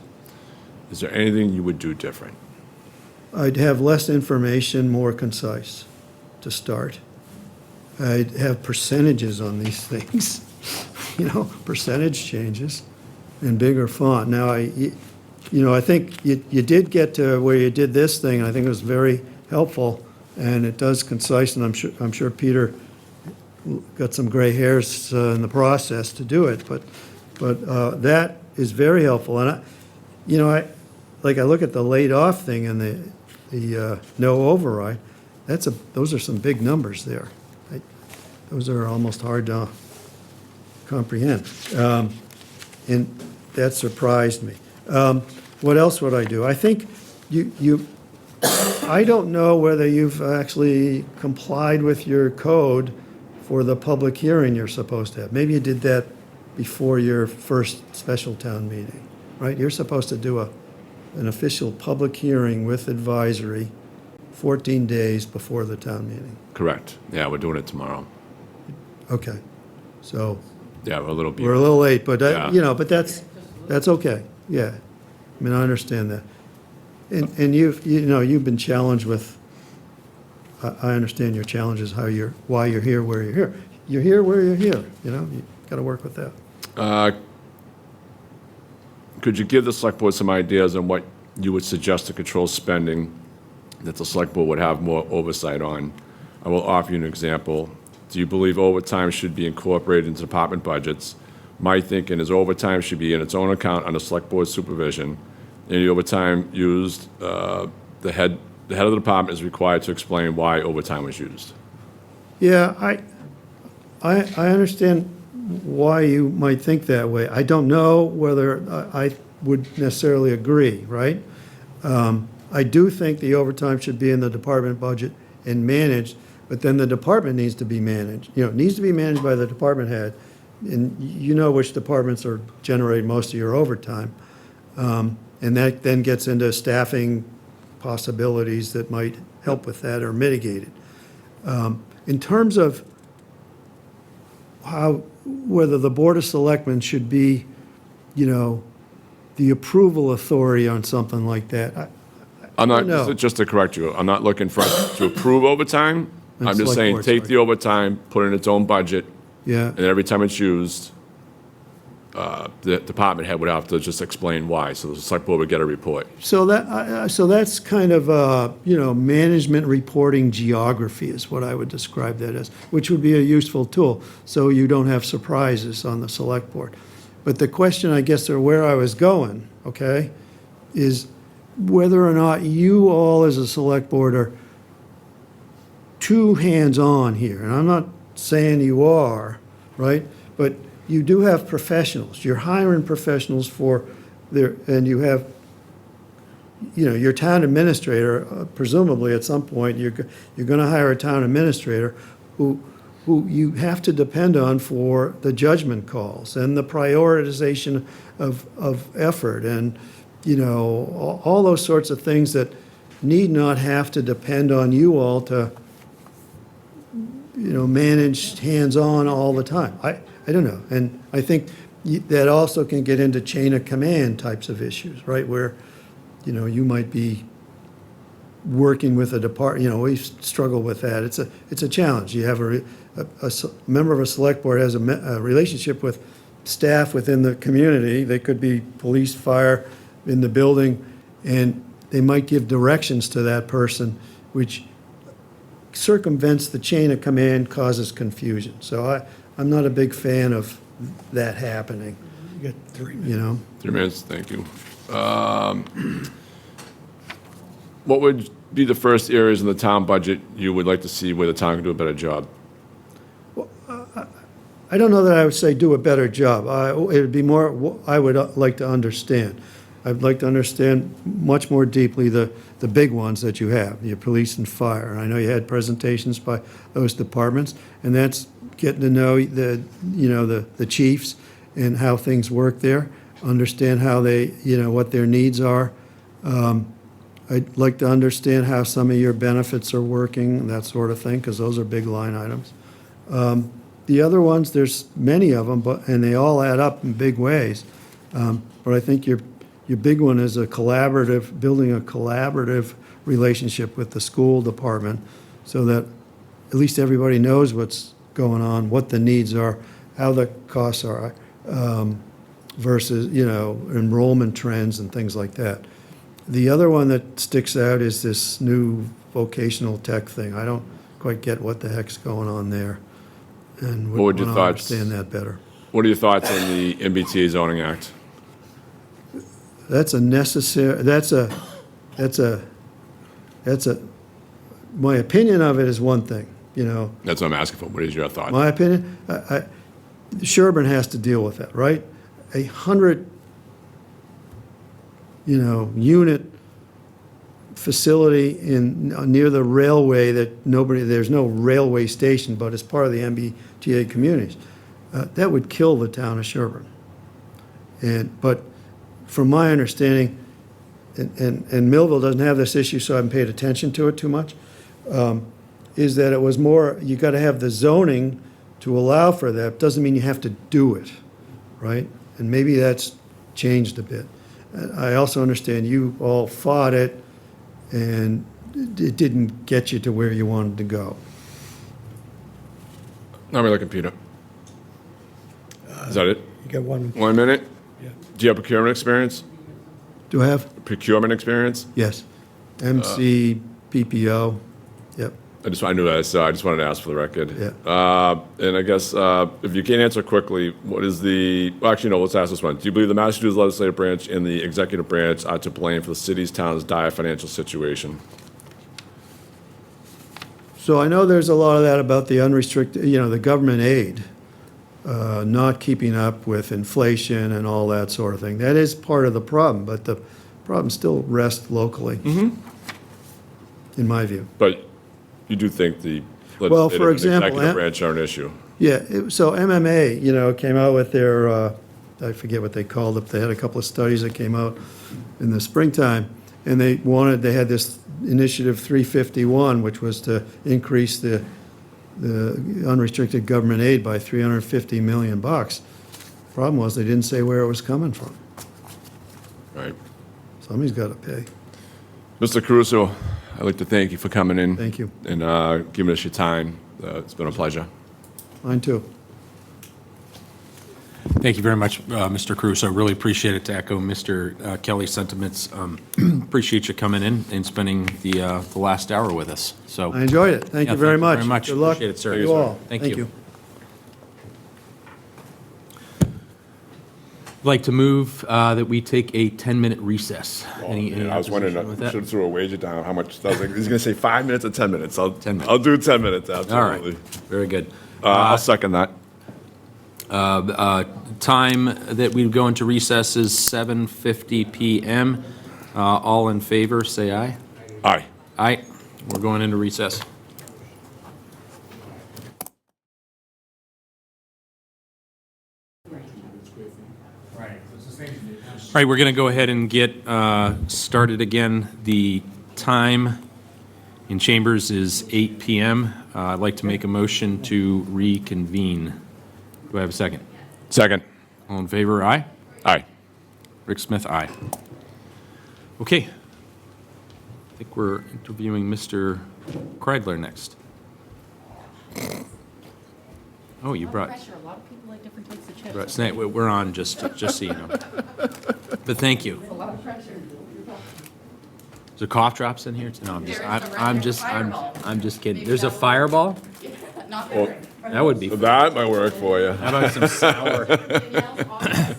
Is there anything you would do different? I'd have less information, more concise to start. I'd have percentages on these things, percentage changes and bigger font. Now, I think you did get to where you did this thing, and I think it was very helpful, and it does concise, and I'm sure Peter got some gray hairs in the process to do it, but that is very helpful. And I look at the laid off thing and the no override. Those are some big numbers there. Those are almost hard to comprehend, and that surprised me. What else would I do? I think I don't know whether you've actually complied with your code for the public hearing you're supposed to have. Maybe you did that before your first special town meeting, right? You're supposed to do an official public hearing with advisory 14 days before the town meeting. Correct. Yeah, we're doing it tomorrow. Okay, so Yeah, we're a little we're a little late, but Yeah. but that's okay. Yeah, I mean, I understand that, and you've been challenged with. I understand your challenges, why you're here, where you're here. You're here where you're here. You got to work with that. Could you give the select board some ideas on what you would suggest to control spending that the select board would have more oversight on? I will offer you an example. Do you believe overtime should be incorporated into department budgets? My thinking is overtime should be in its own account under select board supervision. Any overtime used, the head of the department is required to explain why overtime was used. Yeah, I understand why you might think that way. I don't know whether, would necessarily agree, right? I do think the overtime should be in the department budget and managed, but then the department needs to be managed. It needs to be managed by the department head, and you know which departments are generating most of your overtime. And that then gets into staffing possibilities that might help with that or mitigate it. In terms of whether the Board of Selectmen should be, the approval authority on something like that, I'm not, No. just to correct you, I'm not looking for to approve overtime. I'm That's just select saying, board, take sorry. the overtime, put it in its own budget, yeah. and every time it's used, the department head would have to just explain why, so the select board would get a report. So that's kind of, management reporting geography is what I would describe that as, which would be a useful tool, so you don't have surprises on the select board. But the question, I guess, or where I was going, okay, is whether or not you all as a select board are too hands-on here. And I'm not saying you are, right? But you do have professionals. You're hiring professionals for their, and you have, your town administrator, presumably at some point, you're going to hire a town administrator who you have to depend on for the judgment calls and the prioritization of effort and, all those sorts of things that need not have to depend on you all to, manage hands-on all the time. I don't know. And I think that also can get into chain of command types of issues, right? Where, you might be working with a department, we struggle with that. It's a challenge. You have a member of a select board has a relationship with staff within the community. They could be police, fire in the building, and they might give directions to that person, which circumvents the chain of command, causes confusion. So I'm not a big fan of that happening. You got 3 minutes. 3 minutes, thank you. What would be the first areas in the town budget you would like to see where the town can do a better job? I don't know that I would say do a better job. It would be more, I would like to understand. I'd like to understand much more deeply the big ones that you have, your police and fire. I know you had presentations by those departments, and that's getting to know the chiefs and how things work there, understand how they, what their needs are. I'd like to understand how some of your benefits are working and that sort of thing, because those are big line items. The other ones, there's many of them, and they all add up in big ways. But I think your big one is building a collaborative relationship with the school department so that at least everybody knows what's going on, what the needs are, how the costs are, versus, enrollment trends and things like that. The other one that sticks out is this new vocational tech thing. I don't quite get what the heck's going on there, and What would your wanna thoughts- understand that better. What are your thoughts on the MBTA zoning act? That's a necessary, my opinion of it is one thing, That's what I'm asking for. What is your thought? My opinion, Sherburne has to deal with that, right? 100, unit facility near the railway that there's no railway station, but it's part of the MBTA communities. That would kill the town of Sherburne. But from my understanding, and Millville doesn't have this issue, so I haven't paid attention to it too much, is that it was more, you got to have the zoning to allow for that. Doesn't mean you have to do it, right? And maybe that's changed a bit. I also understand you all fought it, and it didn't get you to where you wanted to go. Now we're looking, Peter. Is that it? You got 1. 1 minute? Yeah. Do you have procurement experience? Do I have? Procurement experience? Yes. MC, PPO, yep. I knew that, so I just wanted to ask for the record. Yeah. And I guess if you can't answer quickly, what is actually, no, let's ask this one. Do you believe the Massachusetts legislative branch and the executive branch are to blame for the city's, town's dire financial situation? So I know there's a lot of that about the unrestricted, the government aid. not keeping up with inflation and all that sort of thing. That is part of the problem, but the problem still rests locally, in my view. But you do think the Well, for legislative and example, executive branch are an issue? Yeah, so MMA, came out with their, I forget what they called it, they had a couple of studies that came out in the springtime, and they had this Initiative 351, which was to increase the unrestricted government aid by $350 million. Problem was, they didn't say where it was coming from. Right. Somebody's got to pay. Mr. Caruso, I'd like to thank you for coming in. Thank you. And giving us your time. It's been a pleasure. Mine too. Thank you very much, Mr. Cruz. I really appreciate it, to echo Mr. Kelly's sentiments. Appreciate you coming in and spending the last hour with us, so. I enjoyed it. Thank Yeah, you very much. very much. Good luck. Appreciate it, sir. to you all. Thank you. I'd like to move that we take a 10-minute recess. Any I was wondering, opposition with I that? should have threw a wager down how much, I was like, he's going to say 5 minutes or 10 minutes. 10 minutes. I'll do 10 minutes, All absolutely. right, very good. I'll second that. Time that we go into recess is 7:50 PM. All in favor, say aye. Aye. Aye. We're going into recess. All right, we're going to go ahead and get started again. The time in chambers is 8 PM. I'd like to make a motion to reconvene. Do I have a second? Second. All in favor, aye? Aye. Rick Smith, aye. Okay. I think we're interviewing Mr. Kreidler next. Oh, you brought, Pressure, a lot of people like different types of chips. brought snake. We're on, just so you know. But thank you. A lot of pressure. Is there cough drops in here? No, I'm just, There is a I'm regular just, fireball. I'm just kidding. There's a fireball? Not Well, very. That would be, how that might work for you. about some sour? Danielle's office,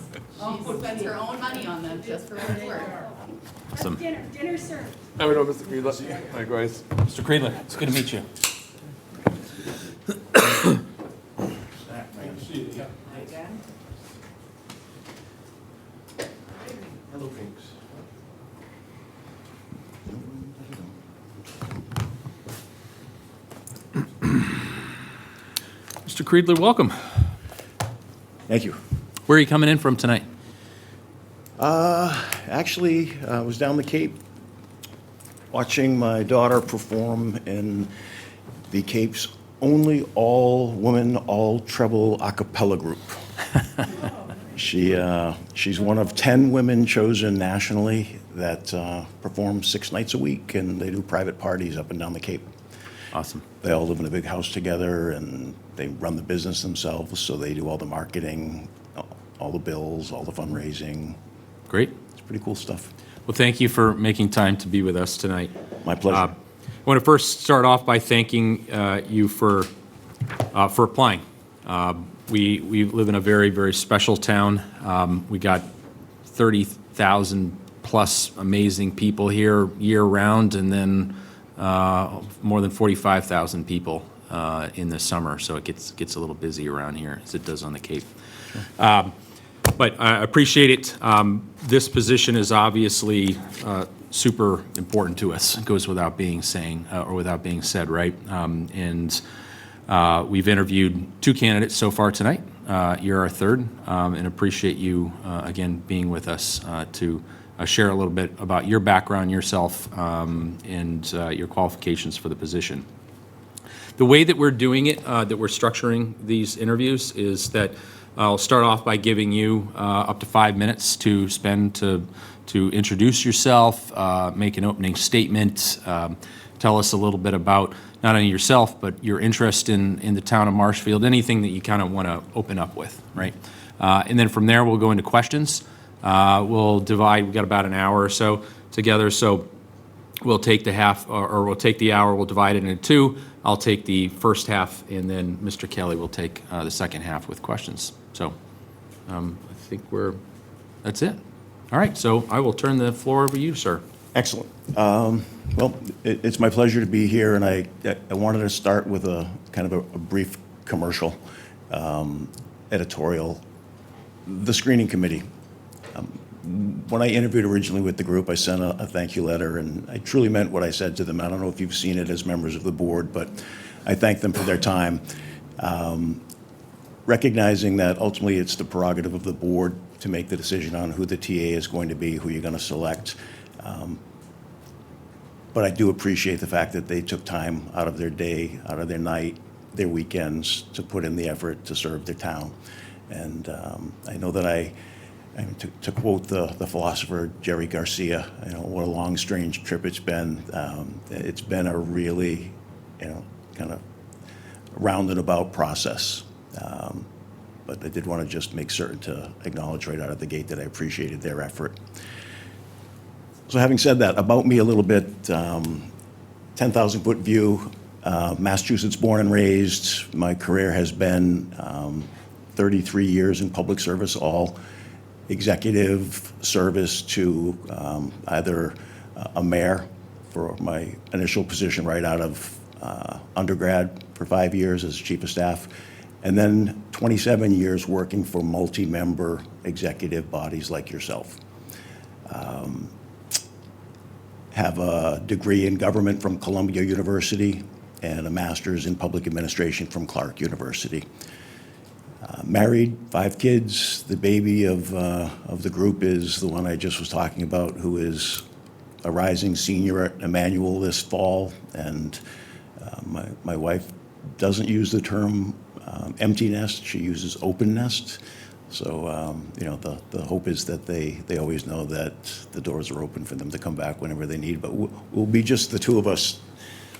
she spends her own money on them just for what it's worth. Some. Dinner served. I would know, Mr. Creedler. Likewise. Mr. Kreidler, it's good to meet you. Hello, folks. Mr. Kreidler, welcome. Thank you. Where are you coming in from tonight? Actually, I was down the Cape watching my daughter perform in the Cape's only all-woman, all-treble a cappella group. She's one of 10 women chosen nationally that perform 6 nights a week, and they do private parties up and down the Cape. Awesome. They all live in a big house together, and they run the business themselves, so they do all the marketing, all the bills, all the fundraising. Great. It's pretty cool stuff. Well, thank you for making time to be with us tonight. My pleasure. I want to first start off by thanking you for applying. We live in a very, very special town. We got 30,000 plus amazing people here year-round, and then more than 45,000 people in the summer, so it gets a little busy around here, as it does on the Cape. But I appreciate it. This position is obviously super important to us. It goes without being said, right? And we've interviewed 2 candidates so far tonight. You're our third, and appreciate you again being with us to share a little bit about your background, yourself, and your qualifications for the position. The way that we're doing it, that we're structuring these interviews, is that I'll start off by giving you up to 5 minutes to spend to introduce yourself, make an opening statement, tell us a little bit about not only yourself, but your interest in the town of Marshfield, anything that you kind of want to open up with, right? And then from there, we'll go into questions. We'll divide, we've got about an hour or so together, so we'll take the half, or we'll take the hour, we'll divide it into 2. I'll take the first half, and then Mr. Kelly will take the second half with questions. So I think that's it. All right, so I will turn the floor over to you, sir. Excellent. Well, it's my pleasure to be here, and I wanted to start with a kind of a brief commercial. editorial. The screening committee. When I interviewed originally with the group, I sent a thank you letter, and I truly meant what I said to them. I don't know if you've seen it as members of the board, but I thank them for their time, recognizing that ultimately it's the prerogative of the board to make the decision on who the TA is going to be, who you're going to select. But I do appreciate the fact that they took time out of their day, out of their night, their weekends, to put in the effort to serve their town. And I know that to quote the philosopher Jerry Garcia, what a long, strange trip it's been. It's been a really, kind of roundabout process. But I did want to just make certain to acknowledge right out of the gate that I appreciated their effort. So having said that, about me a little bit, 10,000-foot view, Massachusetts born and raised. My career has been 33 years in public service, all executive service to either a mayor for my initial position right out of undergrad for 5 years as chief of staff, and then 27 years working for multi-member executive bodies like yourself. Have a degree in government from Columbia University and a master's in public administration from Clark University. Married, 5 kids. The baby of the group is the one I just was talking about, who is a rising senior at Emmanuel this fall. And my wife doesn't use the term empty nest. She uses open nest. So, the hope is that they always know that the doors are open for them to come back whenever they need. But we'll be just the two of us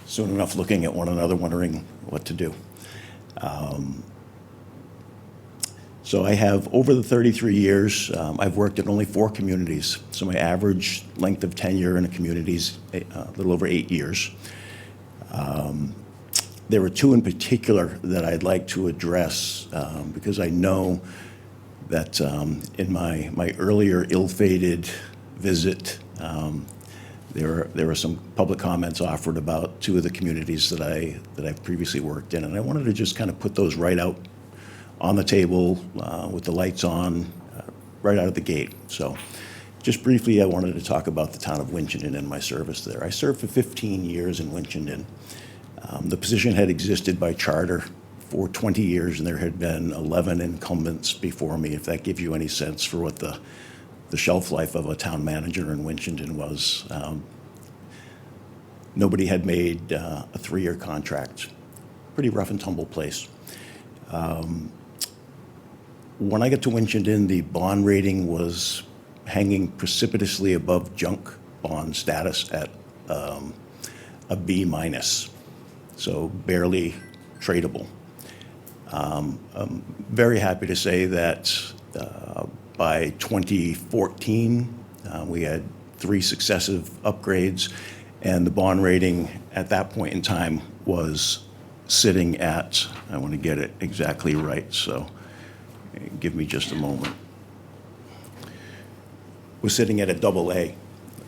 soon enough, looking at one another, wondering what to do. So I have, over the 33 years, I've worked in only 4 communities. So my average length of tenure in a community is a little over 8 years. There were 2 in particular that I'd like to address because I know that in my earlier ill-fated visit, there were some public comments offered about 2 of the communities that I've previously worked in, and I wanted to just kind of put those right out on the table with the lights on, right out of the gate. So just briefly, I wanted to talk about the town of Winchendon and my service there. I served for 15 years in Winchendon. The position had existed by charter for 20 years, and there had been 11 incumbents before me, if that gives you any sense for what the shelf life of a town manager in Winchendon was. Nobody had made a 3-year contract. Pretty rough and tumble place. When I got to Winchendon, the bond rating was hanging precipitously above junk bond status at a B minus, so barely tradable. I'm very happy to say that by 2014, we had 3 successive upgrades, and the bond rating at that point in time was sitting at, I want to get it exactly right, so give me just a moment. Was sitting at a AA,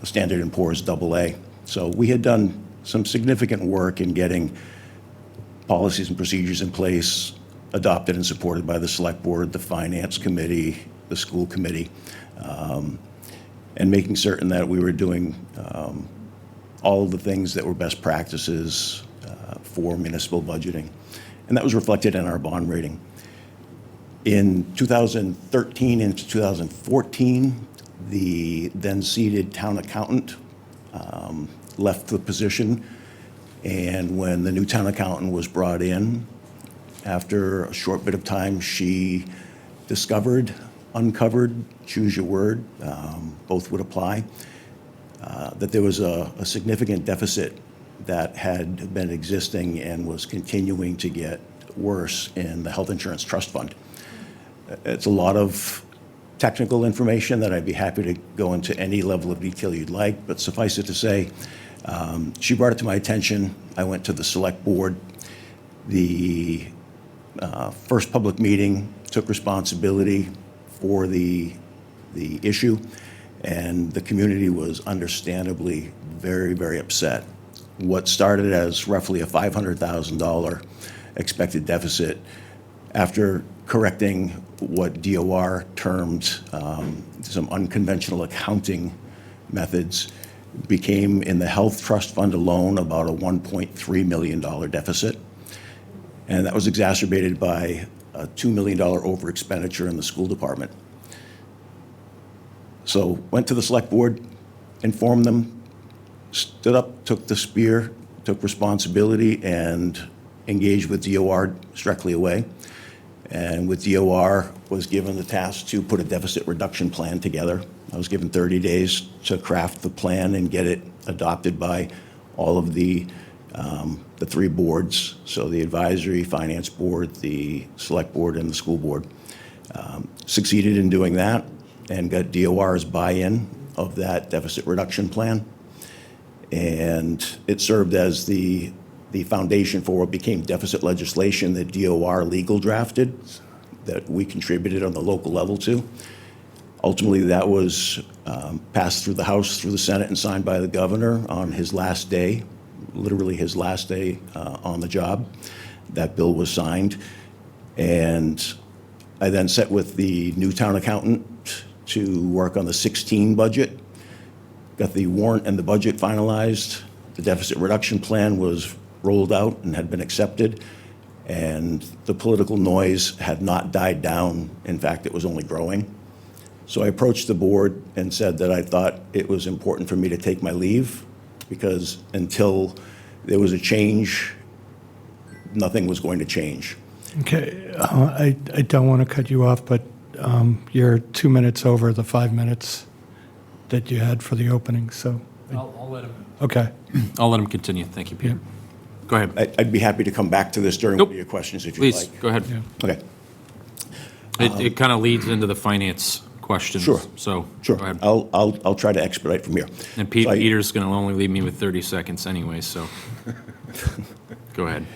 a Standard & Poor's AA. So we had done some significant work in getting policies and procedures in place, adopted and supported by the select board, the finance committee, the school committee, and making certain that we were doing all of the things that were best practices for municipal budgeting. And that was reflected in our bond rating. In 2013 and 2014, the then seated town accountant left the position, and when the new town accountant was brought in, after a short bit of time, she uncovered, choose your word, both would apply, that there was a significant deficit that had been existing and was continuing to get worse in the health insurance trust fund. It's a lot of technical information that I'd be happy to go into any level of detail you'd like, but suffice it to say, she brought it to my attention. I went to the select board. The first public meeting took responsibility for the issue, and the community was understandably very, very upset. What started as roughly a $500,000 expected deficit, after correcting what DOR termed some unconventional accounting methods, became in the health trust fund alone about a $1.3 million deficit. And that was exacerbated by a $2 million over expenditure in the school department. So went to the select board, informed them, stood up, took the spear, took responsibility, and engaged with DOR directly away. And with DOR, was given the task to put a deficit reduction plan together. I was given 30 days to craft the plan and get it adopted by all of the three boards, so the advisory, finance board, the select board, and the school board. Succeeded in doing that and got DOR's buy-in of that deficit reduction plan. And it served as the foundation for what became deficit legislation that DOR legal drafted, that we contributed on the local level to. Ultimately, that was passed through the House, through the Senate, and signed by the governor on his last day, literally his last day on the job. That bill was signed. And I then sat with the new town accountant to work on the 16 budget, got the warrant and the budget finalized. The deficit reduction plan was rolled out and had been accepted, and the political noise had not died down. In fact, it was only growing. So I approached the board and said that I thought it was important for me to take my leave, because until there was a change, nothing was going to change. Okay, I don't want to cut you off, but you're 2 minutes over the 5 minutes that you had for the opening, so, I'll let him. okay. I'll let him continue. Thank you, Peter. Go ahead. I'd be happy to come back to this during Nope. one of your questions if you'd like. Please, go ahead. Okay, It kind of leads into the finance questions. Sure. So, sure. go ahead. I'll try to expedite from here. And So I- Peter's going to only leave me with 30 seconds anyway, so go ahead.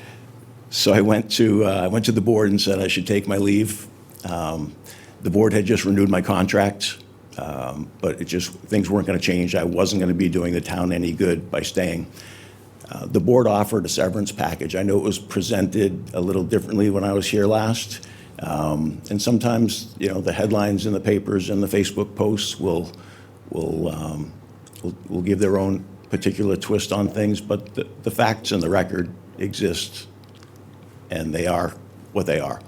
So I went to the board and said I should take my leave. The board had just renewed my contract, but things weren't going to change. I wasn't going to be doing the town any good by staying. The board offered a severance package. I know it was presented a little differently when I was here last. And sometimes, the headlines in the papers and the Facebook posts will give their own particular twist on things, but the facts and the record exist, and they are what they are.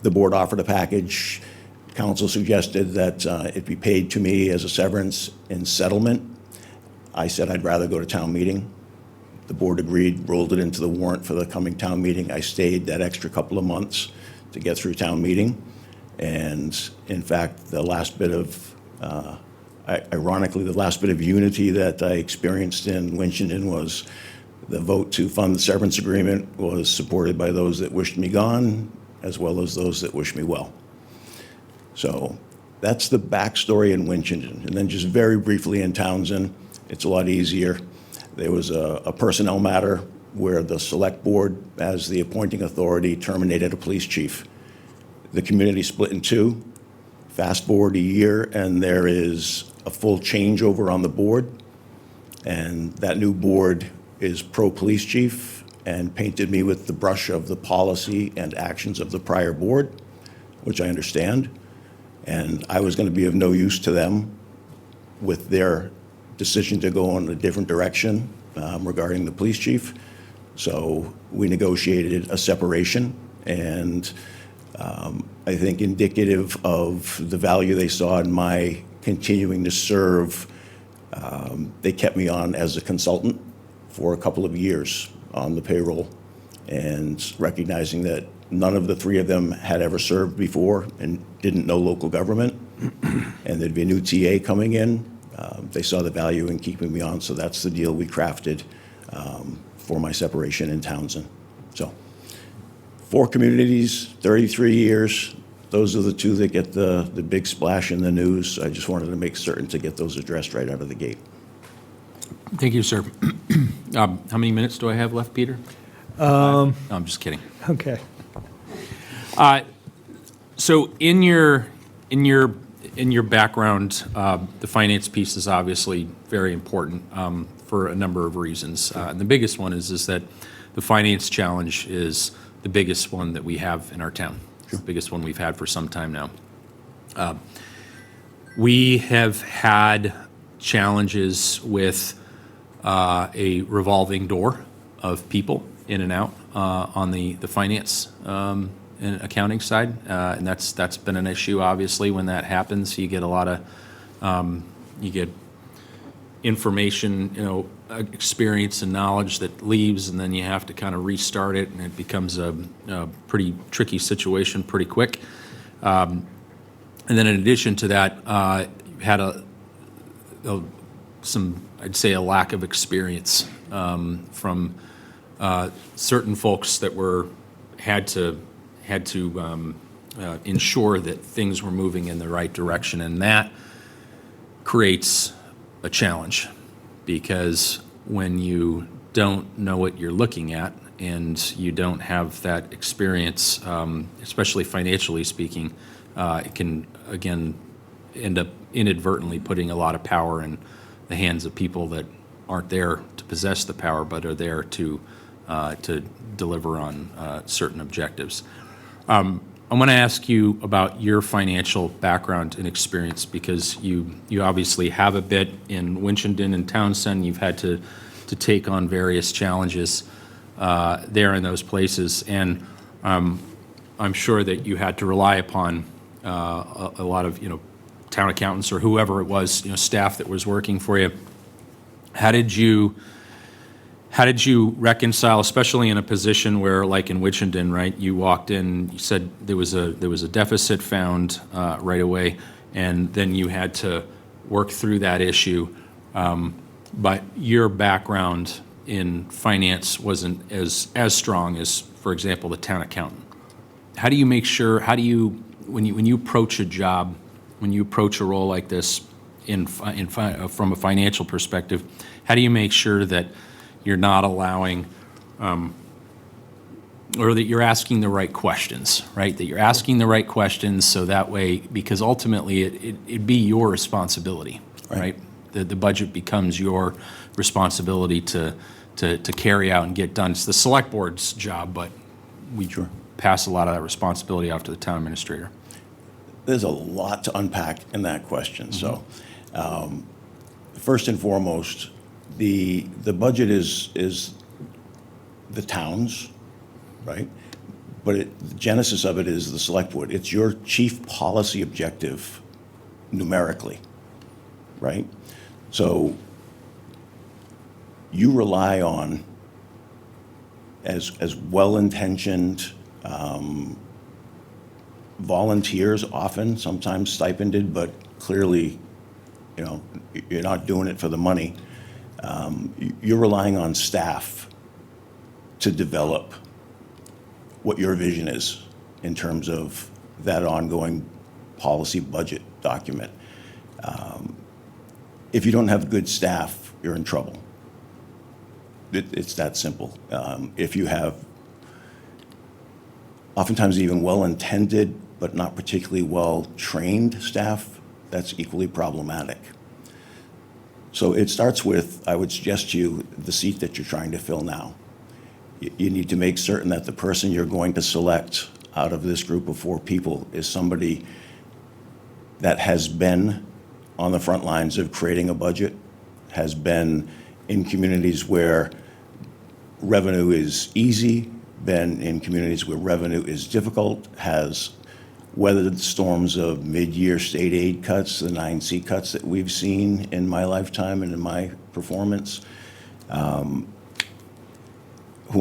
The board offered a package. Council suggested that it be paid to me as a severance in settlement. I said I'd rather go to town meeting. The board agreed, rolled it into the warrant for the coming town meeting. I stayed that extra couple of months to get through town meeting. And in fact, the last bit of, ironically, the last bit of unity that I experienced in Winchendon was the vote to fund the severance agreement was supported by those that wished me gone, as well as those that wish me well. So that's the backstory in Winchendon. And then just very briefly in Townsend, it's a lot easier. There was a personnel matter where the select board, as the appointing authority, terminated a police chief. The community split in two. Fast forward a year, and there is a full changeover on the board. And that new board is pro-police chief and painted me with the brush of the policy and actions of the prior board, which I understand. And I was going to be of no use to them with their decision to go in a different direction regarding the police chief. So we negotiated a separation, and I think indicative of the value they saw in my continuing to serve, they kept me on as a consultant for a couple of years on the payroll, and recognizing that none of the three of them had ever served before and didn't know local government, and there'd be a new TA coming in. They saw the value in keeping me on, so that's the deal we crafted for my separation in Townsend. So 4 communities, 33 years. Those are the two that get the big splash in the news. I just wanted to make certain to get those addressed right out of the gate. Thank you, sir. How many minutes do I have left, Peter? No, I'm just kidding. Okay. So in your background, the finance piece is obviously very important for a number of reasons. And the biggest one is that the finance challenge is the biggest one that we have in our town. It's the biggest one we've had for some time now. We have had challenges with a revolving door of people in and out on the finance and accounting side, and that's been an issue. Obviously, when that happens, you get a lot of you get information, experience and knowledge that leaves, and then you have to kind of restart it, and it becomes a pretty tricky situation pretty quick. And then in addition to that, had some, I'd say, a lack of experience from certain folks that had to ensure that things were moving in the right direction, and that creates a challenge, because when you don't know what you're looking at and you don't have that experience, especially financially speaking, it can, again, end up inadvertently putting a lot of power in the hands of people that aren't there to possess the power, but are there to deliver on certain objectives. I want to ask you about your financial background and experience, because you obviously have a bit in Winchendon and Townsend. You've had to take on various challenges there in those places, and I'm sure that you had to rely upon a lot of town accountants or whoever it was, staff that was working for you. How did you reconcile, especially in a position where, like in Winchendon, right? You walked in, you said there was a deficit found right away, and then you had to work through that issue. But your background in finance wasn't as strong as, for example, the town accountant. How do you make sure? When you approach a job, when you approach a role like this, from a financial perspective, how do you make sure that you're not allowing, or that you're asking the right questions, right? That you're asking the right questions, so that way, because ultimately it'd be your responsibility, right? The budget becomes your responsibility to carry out and get done. It's the select board's job, but we pass a lot of that responsibility off to the town administrator. There's a lot to unpack in that question. So, first and foremost, the budget is the town's, right? But the genesis of it is the select board. It's your chief policy objective numerically, right? So you rely on, as well-intentioned volunteers, often, sometimes stipended, but clearly, you're not doing it for the money. You're relying on staff to develop what your vision is in terms of that ongoing policy budget document. If you don't have good staff, you're in trouble. It's that simple. If you have oftentimes even well-intended but not particularly well-trained staff, that's equally problematic. So it starts with, I would suggest to you, the seat that you're trying to fill now. You need to make certain that the person you're going to select out of this group of 4 people is somebody that has been on the front lines of creating a budget, has been in communities where revenue is easy, been in communities where revenue is difficult, has weathered the storms of mid-year state aid cuts, the 9C cuts that we've seen in my lifetime and in my performance, who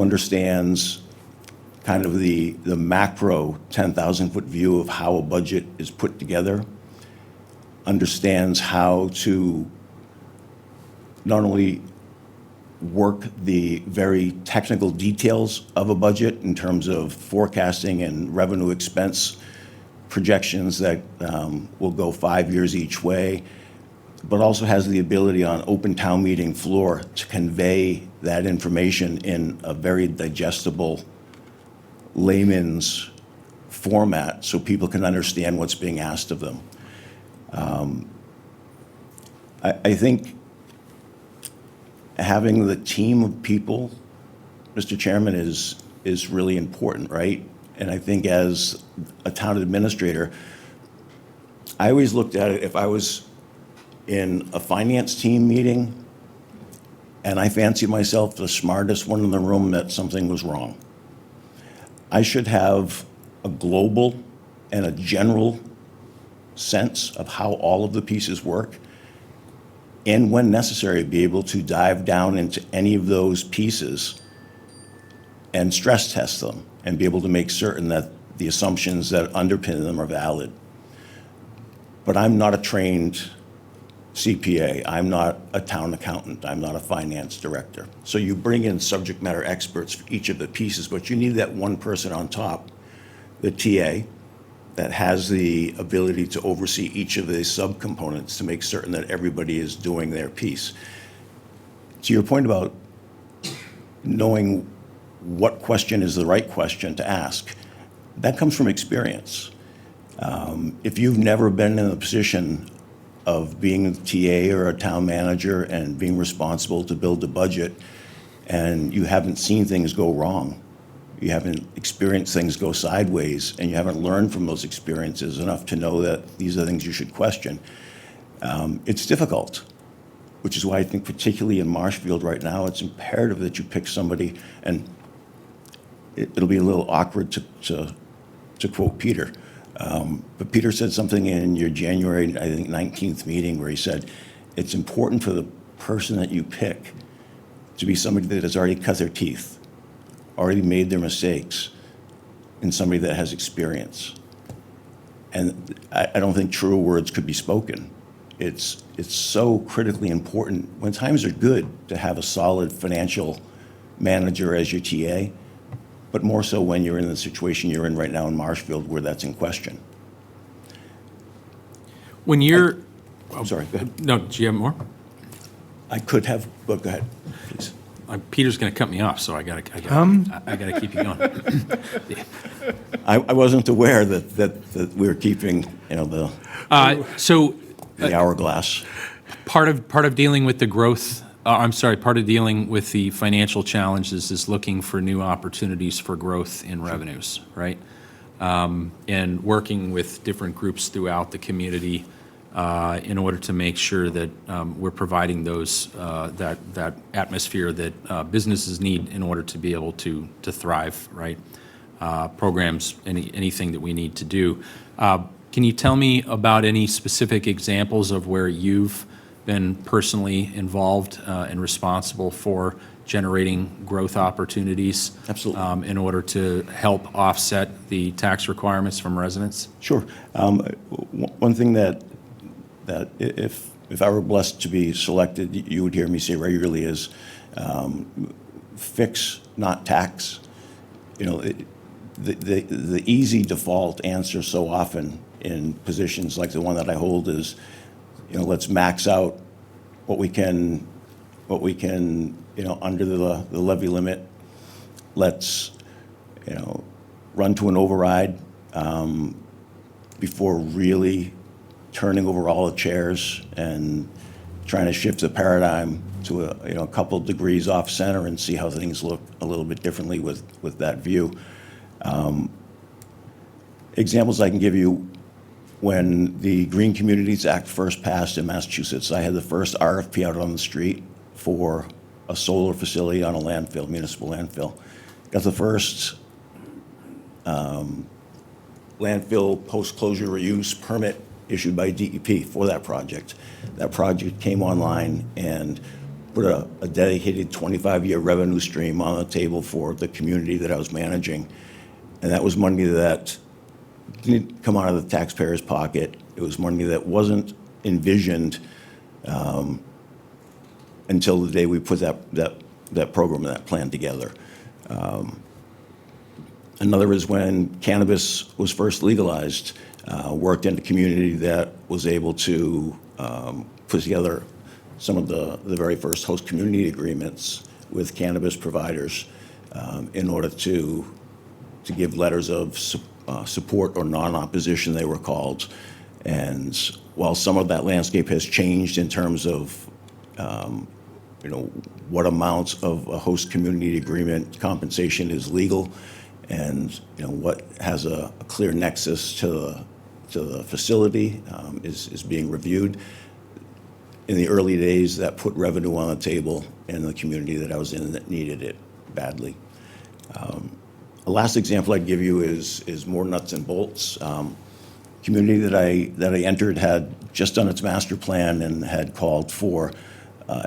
understands kind of the macro 10,000-foot view of how a budget is put together, understands how to not only work the very technical details of a budget in terms of forecasting and revenue expense projections that will go 5 years each way, but also has the ability on open town meeting floor to convey that information in a very digestible layman's format so people can understand what's being asked of them. I think having the team of people, Mr. Chairman, is is really important, right? And I think as a town administrator, I always looked at it, if I was in a finance team meeting and I fancied myself the smartest one in the room, that something was wrong. I should have a global and a general sense of how all of the pieces work, and when necessary, be able to dive down into any of those pieces and stress test them and be able to make certain that the assumptions that underpin them are valid. But I'm not a trained CPA. I'm not a town accountant. I'm not a finance director. So you bring in subject matter experts for each of the pieces, but you need that one person on top, the TA, that has the ability to oversee each of the subcomponents to make certain that everybody is doing their piece. To your point about knowing what question is the right question to ask, that comes from experience. If you've never been in a position of being a TA or a town manager and being responsible to build a budget, and you haven't seen things go wrong, you haven't experienced things go sideways, and you haven't learned from those experiences enough to know that these are things you should question, it's difficult. Which is why I think particularly in Marshfield right now, it's imperative that you pick somebody, and it'll be a little awkward to quote Peter. But Peter said something in your January, I think, 19th meeting where he said, it's important for the person that you pick to be somebody that has already cut their teeth, already made their mistakes, and somebody that has experience. And I don't think truer words could be spoken. It's so critically important when times are good to have a solid financial manager as your TA, but more so when you're in the situation you're in right now in Marshfield where that's in question. When you're, I'm sorry, go ahead. no, do you have more? I could have, but go ahead, please. Peter's going to cut me off, so I got to keep you going. I wasn't aware that we were keeping, the So hourglass. part of dealing with the growth, part of dealing with the financial challenges is looking for new opportunities for growth in revenues, right? And working with different groups throughout the community in order to make sure that we're providing those, that atmosphere that businesses need in order to be able to thrive, right? Programs, anything that we need to do. Can you tell me about any specific examples of where you've been personally involved and responsible for generating growth opportunities? Absolutely. In order to help offset the tax requirements from residents? Sure. One thing that if I were blessed to be selected, you would hear me say regularly is fix, not tax. The easy default answer so often in positions like the one that I hold is, let's max out what we can, under the levy limit. Let's, run to an override before really turning over all the chairs and trying to shift the paradigm to a couple degrees off center and see how things look a little bit differently with that view. Examples I can give you, when the Green Communities Act first passed in Massachusetts, I had the first RFP out on the street for a solar facility on a landfill, municipal landfill. Got the first landfill post-closure reuse permit issued by DEP for that project. That project came online and put a dedicated 25-year revenue stream on the table for the community that I was managing. And that was money that didn't come out of the taxpayer's pocket. It was money that wasn't envisioned until the day we put that program and that plan together. Another is when cannabis was first legalized, worked in a community that was able to put together some of the very first host community agreements with cannabis providers in order to give letters of support or non-opposition, they were called. And while some of that landscape has changed in terms of what amounts of a host community agreement compensation is legal, and, what has a clear nexus to the facility is being reviewed. In the early days, that put revenue on the table in the community that I was in that needed it badly. The last example I'd give you is more nuts and bolts. Community that I entered had just done its master plan and had called for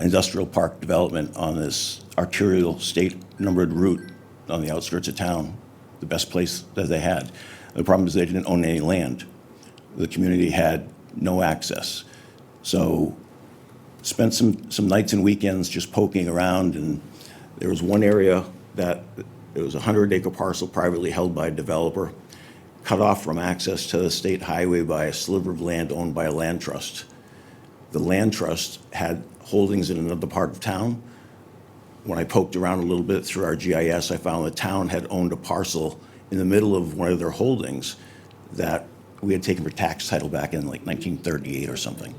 industrial park development on this arterial state numbered route on the outskirts of town, the best place that they had. The problem is they didn't own any land. The community had no access. So spent some nights and weekends just poking around, and there was one area that it was a 100-acre parcel privately held by a developer, cut off from access to the state highway by a sliver of land owned by a land trust. The land trust had holdings in another part of town. When I poked around a little bit through our GIS, I found the town had owned a parcel in the middle of one of their holdings that we had taken for tax title back in like 1938 or something.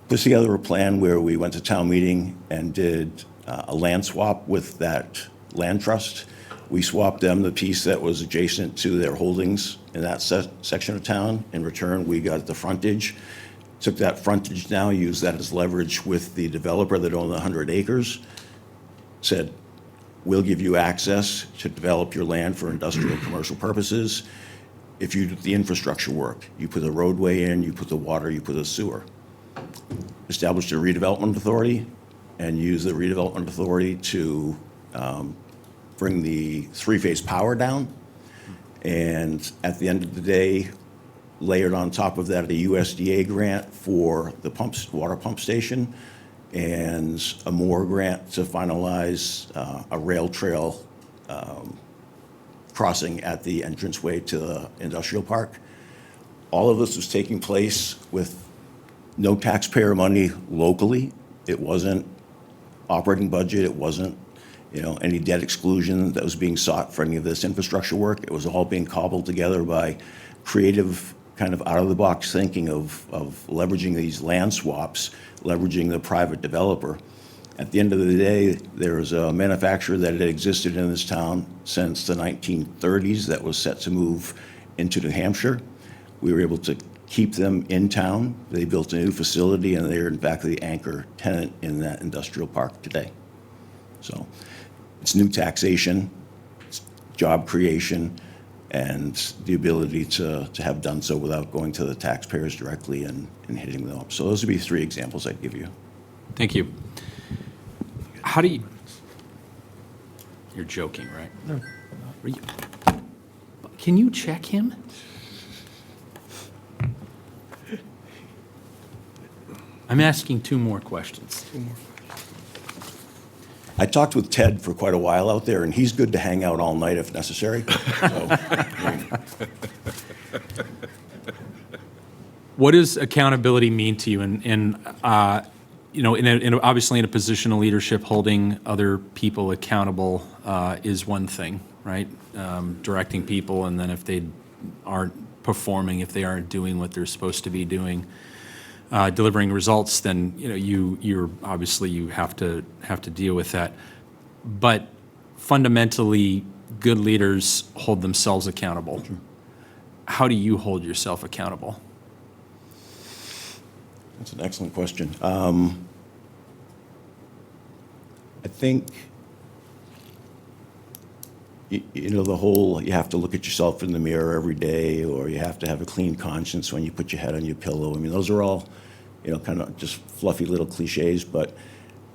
Put together a plan where we went to town meeting and did a land swap with that land trust. We swapped them the piece that was adjacent to their holdings in that section of town. In return, we got the frontage. Took that frontage now, used that as leverage with the developer that owned the 100 acres. Said, we'll give you access to develop your land for industrial commercial purposes. If you do the infrastructure work, you put the roadway in, you put the water, you put the sewer. Established a redevelopment authority and used the redevelopment authority to bring the three-phase power down. And at the end of the day, layered on top of that a USDA grant for the water pump station and a Moore grant to finalize a rail trail crossing at the entranceway to the industrial park. All of this was taking place with no taxpayer money locally. It wasn't operating budget. It wasn't any debt exclusion that was being sought for any of this infrastructure work. It was all being cobbled together by creative kind of out-of-the-box thinking of leveraging these land swaps, leveraging the private developer. At the end of the day, there's a manufacturer that had existed in this town since the 1930s that was set to move into New Hampshire. We were able to keep them in town. They built a new facility, and they're in fact the anchor tenant in that industrial park today. So it's new taxation, it's job creation, and the ability to have done so without going to the taxpayers directly and hitting them up. So those would be three examples I'd give you. Thank you. How do you... You're joking, right? No. Can you check him? I'm asking two more questions. I talked with Ted for quite a while out there, and he's good to hang out all night if necessary. So, What does accountability mean to you? Obviously in a position of leadership, holding other people accountable is one thing, right? Directing people, and then if they aren't performing, if they aren't doing what they're supposed to be doing, delivering results, then you're obviously you have to deal with that. But fundamentally, good leaders hold themselves accountable. How do you hold yourself accountable? that's an excellent question. I think, the whole, you have to look at yourself in the mirror every day, or you have to have a clean conscience when you put your head on your pillow. I mean, those are all, kind of just fluffy little cliches, but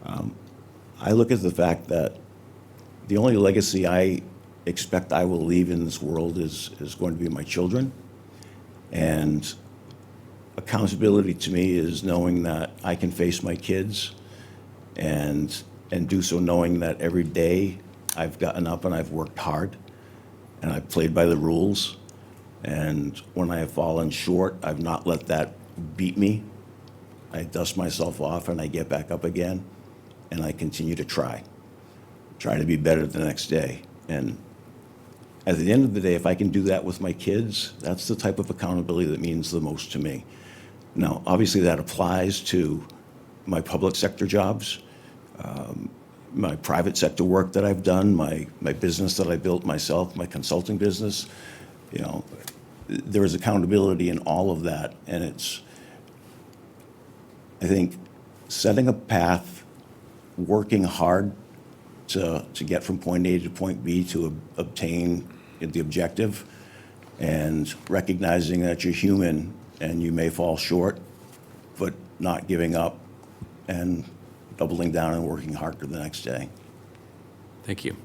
I look at the fact that the only legacy I expect I will leave in this world is going to be my children. And accountability to me is knowing that I can face my kids and do so knowing that every day I've gotten up and I've worked hard and I've played by the rules. And when I have fallen short, I've not let that beat me. I dust myself off and I get back up again and I continue to try to be better the next day. And at the end of the day, if I can do that with my kids, that's the type of accountability that means the most to me. Now, obviously that applies to my public sector jobs. my private sector work that I've done, my business that I built myself, my consulting business, there is accountability in all of that. And it's, I think, setting a path, working hard to get from point A to point B to obtain the objective, and recognizing that you're human and you may fall short, but not giving up and doubling down and working harder the next day. Thank you.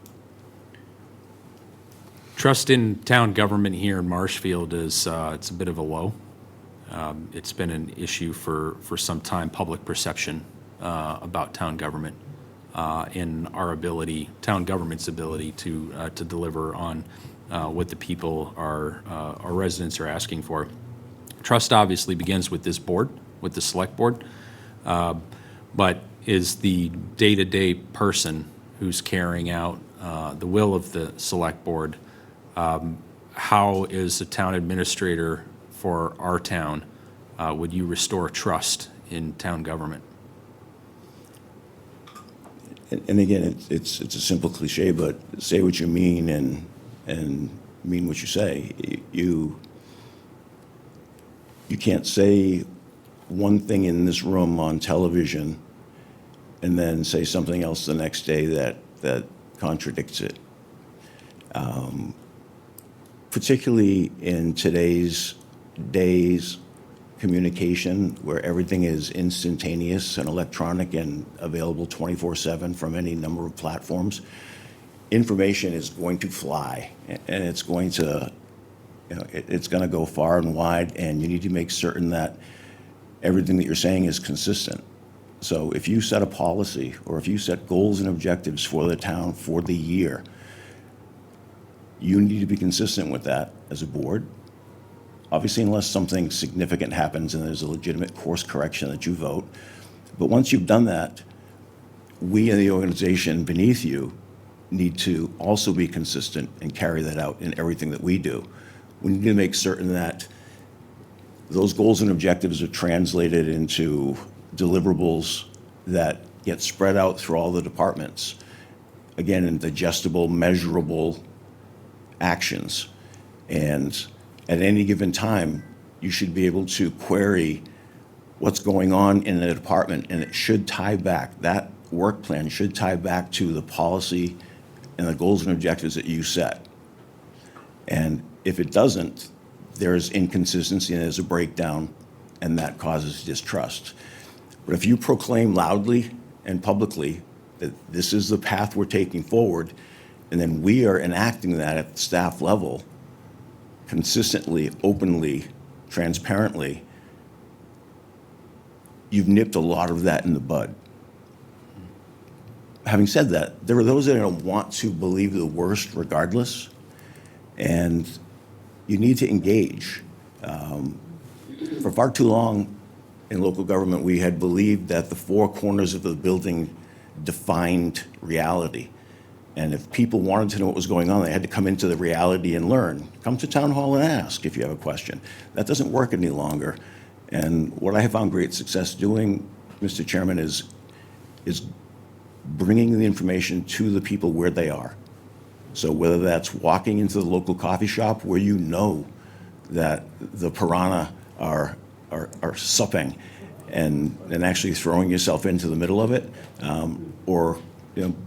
Trust in town government here in Marshfield is, it's a bit of a low. It's been an issue for some time, public perception about town government and our ability, town government's ability to deliver on what the people, our residents are asking for. Trust obviously begins with this board, with the select board, but is the day-to-day person who's carrying out the will of the select board. How, as a town administrator for our town, would you restore trust in town government? And again, it's a simple cliche, but say what you mean and mean what you say. You can't say one thing in this room on television and then say something else the next day that contradicts it. Particularly in today's days communication, where everything is instantaneous and electronic and available 24/7 from any number of platforms, information is going to fly, and it's going to, it's going to go far and wide, and you need to make certain that everything that you're saying is consistent. So if you set a policy, or if you set goals and objectives for the town for the year, you need to be consistent with that as a board. Obviously, unless something significant happens and there's a legitimate course correction that you vote. But once you've done that, we in the organization beneath you need to also be consistent and carry that out in everything that we do. We need to make certain that those goals and objectives are translated into deliverables that get spread out through all the departments. Again, in digestible, measurable actions. And at any given time, you should be able to query what's going on in the department, and it should tie back, that work plan should tie back to the policy and the goals and objectives that you set. And if it doesn't, there's inconsistency and there's a breakdown, and that causes distrust. But if you proclaim loudly and publicly that this is the path we're taking forward, and then we are enacting that at the staff level, consistently, openly, transparently, you've nipped a lot of that in the bud. Having said that, there are those that don't want to believe the worst regardless, and you need to engage. For far too long in local government, we had believed that the four corners of the building defined reality. And if people wanted to know what was going on, they had to come into the reality and learn. Come to town hall and ask if you have a question. That doesn't work any longer. And what I have found great success doing, Mr. Chairman, is bringing the information to the people where they are. So whether that's walking into the local coffee shop where you know that the piranha are supping and actually throwing yourself into the middle of it, or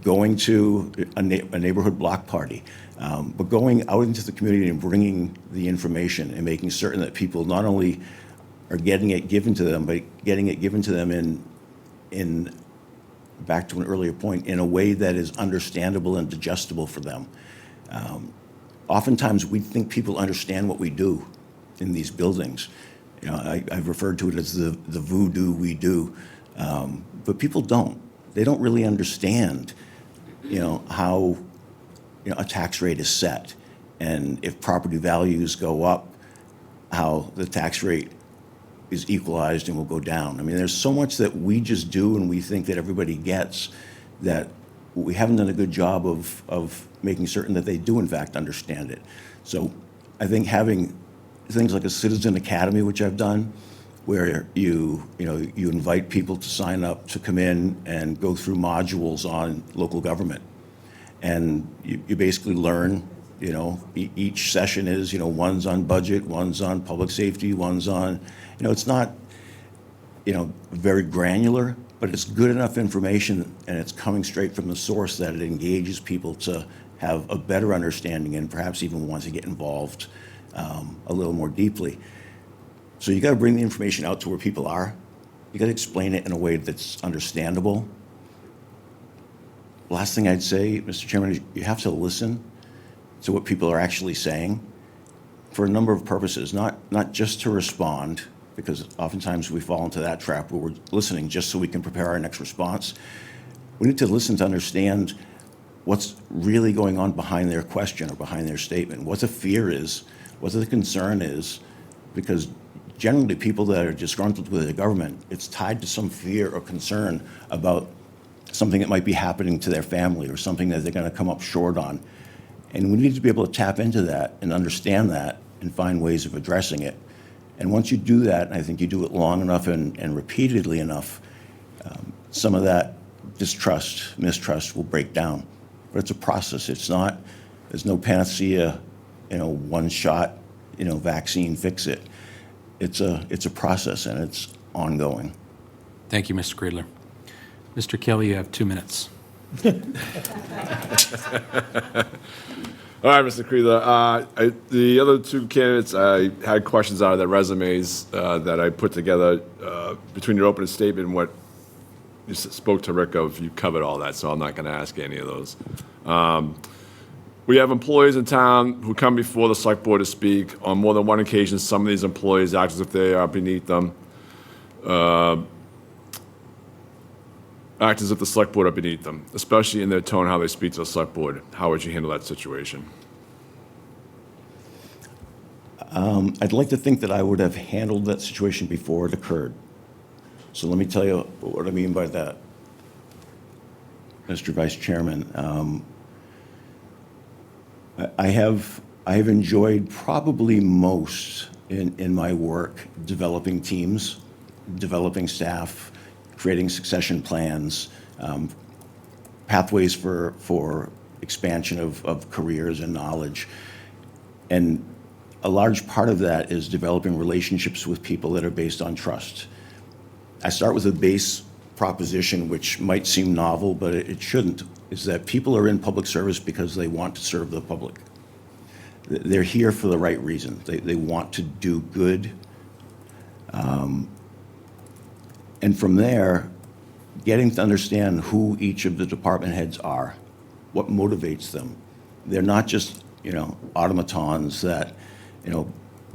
going to a neighborhood block party, but going out into the community and bringing the information and making certain that people not only are getting it given to them, but getting it given to them in back to an earlier point, in a way that is understandable and digestible for them. Oftentimes, we think people understand what we do in these buildings. I've referred to it as the voodoo we do, but people don't. They don't really understand, how, a tax rate is set, and if property values go up, how the tax rate is equalized and will go down. I mean, there's so much that we just do and we think that everybody gets, that we haven't done a good job of making certain that they do in fact understand it. So I think having things like a citizen academy, which I've done, where you invite people to sign up to come in and go through modules on local government. And you basically learn, each session is, one's on budget, one's on public safety, one's on, it's not, very granular, but it's good enough information and it's coming straight from the source that it engages people to have a better understanding and perhaps even want to get involved a little more deeply. So you got to bring the information out to where people are. You got to explain it in a way that's understandable. Last thing I'd say, Mr. Chairman, is you have to listen to what people are actually saying for a number of purposes, not just to respond, because oftentimes we fall into that trap where we're listening just so we can prepare our next response. We need to listen to understand what's really going on behind their question or behind their statement, what the fear is, what the concern is, because generally people that are disgruntled with the government, it's tied to some fear or concern about something that might be happening to their family or something that they're going to come up short on. And we need to be able to tap into that and understand that and find ways of addressing it. And once you do that, and I think you do it long enough and repeatedly enough, some of that distrust, mistrust will break down. But it's a process. There's no panacea, one shot, vaccine fix it. It's a process and it's ongoing. Thank you, Mr. Creedler. Mr. Kelly, you have 2 minutes. All right, Mr. Creedler. The other two candidates, I had questions out of their resumes that I put together between your opening statement and what you spoke to Rick of. You covered all that, so I'm not going to ask any of those. We have employees in town who come before the select board to speak. On more than one occasion, some of these employees act as if they are beneath them. Act as if the select board are beneath them, especially in their tone, how they speak to the select board. How would you handle that situation? I'd like to think that I would have handled that situation before it occurred. So let me tell you what I mean by that, Mr. Vice Chairman. I have enjoyed probably most in my work developing teams, developing staff, creating succession plans, pathways for expansion of careers and knowledge. And a large part of that is developing relationships with people that are based on trust. I start with a base proposition, which might seem novel, but it shouldn't, is that people are in public service because they want to serve the public. They're here for the right reason. They want to do good. And from there, getting to understand who each of the department heads are, what motivates them. They're not just, automatons that,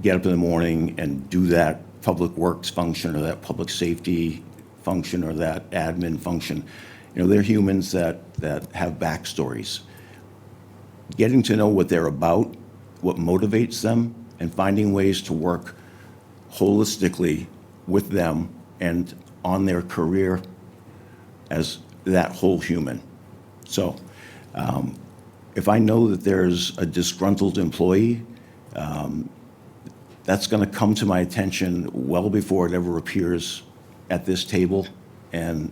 get up in the morning and do that public works function or that public safety function or that admin function. They're humans that have backstories. Getting to know what they're about, what motivates them, and finding ways to work holistically with them and on their career as that whole human. So if I know that there's a disgruntled employee, that's going to come to my attention well before it ever appears at this table and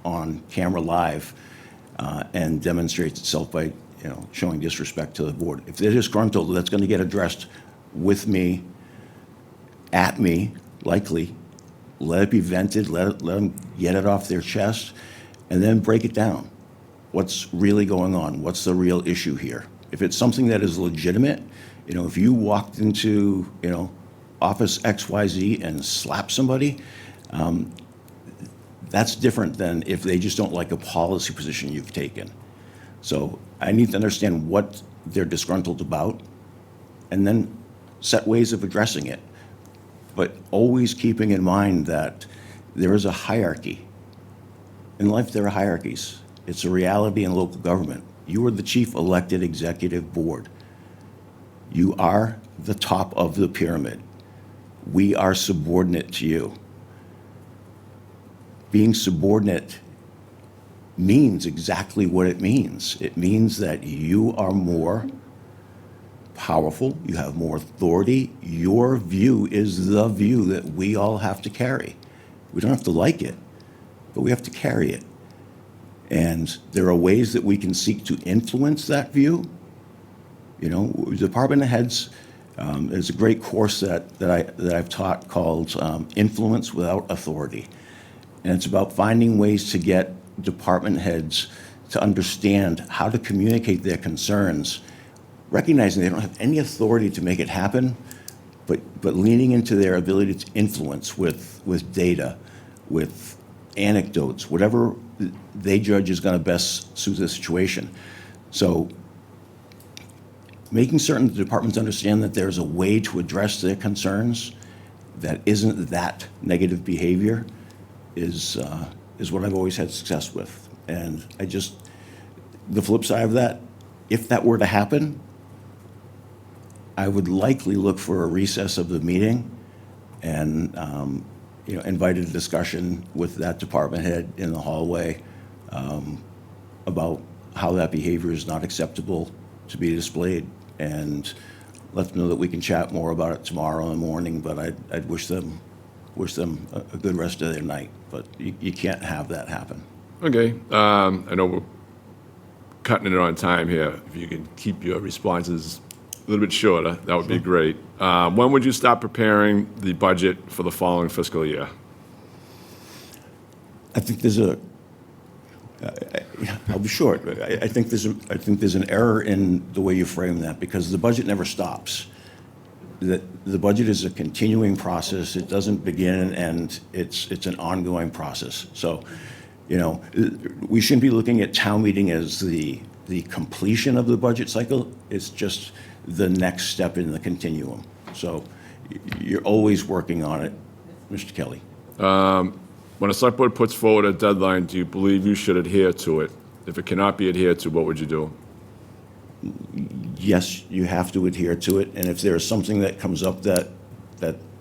on camera live and demonstrates itself by showing disrespect to the board. If they're disgruntled, that's going to get addressed with me, at me, likely. Let it be vented, let them get it off their chest, and then break it down. What's really going on? What's the real issue here? If it's something that is legitimate, if you walked into, office XYZ and slapped somebody, that's different than if they just don't like a policy position you've taken. So I need to understand what they're disgruntled about and then set ways of addressing it. But always keeping in mind that there is a hierarchy. In life, there are hierarchies. It's a reality in local government. You are the chief elected executive board. You are the top of the pyramid. We are subordinate to you. Being subordinate means exactly what it means. It means that you are more powerful, you have more authority. Your view is the view that we all have to carry. We don't have to like it, but we have to carry it. And there are ways that we can seek to influence that view. You know, department heads, there's a great course that I've taught called Influence Without Authority. And it's about finding ways to get department heads to understand how to communicate their concerns, recognizing they don't have any authority to make it happen, but leaning into their ability to influence with data, with anecdotes, whatever they judge is going to best suit the situation. So making certain the departments understand that there's a way to address their concerns that isn't that negative behavior is what I've always had success with. And the flip side of that, if that were to happen, I would likely look for a recess of the meeting and, invite a discussion with that department head in the hallway about how that behavior is not acceptable to be displayed, and let them know that we can chat more about it tomorrow in the morning, but I'd wish them a good rest of their night, but you can't have that happen. Okay, I know we're cutting it on time here. If you can keep your responses a little bit shorter, that would be great. When would you start preparing the budget for the following fiscal year? I think I'll be short. I think there's an error in the way you frame that, because the budget never stops. The budget is a continuing process. It doesn't begin, and it's an ongoing process. So, we shouldn't be looking at town meeting as the completion of the budget cycle. It's just the next step in the continuum. So you're always working on it, Mr. Kelly. When a select board puts forward a deadline, do you believe you should adhere to it? If it cannot be adhered to, what would you do? Yes, you have to adhere to it, and if there's something that comes up that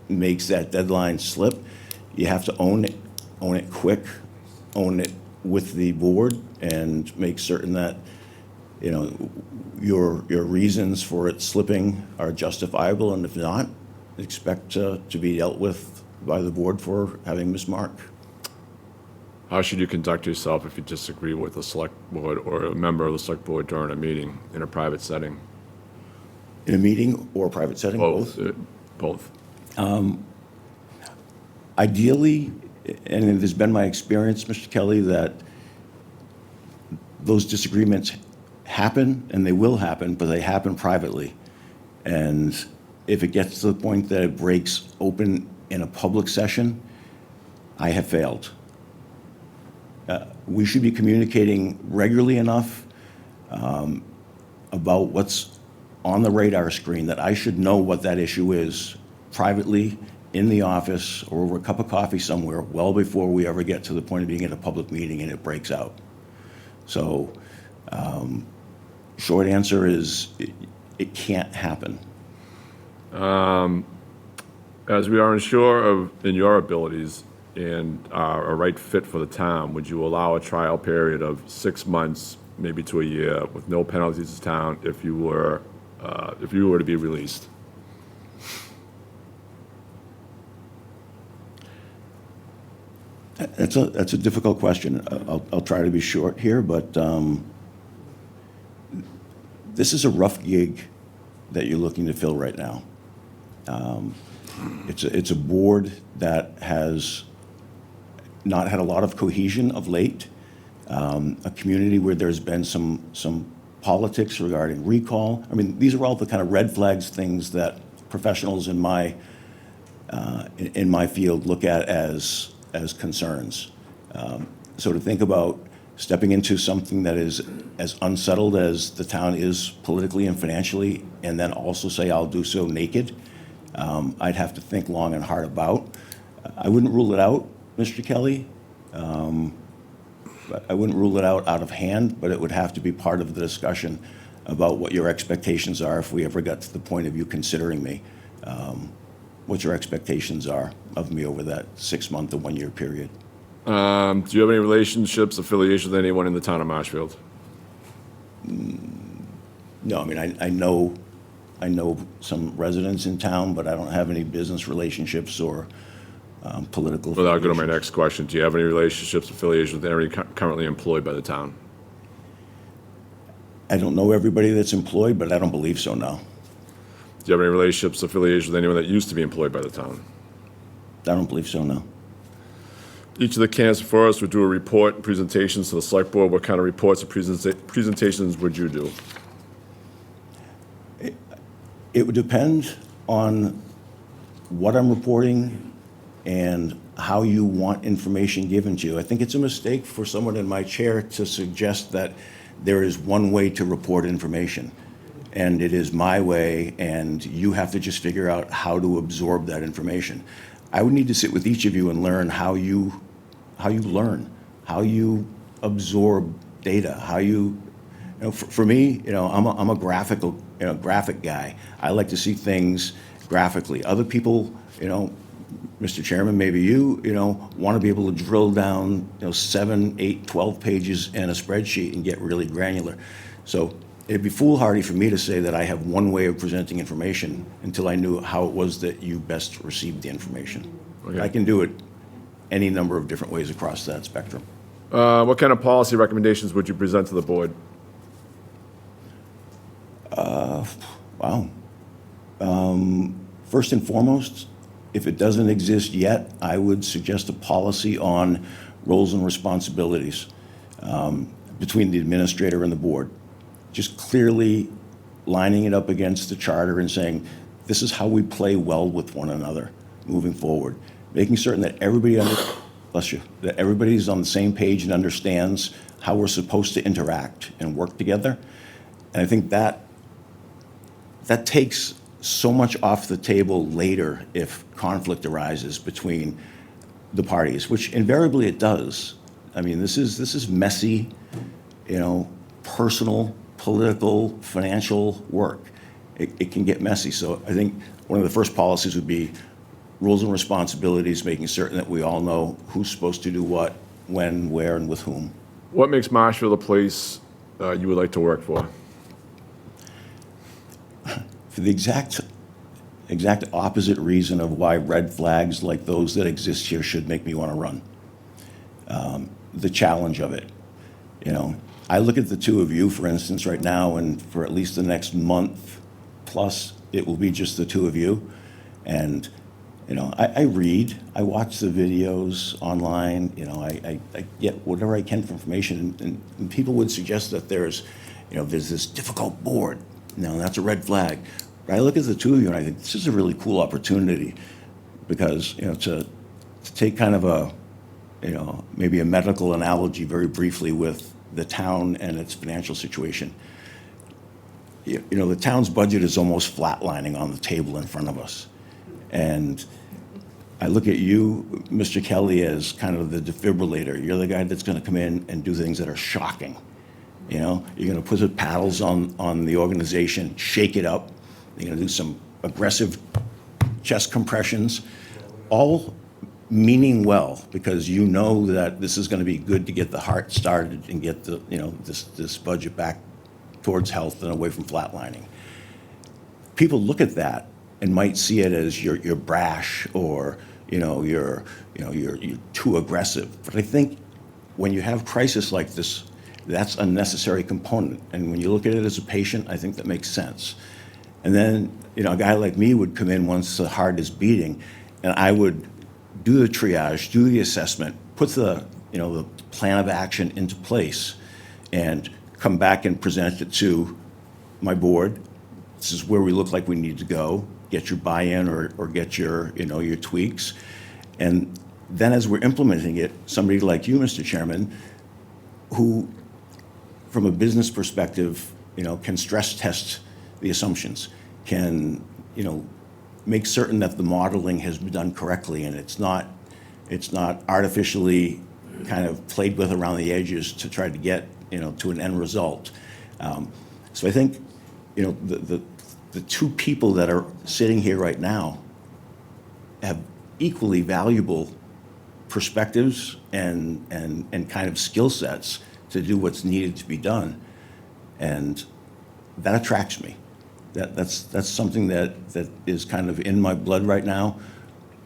makes that deadline slip, you have to own it quick, own it with the board, and make certain that, your reasons for it slipping are justifiable, and if not, expect to be dealt with by the board for having missed mark. How should you conduct yourself if you disagree with a select board or a member of the select board during a meeting in a private setting? In a meeting or a private setting? Both. Both. Ideally, and it has been my experience, Mr. Kelly, that those disagreements happen, and they will happen, but they happen privately. And if it gets to the point that it breaks open in a public session, I have failed. We should be communicating regularly enough about what's on the radar screen that I should know what that issue is privately in the office or over a cup of coffee somewhere well before we ever get to the point of being at a public meeting and it breaks out. So, short answer is it can't happen. As we are unsure in your abilities and are a right fit for the town, would you allow a trial period of 6 months, maybe to a year, with no penalties to town if you were to be released? That's a difficult question. I'll try to be short here, but this is a rough gig that you're looking to fill right now. It's a board that has not had a lot of cohesion of late, a community where there's been some politics regarding recall. I mean, these are all the kind of red flags, things that professionals in my field look at as concerns. So to think about stepping into something that is as unsettled as the town is politically and financially, and then also say I'll do so naked, I'd have to think long and hard about. I wouldn't rule it out, Mr. Kelly. I wouldn't rule it out of hand, but it would have to be part of the discussion about what your expectations are if we ever got to the point of you considering me. What your expectations are of me over that 6-month to 1 year period. Do you have any relationships, affiliations with anyone in the town of Marshfield? No, I mean, I know I know some residents in town, but I don't have any business relationships or political. Well, I'll go to my affiliations. next question. Do you have any relationships, affiliations with anybody currently employed by the town? I don't know everybody that's employed, but I don't believe so, no. Do you have any relationships, affiliations with anyone that used to be employed by the town? I don't believe so, no. Each of the candidates before us would do a report and presentations to the select board. What kind of reports or presentations would you do? It would depend on what I'm reporting and how you want information given to you. I think it's a mistake for someone in my chair to suggest that there is one way to report information, and it is my way, and you have to just figure out how to absorb that information. I would need to sit with each of you and learn how you learn, how you absorb data, how you know, for me, I'm a graphic guy. I like to see things graphically. Other people, Mr. Chairman, maybe you want to be able to drill down, 7, 8, 12 pages in a spreadsheet and get really granular. So it'd be foolhardy for me to say that I have one way of presenting information until I knew how it was that you best received the information. Okay. I can do it any number of different ways across that spectrum. What kind of policy recommendations would you present to the board? Wow. First and foremost, if it doesn't exist yet, I would suggest a policy on roles and responsibilities between the administrator and the board. Just clearly lining it up against the charter and saying, this is how we play well with one another moving forward. Making certain that that everybody's on the same page and understands how we're supposed to interact and work together. And I think that takes so much off the table later if conflict arises between the parties, which invariably it does. I mean, this is messy, personal, political, financial work. It can get messy. So I think one of the first policies would be rules and responsibilities, making certain that we all know who's supposed to do what, when, where, and with whom. What makes Marshfield a place you would like to work for? For the exact opposite reason of why red flags like those that exist here should make me want to run. The challenge of it. I look at the two of you, for instance, right now, and for at least the next month plus, it will be just the two of you. And, I read, I watch the videos online, I get whatever I can for information. And people would suggest that there's this difficult board. That's a red flag. But I look at the two of you and I think this is a really cool opportunity because, to take kind of a, maybe a medical analogy very briefly with the town and its financial situation. The town's budget is almost flatlining on the table in front of us. And I look at you, Mr. Kelly, as kind of the defibrillator. You're the guy that's going to come in and do things that are shocking. You're going to put the paddles on the organization, shake it up. You're going to do some aggressive chest compressions, all meaning well, because you know that this is going to be good to get the heart started and get the this budget back towards health and away from flatlining. People look at that and might see it as you're brash or you're too aggressive. But I think when you have crisis like this, that's a necessary component. And when you look at it as a patient, I think that makes sense. And then, a guy like me would come in once the heart is beating, and I would do the triage, do the assessment, put the plan of action into place, and come back and present it to my board. This is where we look like we need to go. Get your buy-in or get your tweaks. And then as we're implementing it, somebody like you, Mr. Chairman, who from a business perspective, can stress test the assumptions, can, make certain that the modeling has been done correctly and it's not artificially kind of played with around the edges to try to get, to an end result. So I think, the two people that are sitting here right now have equally valuable perspectives and kind of skill sets to do what's needed to be done. And that attracts me. That's something that is kind of in my blood right now.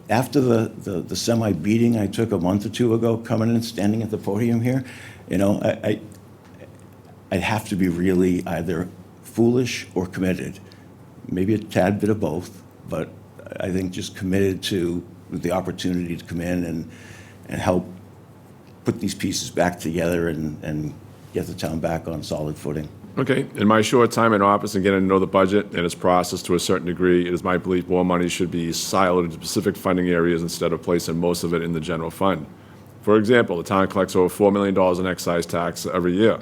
After the semi-beating I took a month or two ago, coming in and standing at the podium here, you know, I'd have to be really either foolish or committed. Maybe a tad bit of both, but I think just committed to the opportunity to come in and help put these pieces back together and get the town back on solid footing. Okay, in my short time in office and getting to know the budget and its process to a certain degree, it is my belief more money should be siloed into specific funding areas instead of placing most of it in the general fund. For example, the town collects over $4 million in excise tax every year,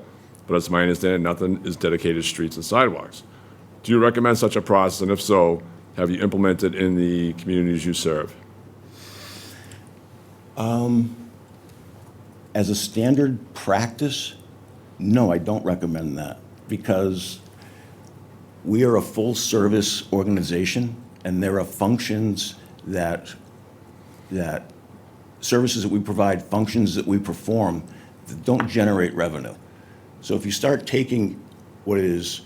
but it's my understanding nothing is dedicated to streets and sidewalks. Do you recommend such a process, and if so, have you implemented in the communities you serve? As a standard practice, no, I don't recommend that, because we are a full-service organization, and there are functions services that we provide, functions that we perform that don't generate revenue. So if you start taking what is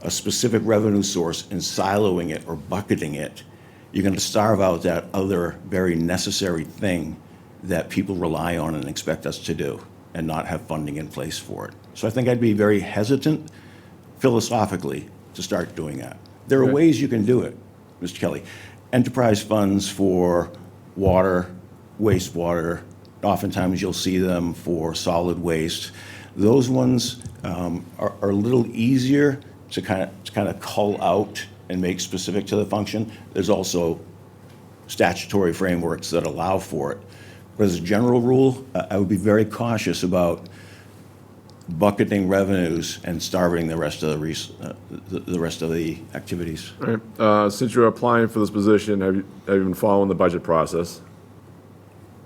a specific revenue source and siloing it or bucketing it, you're going to starve out that other very necessary thing that people rely on and expect us to do and not have funding in place for it. So I think I'd be very hesitant philosophically to start doing that. There are Right. ways you can do it, Mr. Kelly. Enterprise funds for water, wastewater, oftentimes you'll see them for solid waste. Those ones are a little easier to kind of call out and make specific to the function. There's also statutory frameworks that allow for it. But as a general rule, I would be very cautious about bucketing revenues and starving the rest of the rest of the activities. All right. Since you're applying for this position, have you been following the budget process?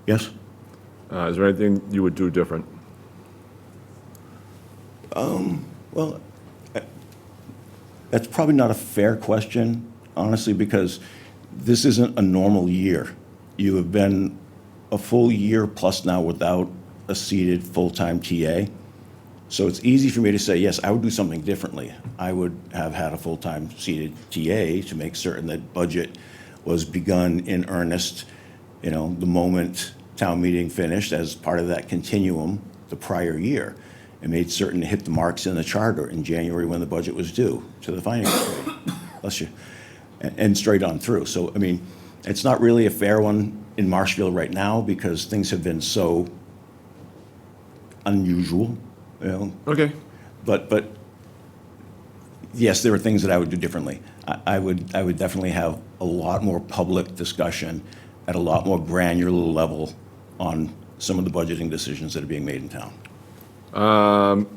Yes? Is there anything you would do different? Well, that's probably not a fair question, honestly, because this isn't a normal year. You have been a full year plus now without a seated full-time TA. So it's easy for me to say, yes, I would do something differently. I would have had a full-time seated TA to make certain that budget was begun in earnest, you know, the moment town meeting finished as part of that continuum the prior year, and made certain to hit the marks in the charter in January when the budget was due to the finance committee. Bless you. And straight on through. So, I mean, it's not really a fair one in Marshfield right now because things have been so unusual, you know. Okay. But yes, there are things that I would do differently. I would definitely have a lot more public discussion at a lot more granular level on some of the budgeting decisions that are being made in town.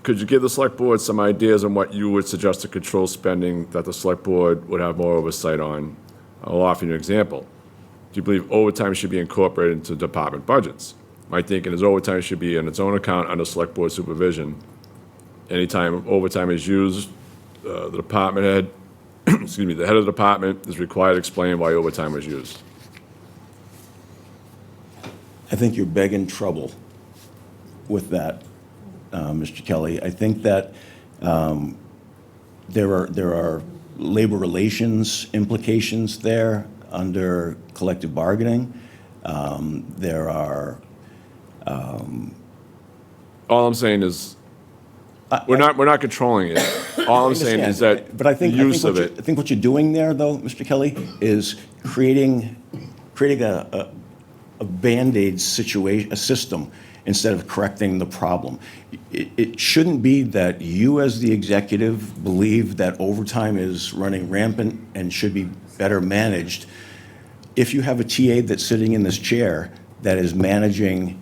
Could you give the select board some ideas on what you would suggest to control spending that the select board would have more oversight on? I'll offer you an example. Do you believe overtime should be incorporated into department budgets? My thinking is overtime should be in its own account under select board supervision. Anytime overtime is used, the department head, excuse me, the head of the department is required to explain why overtime was used. I think you're begging trouble with that, Mr. Kelly. I think that there are labor relations implications there under collective bargaining. There are. All I'm saying is, we're not controlling it. All I'm saying is that But I the think, use of it. I think what you're doing there, though, Mr. Kelly, is creating a Band-Aid situation, a system, instead of correcting the problem. It shouldn't be that you, as the executive, believe that overtime is running rampant and should be better managed. If you have a TA that's sitting in this chair that is managing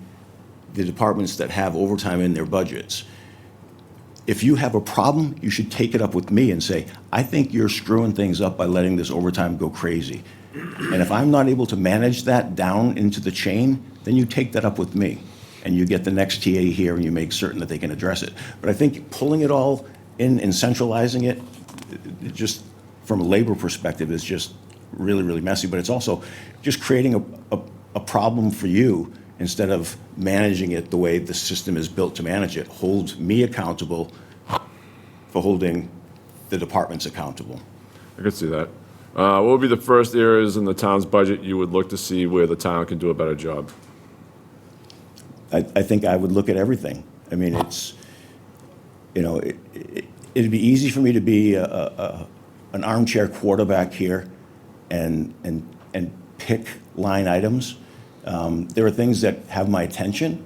the departments that have overtime in their budgets, if you have a problem, you should take it up with me and say, I think you're screwing things up by letting this overtime go crazy. And if I'm not able to manage that down into the chain, then you take that up with me. And you get the next TA here and you make certain that they can address it. But I think pulling it all in and centralizing it, just from a labor perspective, is just really, really messy. But it's also just creating a problem for you instead of managing it the way the system is built to manage it. Holds me accountable for holding the departments accountable. I could see that. What would be the first areas in the town's budget you would look to see where the town can do a better job? I think I would look at everything. I mean, it's, it'd be easy for me to be an armchair quarterback here and pick line items. There are things that have my attention,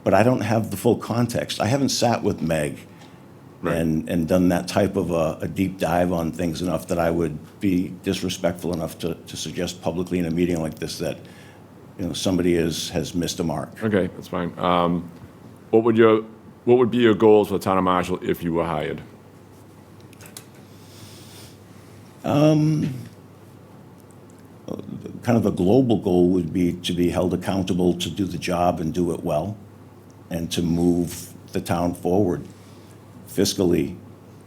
but I don't have the full context. I haven't sat with Meg and done that type of a deep dive on things enough that I would be disrespectful enough to suggest publicly in a meeting like this that, somebody has missed a mark. Okay, that's fine. What would be your goals for the town of Marshfield if you were hired? Kind of a global goal would be to be held accountable to do the job and do it well, and to move the town forward fiscally,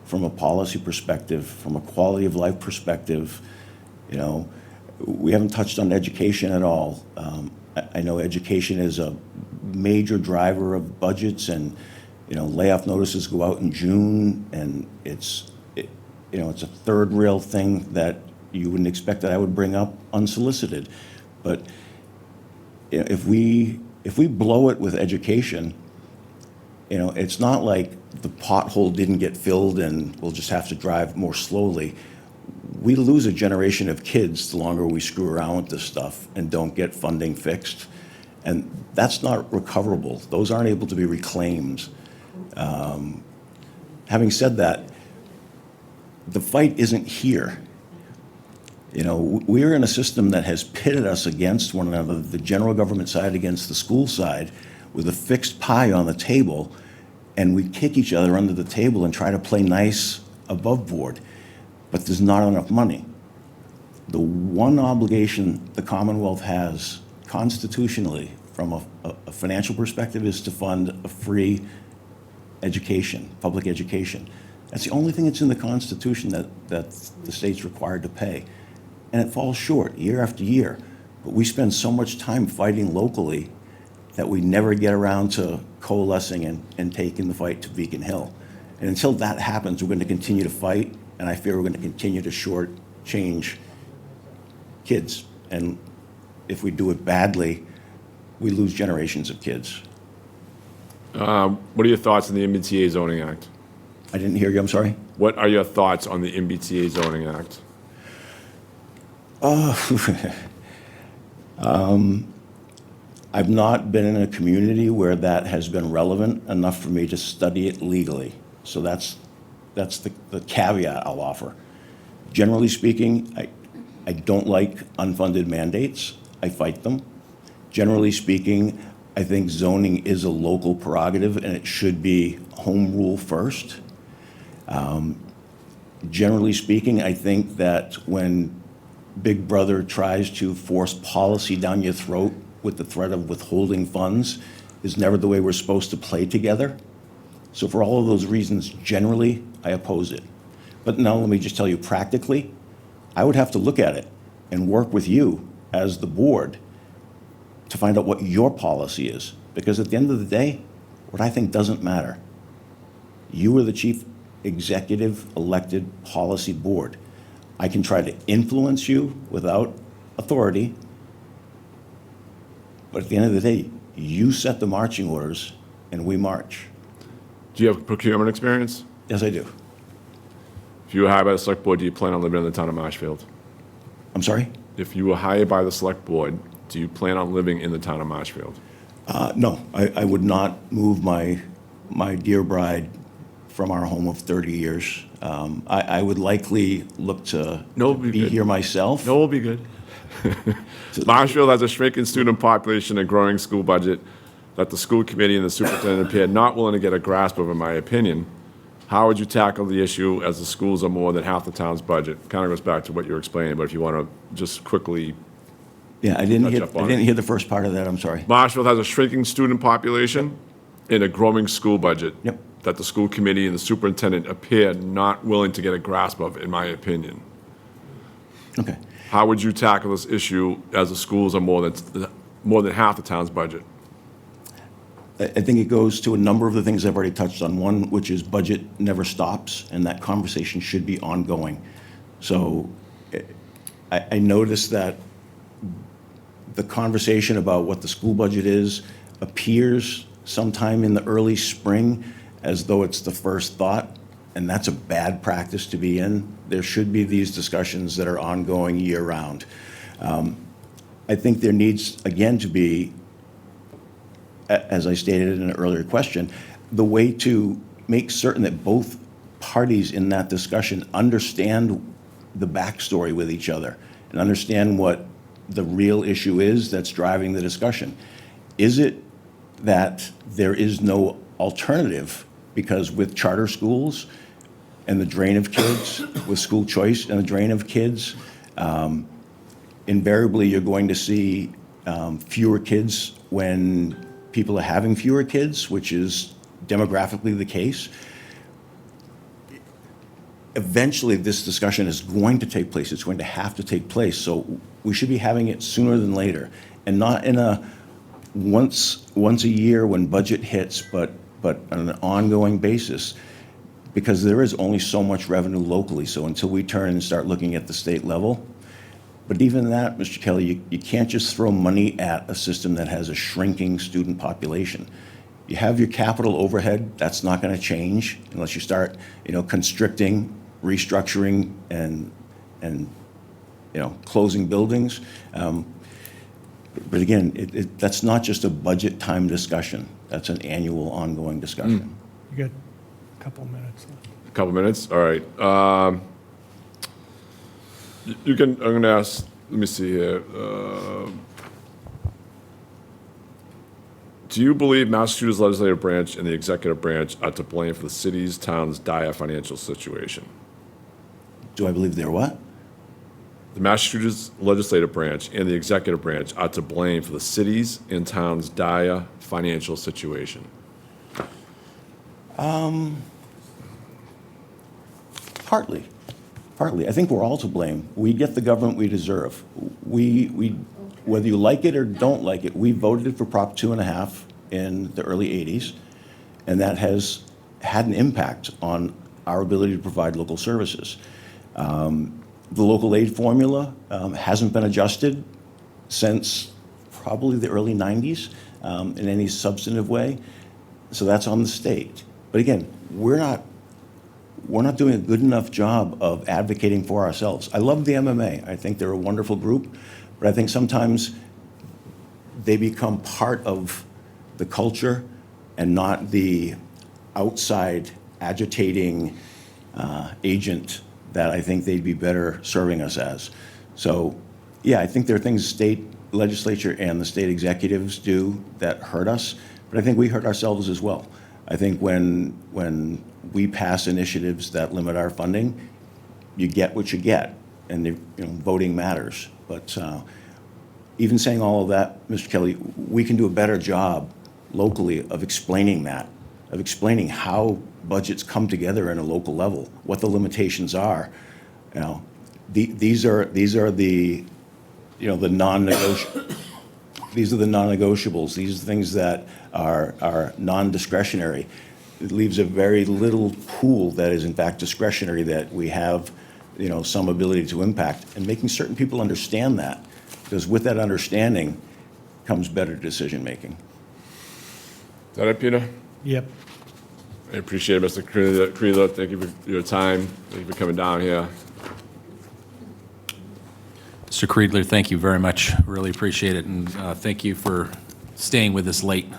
from a policy perspective, from a quality of life perspective. We haven't touched on education at all. I know education is a major driver of budgets, and layoff notices go out in June, and it's a third rail thing that you wouldn't expect that I would bring up unsolicited. But if we blow it with education, it's not like the pothole didn't get filled and we'll just have to drive more slowly. We lose a generation of kids the longer we screw around with this stuff and don't get funding fixed. And that's not recoverable. Those aren't able to be reclaimed. Having said that, the fight isn't here. We're in a system that has pitted us against one another, the general government side against the school side, with a fixed pie on the table, and we kick each other under the table and try to play nice above board, but there's not enough money. The one obligation the Commonwealth has constitutionally from a financial perspective is to fund a free education, public education. That's the only thing that's in the Constitution that the state's required to pay. And it falls short year after year. But we spend so much time fighting locally that we never get around to coalescing and taking the fight to Beacon Hill. And until that happens, we're going to continue to fight, and I fear we're going to continue to shortchange kids. And if we do it badly, we lose generations of kids. What are your thoughts on the MBTA zoning act? I didn't hear you, I'm sorry? What are your thoughts on the MBTA zoning act? I've not been in a community where that has been relevant enough for me to study it legally. So that's the caveat I'll offer. Generally speaking, I don't like unfunded mandates. I fight them. Generally speaking, I think zoning is a local prerogative and it should be home rule first. Generally speaking, I think that when Big Brother tries to force policy down your throat with the threat of withholding funds is never the way we're supposed to play together. So for all of those reasons, generally, I oppose it. But now let me just tell you practically, I would have to look at it and work with you as the board to find out what your policy is. Because at the end of the day, what I think doesn't matter. You are the chief executive elected policy board. I can try to influence you without authority, but at the end of the day, you set the marching orders and we march. Do you have procurement experience? Yes, I do. If you were hired by the select board, do you plan on living in the town of Marshfield? I'm sorry? If you were hired by the select board, do you plan on living in the town of Marshfield? No, I would not move my dear bride from our home of 30 years. I would likely look to No, it'd be be good. here myself. No, we'll be good. Marshfield has a shrinking student population and growing school budget that the school committee and the superintendent appear not willing to get a grasp of, in my opinion. How would you tackle the issue as the schools are more than half the town's budget? Kind of goes back to what you were explaining, but if you want to just quickly. Yeah, I didn't Touch up on it. hear the first part of that, I'm sorry. Marshfield has a shrinking student population and a growing school budget. Yep. That the school committee and the superintendent appear not willing to get a grasp of, in my opinion. Okay. How would you tackle this issue as the schools are more than half the town's budget? I think it goes to a number of the things I've already touched on. One, which is budget never stops, and that conversation should be ongoing. So I noticed that the conversation about what the school budget is appears sometime in the early spring as though it's the first thought, and that's a bad practice to be in. There should be these discussions that are ongoing year-round. I think there needs, again, to be, as I stated in an earlier question, the way to make certain that both parties in that discussion understand the backstory with each other and understand what the real issue is that's driving the discussion. Is it that there is no alternative because with charter schools and the drain of kids, with school choice and the drain of kids, invariably you're going to see fewer kids when people are having fewer kids, which is demographically the case. Eventually, this discussion is going to take place. It's going to have to take place. So we should be having it sooner than later, and not in a once a year when budget hits, but on an ongoing basis, because there is only so much revenue locally. So until we turn and start looking at the state level, but even that, Mr. Kelly, you can't just throw money at a system that has a shrinking student population. You have your capital overhead, that's not going to change unless you start, constricting, restructuring, and closing buildings. But again, that's not just a budget time discussion. That's an annual, ongoing discussion. You got a couple minutes left. A couple minutes? All right. I'm going to ask, let me see here. Do you believe Massachusetts legislative branch and the executive branch are to blame for the city's, town's dire financial situation? Do I believe they're what? The Massachusetts legislative branch and the executive branch are to blame for the city's and town's dire financial situation. Partly. I think we're all to blame. We get the government we deserve. We whether you like it or don't like it, we voted for Prop 2.5 in the early 80s, and that has had an impact on our ability to provide local services. The local aid formula hasn't been adjusted since probably the early 90s in any substantive way, so that's on the state. But again, we're not doing a good enough job of advocating for ourselves. I love the MMA. I think they're a wonderful group, but I think sometimes they become part of the culture and not the outside agitating agent that I think they'd be better serving us as. So, yeah, I think there are things state legislature and the state executives do that hurt us, but I think we hurt ourselves as well. I think when we pass initiatives that limit our funding, you get what you get, and voting matters. But even saying all of that, Mr. Kelly, we can do a better job locally of explaining that, of explaining how budgets come together in a local level, what the limitations are. These are the the non-negotiables. These are the non-negotiables. These are things that are non-discretionary. It leaves a very little pool that is in fact discretionary that we have, some ability to impact, and making certain people understand that, because with that understanding comes better decision-making. Is that it, Peter? Yep. I appreciate it, Mr. Creeler. Thank you for your time. Thank you for coming down here. Mr. Creedler, thank you very much. Really appreciate it, and thank you for staying with us late.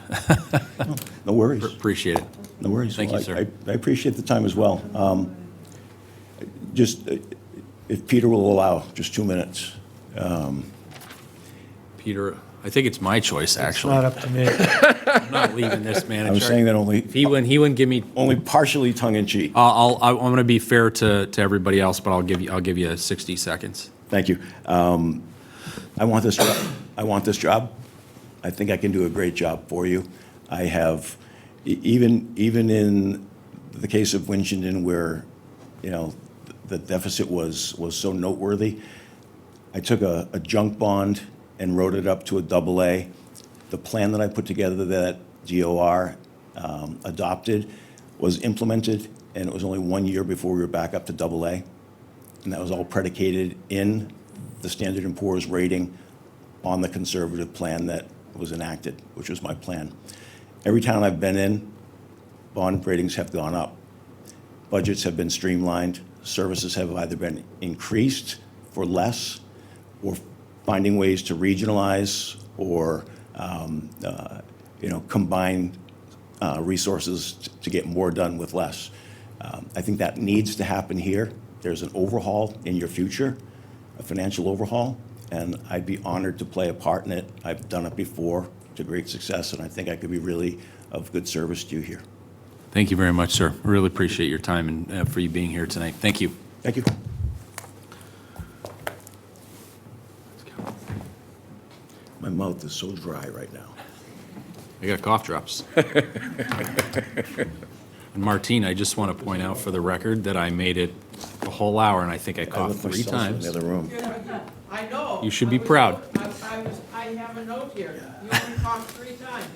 No worries. Appreciate it. No worries. Thank you, sir. I appreciate the time as well. Just, if Peter will allow, just 2 minutes. Peter, I think it's my choice, It's actually. not up to me. I'm not leaving this, man. I was saying that He wouldn't give me. only partially tongue-in-cheek. I'm going to be fair to everybody else, but I'll give you 60 seconds. Thank you. I want this job. I want this job. I think I can do a great job for you. I have, even in the case of Winchendon, where, the deficit was so noteworthy, I took a junk bond and wrote it up to a AA. The plan that I put together that DOR adopted was implemented, and it was only 1 year before we were back up to AA. and that was all predicated in the Standard & Poor's rating on the conservative plan that was enacted, which was my plan. Every town I've been in, bond ratings have gone up. Budgets have been streamlined. Services have either been increased for less or finding ways to regionalize or combine resources to get more done with less. I think that needs to happen here. There's an overhaul in your future, a financial overhaul, and I'd be honored to play a part in it. I've done it before to great success, and I think I could be really of good service to you here. Thank you very much, sir. Really appreciate your time and for you being here tonight. Thank you. Thank you. My mouth is so dry right now. I got cough drops. And Martine, I just want to point out for the record that I made it a whole hour, and I think I coughed left 3 myself in times. the other room. I know. You should be I was- proud. I have a note here. You only talked 3 times.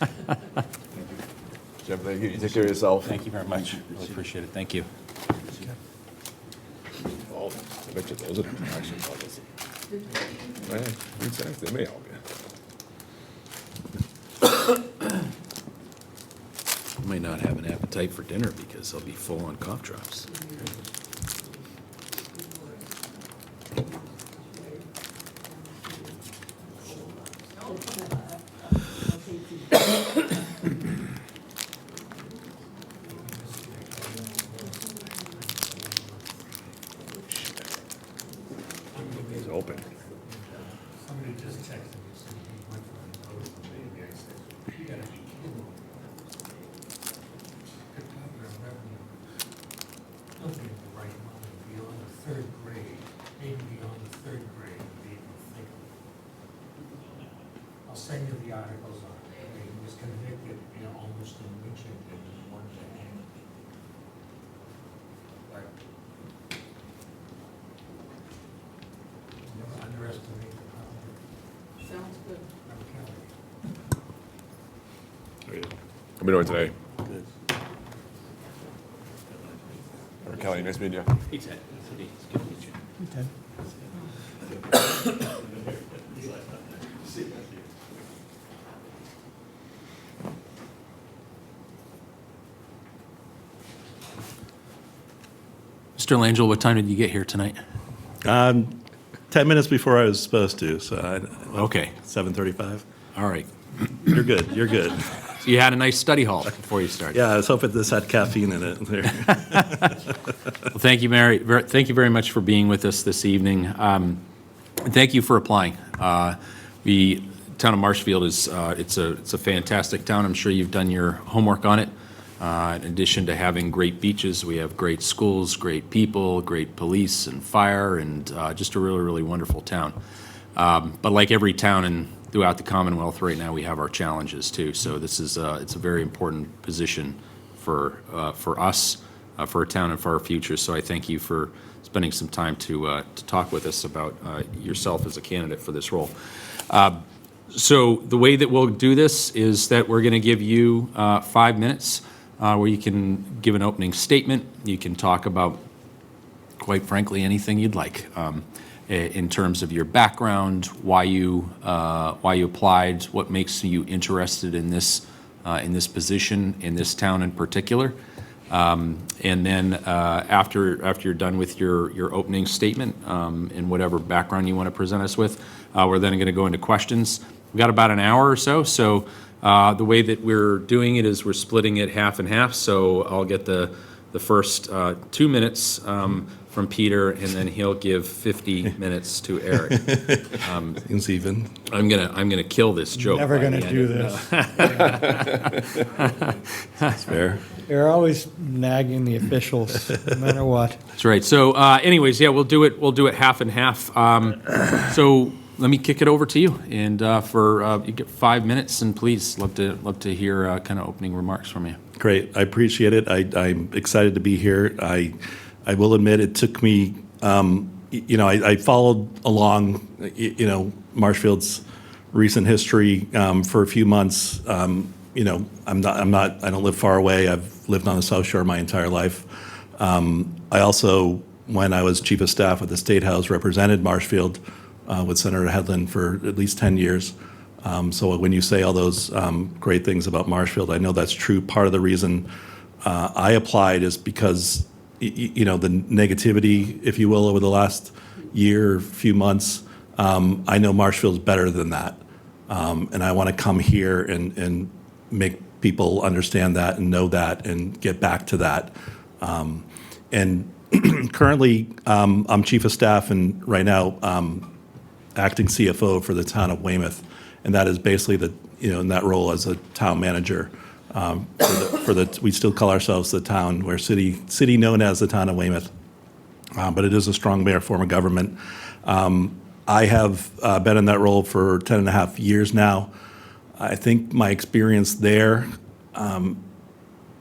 Jeff, thank you. You take care of yourself. Thank you very much. Really appreciate it. Thank you. Oh, I bet you those are the action levels. They may help you. I might not have an appetite for dinner because I'll be full on cough drops. It's open. Somebody just texted me, said he went for an oath of maybe I said, you gotta be kidding me. Good program revenue. Nothing in the right mind beyond the 3rd grade, maybe beyond the 3rd grade, to be able to think of it. I'll send you the articles on it. He was convicted, almost in lynching and wanted to hang him. But never underestimate the power Sounds good. of Kelly. How we doing today? Kelly, nice meeting you. Hey, Ted. It's good to meet you. Mr. Langell, what time did you get here tonight? 10 minutes before I was supposed to, so Okay, 7:35. all right. You're good, you're good. So you had a nice study hall before you started. Yeah, I was hoping this had caffeine in it. Well, thank you, Mary. Thank you very much for being with us this evening. And thank you for applying. The town of Marshfield is it's a fantastic town. I'm sure you've done your homework on it. In addition to having great beaches, we have great schools, great people, great police and fire, and just a really, really wonderful town. But like every town throughout the Commonwealth right now, we have our challenges too. So this is it's a very important position for us, for our town, and for our future. So I thank you for spending some time to talk with us about yourself as a candidate for this role. So the way that we'll do this is that we're going to give you 5 minutes where you can give an opening statement. You can talk about, quite frankly, anything you'd like in terms of your background, why you applied, what makes you interested in this position in this town in particular. And then after you're done with your opening statement and whatever background you want to present us with, we're then going to go into questions. We've got about an hour or so. So the way that we're doing it is we're splitting it half and half. So I'll get the first 2 minutes from Peter, and then he'll give 50 minutes to Eric. Seems even. I'm gonna kill this joke. Never by going the to end do of this. That's fair. They're always nagging the officials, no matter what. That's right. So, anyways, yeah, we'll do it half and half. So let me kick it over to you, and for you get 5 minutes, and please love to hear kind of opening remarks from you. Great, I appreciate it. I'm excited to be here. I will admit it took me, I followed along, Marshfield's recent history for a few months. I don't live far away. I've lived on the South Shore my entire life. I also when I was chief of staff at the State House, represented Marshfield with Senator Hedlund for at least 10 years. So when you say all those great things about Marshfield, I know that's true. Part of the reason I applied is because, you know, the negativity, if you will, over the last year or few months, I know Marshfield's better than that. And I want to come here and make people understand that and know that and get back to that. And currently, I'm chief of staff and right now acting CFO for the town of Weymouth. And that is basically in that role as a town manager. We still call ourselves the town, we're city known as the town of Weymouth. But it is a strong mayor form of government. I have been in that role for 10 and a half years now. I think my experience there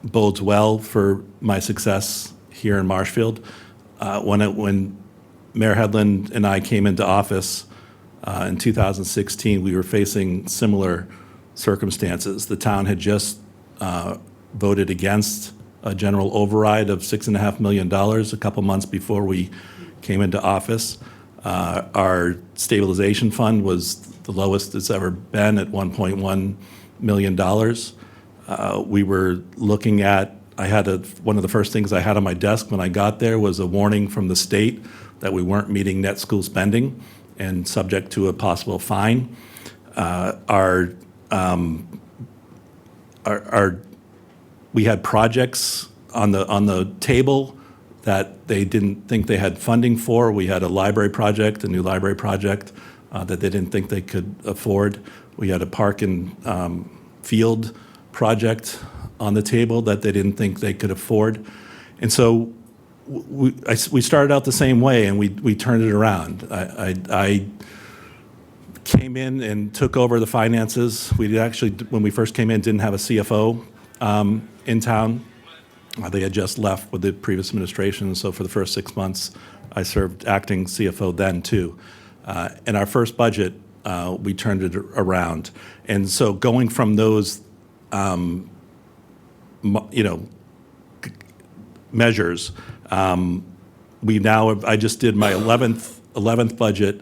bodes well for my success here in Marshfield. When Mayor Hedlund and I came into office in 2016, we were facing similar circumstances. The town had just voted against a general override of $6.5 million a couple months before we came into office. Our stabilization fund was the lowest it's ever been at $1.1 million. We were looking at, one of the first things I had on my desk when I got there was a warning from the state that we weren't meeting net school spending and subject to a possible fine. We had projects on the table that they didn't think they had funding for. We had a library project, a new library project that they didn't think they could afford. We had a park and field project on the table that they didn't think they could afford. And so we started out the same way and we turned it around. I came in and took over the finances. We actually, when we first came in, didn't have a CFO in town. They had just left with the previous administration, so for the first 6 months, I served acting CFO then too. In our first budget, we turned it around. And so going from those, measures, I just did my 11th budget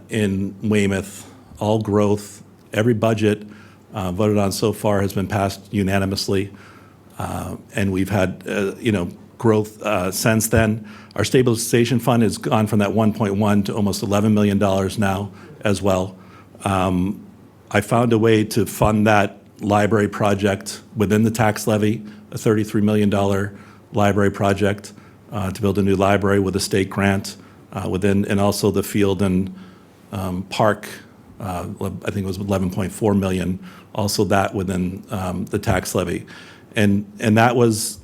in Weymouth, all growth. Every budget voted on so far has been passed unanimously. And we've had, growth since then. Our stabilization fund has gone from that 1.1 to almost $11 million now as well. I found a way to fund that library project within the tax levy, a $33 million library project to build a new library with a state grant and also the field and park, I think it was 11.4 million, also that within the tax levy. And that was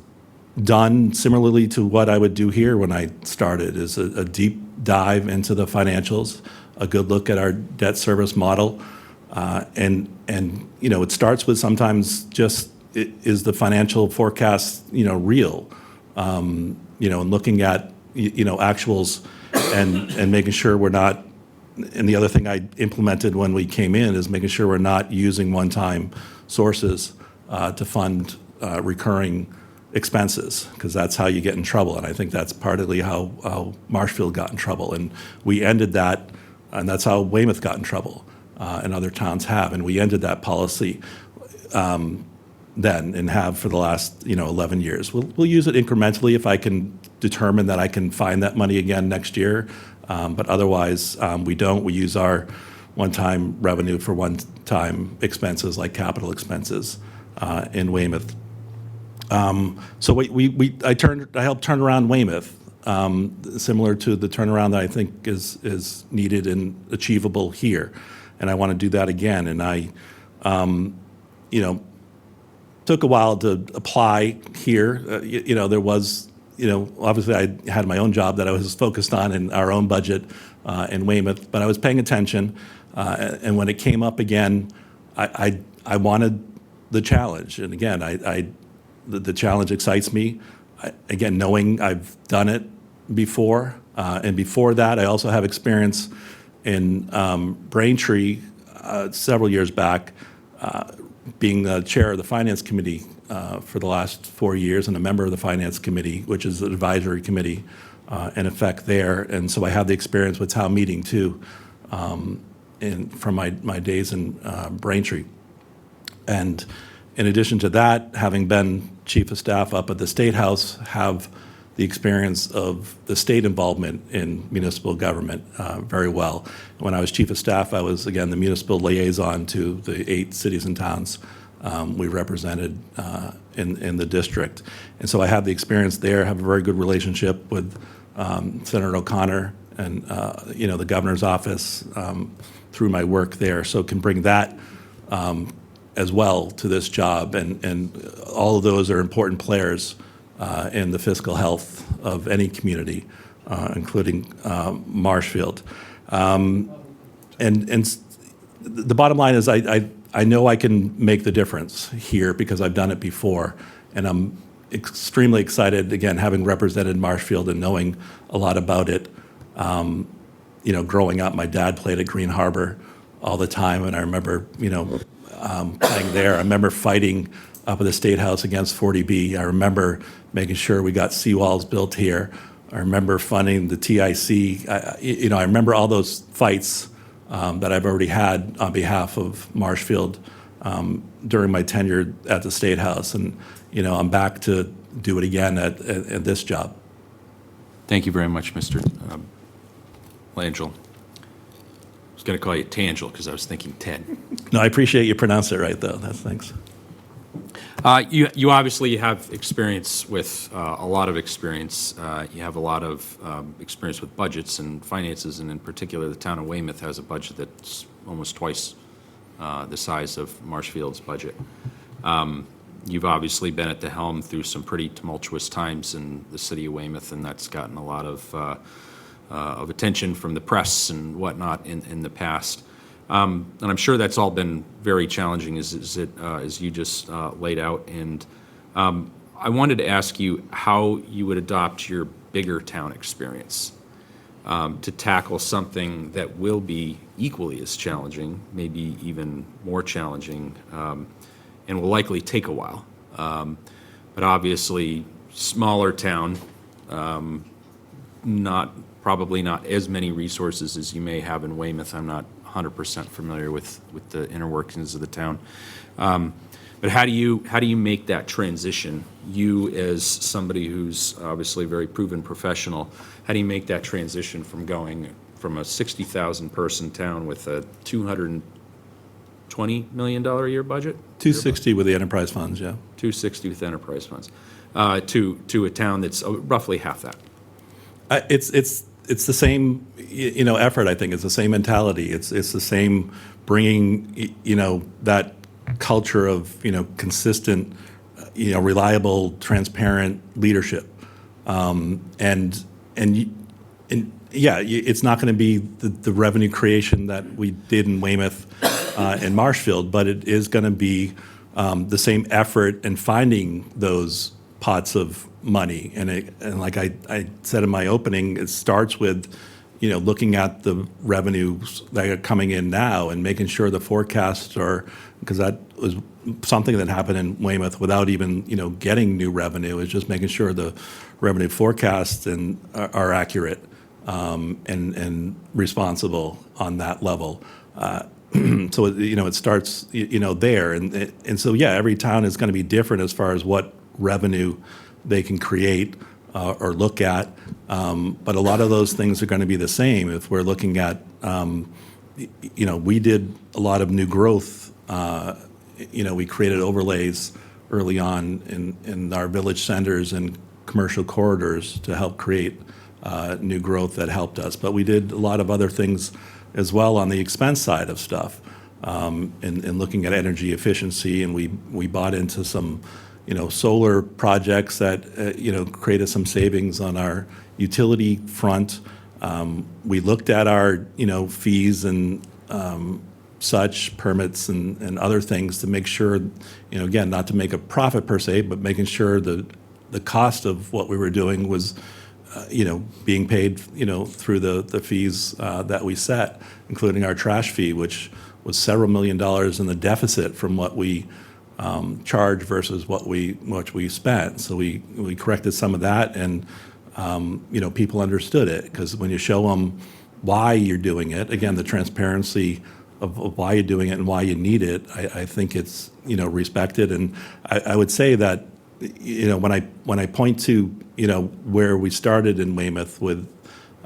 done similarly to what I would do here when I started, is a deep dive into the financials, a good look at our debt service model. And it starts with sometimes just, is the financial forecast, real? And looking at, actuals and making sure we're not, and the other thing I implemented when we came in is making sure we're not using one-time sources to fund recurring expenses, because that's how you get in trouble. And I think that's partly how Marshfield got in trouble. And we ended that, and that's how Weymouth got in trouble, and other towns have. And we ended that policy then and have for the last 11 years. We'll use it incrementally if I can determine that I can find that money again next year. But otherwise, we don't. We use our one-time revenue for one-time expenses like capital expenses in Weymouth. So I helped turn around Weymouth, similar to the turnaround that I think is needed and achievable here, and I want to do that again. And I, took a while to apply here. There was, obviously I had my own job that I was focused on in our own budget in Weymouth, but I was paying attention, and when it came up again, I wanted the challenge. And again, the challenge excites me. Again, knowing I've done it before, and before that, I also have experience in Braintree several years back, being the chair of the Finance Committee for the last 4 years and a member of the Finance Committee, which is an advisory committee in effect there. And so I have the experience with town meeting too, from my days in Braintree. And in addition to that, having been chief of staff up at the State House, have the experience of the state involvement in municipal government very well. When I was chief of staff, I was, again, the municipal liaison to the 8 cities and towns we represented in the district. And so I have the experience there, have a very good relationship with Senator O'Connor and, the governor's office through my work there, so can bring that as well to this job. And all of those are important players in the fiscal health of any community, including Marshfield. And the bottom line is I know I can make the difference here because I've done it before, and I'm extremely excited, again, having represented Marshfield and knowing a lot about it. Growing up, my dad played at Green Harbor all the time, and I remember, playing there. I remember fighting up at the State House against 40B. I remember making sure we got seawalls built here. I remember funding the TIC. I remember all those fights that I've already had on behalf of Marshfield during my tenure at the State House. And, I'm back to do it again at this job. Thank you very much, Mr. Langell. I was going to call you Tangel because I was thinking Ted. No, I appreciate you pronounce it right, though. Thanks. You obviously have experience with a lot of experience. You have a lot of experience with budgets and finances, and in particular, the town of Weymouth has a budget that's almost twice the size of Marshfield's budget. You've obviously been at the helm through some pretty tumultuous times in the city of Weymouth, and that's gotten a lot of attention from the press and whatnot in the past. And I'm sure that's all been very challenging, as you just laid out. And I wanted to ask you how you would adopt your bigger town experience to tackle something that will be equally as challenging, maybe even more challenging, and will likely take a while. But obviously, smaller town, probably not as many resources as you may have in Weymouth. I'm not 100% familiar with the inner workings of the town. But how do you make that transition? You, as somebody who's obviously a very proven professional, how do you make that transition from going from a 60,000 person town with a $220 million a year budget? 260 with the enterprise funds, yeah. 260 with enterprise funds, to a town that's roughly half that. It's the same, effort. I think it's the same mentality. It's the same bringing, that culture of, consistent, reliable, transparent leadership, it's not going to be the revenue creation that we did in Weymouth and Marshfield, but it is going to be the same effort in finding those pots of money. And like I said in my opening, it starts with, looking at the revenues that are coming in now and making sure the forecasts are, because that was something that happened in Weymouth without even, getting new revenue, is just making sure the revenue forecasts are accurate and responsible on that level. So, it starts, there. And so, every town is going to be different as far as what revenue they can create or look at. But a lot of those things are going to be the same. If we're looking at, we did a lot of new growth. We created overlays early on in our village centers and commercial corridors to help create new growth that helped us. But we did a lot of other things as well on the expense side of stuff, in looking at energy efficiency. And we bought into some solar projects that, created some savings on our utility front. We looked at our, fees and such, permits and other things to make sure, again, not to make a profit per se, but making sure the cost of what we were doing was, being paid, through the fees that we set, including our trash fee, which was several $1 million in the deficit from what we charged versus what we spent. So we corrected some of that, and people understood it, because when you show them why you're doing it, again, the transparency of why you're doing it and why you need it, I think it's, respected. And I would say that, when I point to, where we started in Weymouth with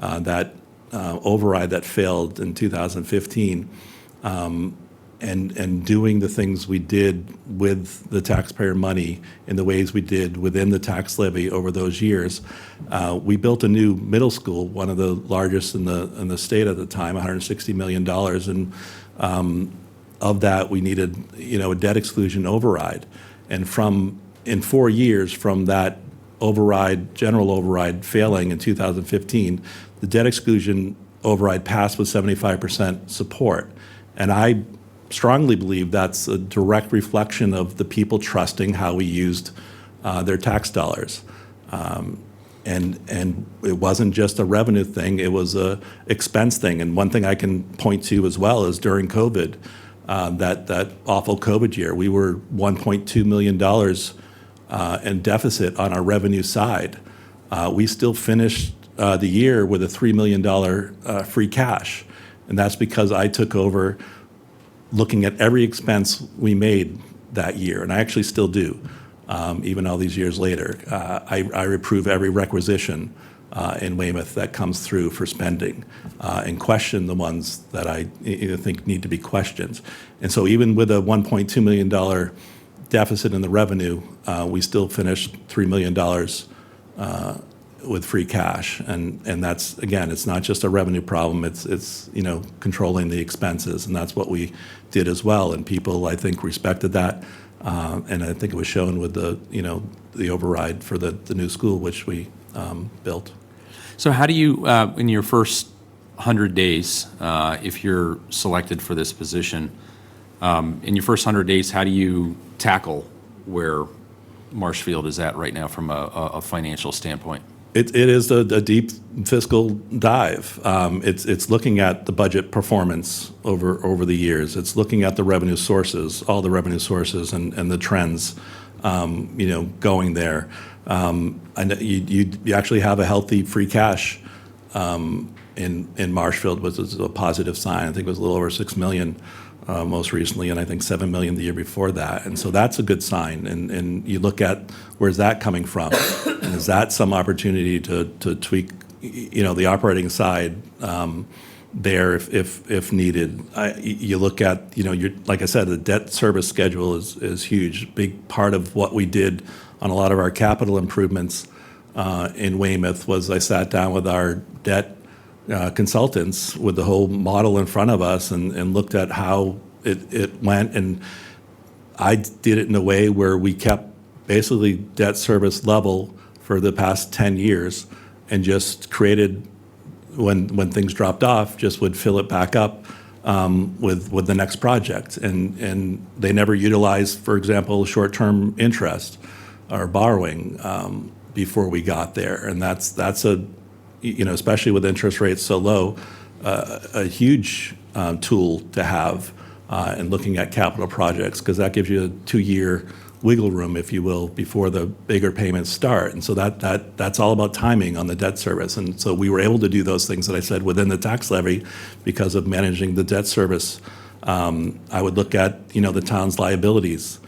that override that failed in 2015, and doing the things we did with the taxpayer money in the ways we did within the tax levy over those years, we built a new middle school, one of the largest in the state at the time, $160 million, and of that we needed, a debt exclusion override, and in 4 years from that general override failing in 2015, the debt exclusion override passed with 75% support, and I strongly believe that's a direct reflection of the people trusting how we used their tax dollars. And it wasn't just a revenue thing, it was a expense thing. And one thing I can point to as well is during COVID, that awful COVID year, we were $1.2 million in deficit on our revenue side. We still finished the year with a $3 million free cash. And that's because I took over looking at every expense we made that year, and I actually still do, even all these years later. I approve every requisition in Weymouth that comes through for spending, and question the ones that I think need to be questioned. And so even with a $1.2 million deficit in the revenue, we still finished $3 million with free cash, and that's, again, it's not just a revenue problem, it's controlling the expenses, and that's what we did as well, and people, I think, respected that, and I think it was shown with the override for the new school, which we built. So how do you, in your first 100 days, if you're selected for this position, in your first 100 days, how do you tackle where Marshfield is at right now from a financial standpoint? It is a deep fiscal dive. It's looking at the budget performance over the years. It's looking at the revenue sources, all the revenue sources, and the trends, going there. And you actually have a healthy free cash in Marshfield, which is a positive sign. I think it was a little over $6 million most recently, and I think $7 million the year before that. And so that's a good sign. And you look at where's that coming from, and is that some opportunity to tweak, the operating side there if needed. You look at, like I said, the debt service schedule is huge. Big part of what we did on a lot of our capital improvements in Weymouth was I sat down with our debt consultants with the whole model in front of us and looked at how it went, and I did it in a way where we kept basically debt service level for the past 10 years and just created, when things dropped off, just would fill it back up with the next project, and they never utilized, for example, short-term interest or borrowing before we got there, and that's a, especially with interest rates so low, a huge tool to have in looking at capital projects, because that gives you a 2-year wiggle room, if you will, before the bigger payments start. And so that's all about timing on the debt service. And so we were able to do those things that I said within the tax levy because of managing the debt service. I would look at, the town's liabilities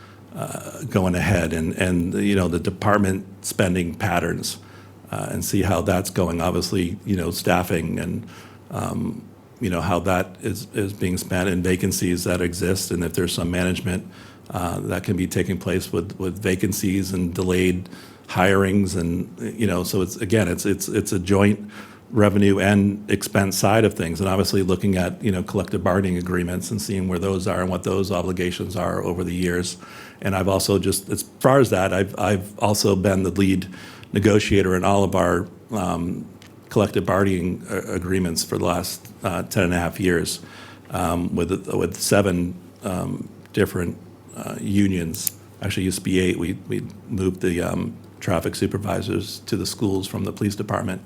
going ahead and the department spending patterns and see how that's going. Obviously, staffing and, how that is being spent, and vacancies that exist, and if there's some management that can be taking place with vacancies and delayed hirings, and so it's a joint revenue and expense side of things, and obviously looking at collective bargaining agreements and seeing where those are and what those obligations are over the years. And I've also just, as far as that, I've also been the lead negotiator in all of our collective bargaining agreements for the last 10 and a half years with 7 different unions. Actually, used to be 8. We moved the traffic supervisors to the schools from the police department.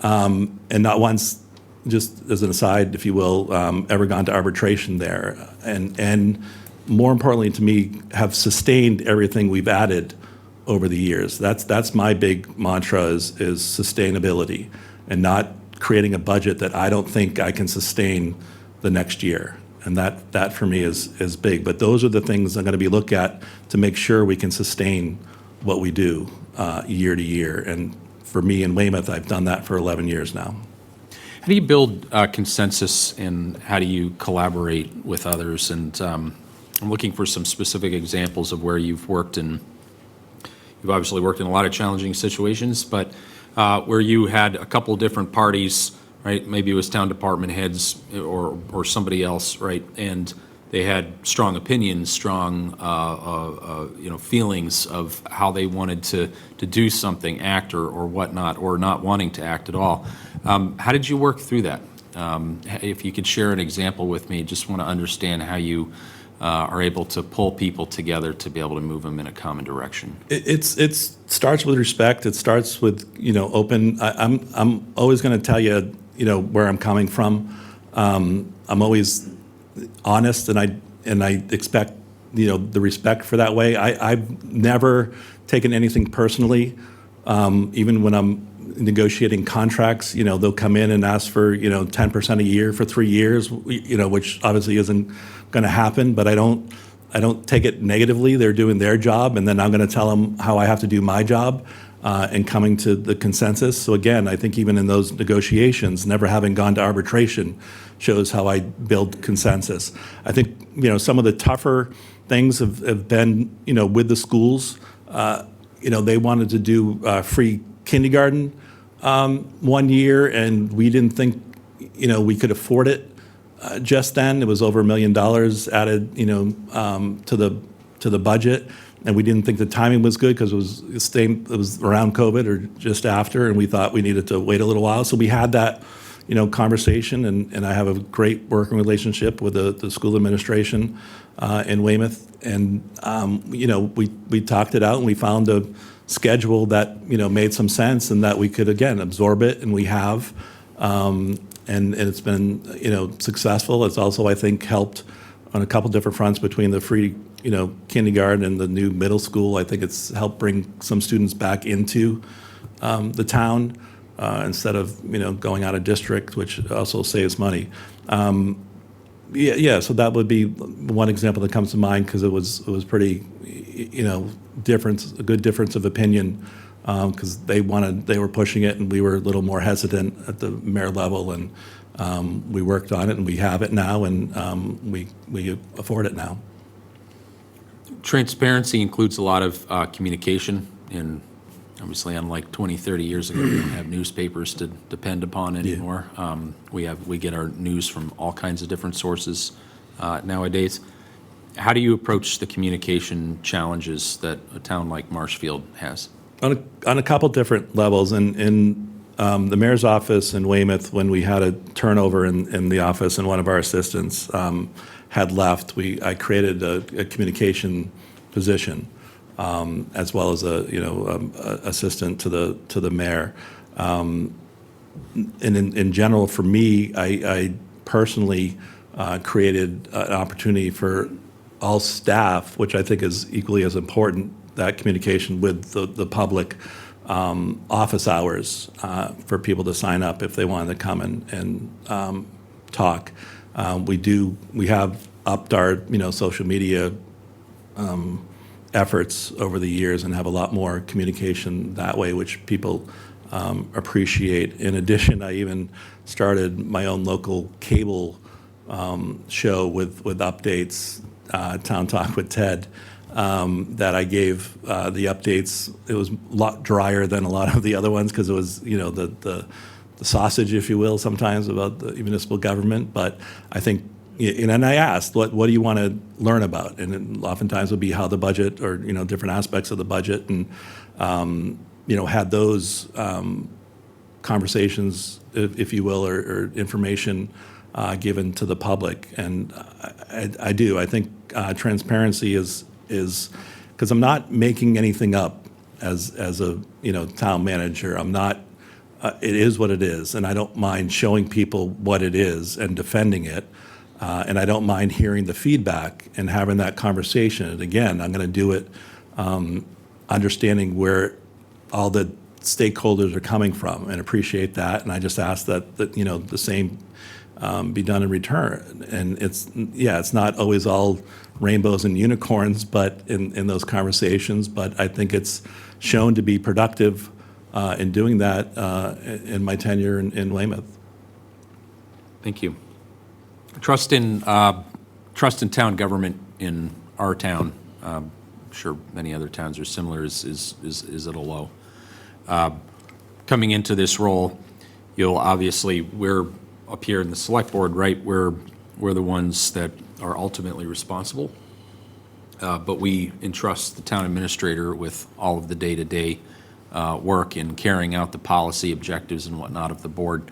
And not once, just as an aside, if you will, ever gone to arbitration there. And more importantly to me, have sustained everything we've added over the years. That's my big mantra is sustainability, and not creating a budget that I don't think I can sustain the next year. And that for me is big. But those are the things I'm going to be look at to make sure we can sustain what we do year to year. And for me in Weymouth, I've done that for 11 years now. How do you build consensus, and how do you collaborate with others? And I'm looking for some specific examples of where you've worked, and you've obviously worked in a lot of challenging situations, but where you had a couple different parties, right? Maybe it was town department heads or somebody else, right? And they had strong opinions, strong feelings of how they wanted to do something, act or whatnot, or not wanting to act at all. How did you work through that? If you could share an example with me, just want to understand how you are able to pull people together to be able to move them in a common direction. It starts with respect. It starts with open. I'm always going to tell you where I'm coming from. I'm always honest, and I expect the respect for that way. I've never taken anything personally, even when I'm negotiating contracts. They'll come in and ask for 10% a year for 3 years, which obviously isn't going to happen. But I don't take it negatively. They're doing their job, and then I'm going to tell them how I have to do my job, and coming to the consensus. So again, I think even in those negotiations, never having gone to arbitration shows how I build consensus. I think some of the tougher things have been with the schools. They wanted to do free kindergarten 1 year, and we didn't think we could afford it. Just then, it was over $1 million added to the budget. And we didn't think the timing was good because it was around COVID or just after, and we thought we needed to wait a little while. So we had that, conversation, and I have a great working relationship with the school administration in Weymouth, and we talked it out, and we found a schedule that made some sense, and that we could again absorb it, and we have, and it's been successful. It's also, I think, helped on a couple different fronts between the free kindergarten and the new middle school. I think it's helped bring some students back into the town instead of going out of district, which also saves money. So that would be one example that comes to mind, because it was pretty a good difference of opinion, because they were pushing it, and we were a little more hesitant at the mayor level, and we worked on it, and we have it now, and we afford it now. Transparency includes a lot of communication, and obviously, unlike 20, 30 years ago, we don't have newspapers to depend upon anymore. We get our news from all kinds of different sources nowadays. How do you approach the communication challenges that a town like Marshfield has? On a couple different levels. In the mayor's office in Weymouth, when we had a turnover in the office and one of our assistants had left, I created a communication position, as well as a assistant to the mayor. And in general, for me, I personally created an opportunity for all staff, which I think is equally as important, that communication with the public, office hours for people to sign up if they wanted to come and talk. We have upped our social media efforts over the years, and have a lot more communication that way, which people appreciate. In addition, I even started my own local cable show with updates, Town Talk with Ted, that I gave the updates. It was a lot drier than a lot of the other ones, because it was the sausage, if you will, sometimes about the municipal government. But I think, and I asked, what do you want to learn about? And it oftentimes would be how the budget, or different aspects of the budget, and had those conversations, if you will, or information given to the public. And I do. I think transparency is because I'm not making anything up as a town manager. I'm not. It is what it is, and I don't mind showing people what it is and defending it. And I don't mind hearing the feedback and having that conversation. And again, I'm going to do it understanding where all the stakeholders are coming from and appreciate that. And I just ask that the same be done in return. And it's not always all rainbows and unicorns, but in those conversations, but I think it's shown to be productive in doing that in my tenure in Weymouth. Thank you. Trust in town government in our town, I'm sure many other towns are similar, is at a low. Coming into this role, we're up here in the select board, right? We're the ones that are ultimately responsible. But we entrust the town administrator with all of the day-to-day work in carrying out the policy objectives and whatnot of the board.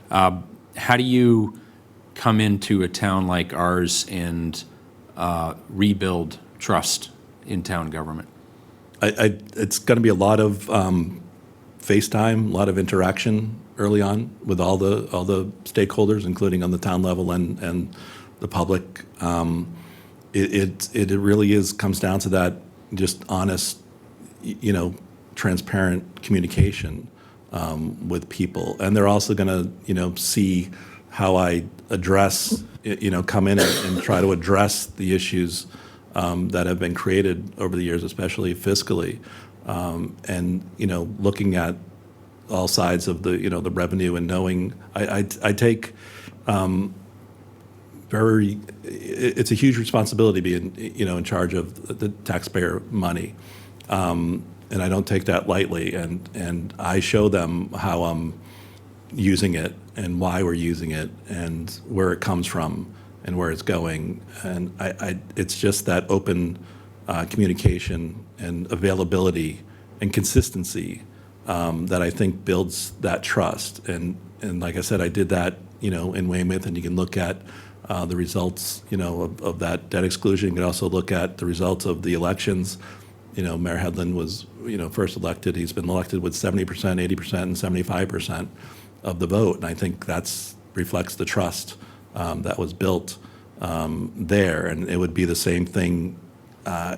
How do you come into a town like ours and rebuild trust in town government? It's going to be a lot of FaceTime, a lot of interaction early on with all the stakeholders, including on the town level and the public. It really comes down to that just honest, transparent communication with people, and they're also going to see how I address, come in and try to address the issues that have been created over the years, especially fiscally, and looking at all sides of the revenue and knowing I take it's a huge responsibility being in charge of the taxpayer money, and I don't take that lightly, and I show them how I'm using it and why we're using it and where it comes from and where it's going, and it's just that open communication and availability and consistency that I think builds that trust. And like I said, I did that, in Weymouth, and you can look at the results, of that debt exclusion. You can also look at the results of the elections. Mayor Headland was, first elected. He's been elected with 70%, 80%, and 75% of the vote. And I think that reflects the trust that was built there. And it would be the same thing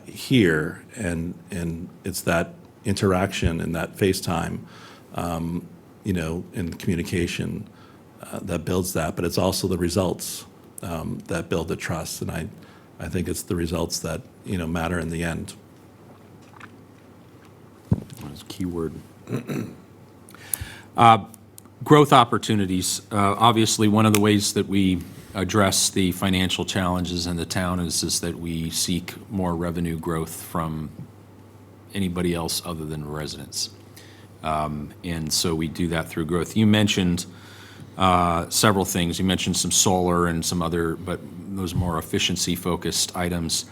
here. And it's that interaction and that FaceTime, and communication that builds that. But it's also the results that build the trust. And I think it's the results that, matter in the end. That's a key word. Growth opportunities. Obviously, one of the ways that we address the financial challenges in the town is that we seek more revenue growth from anybody else other than residents. And so we do that through growth. You mentioned several things. You mentioned some solar and some other, but those more efficiency-focused items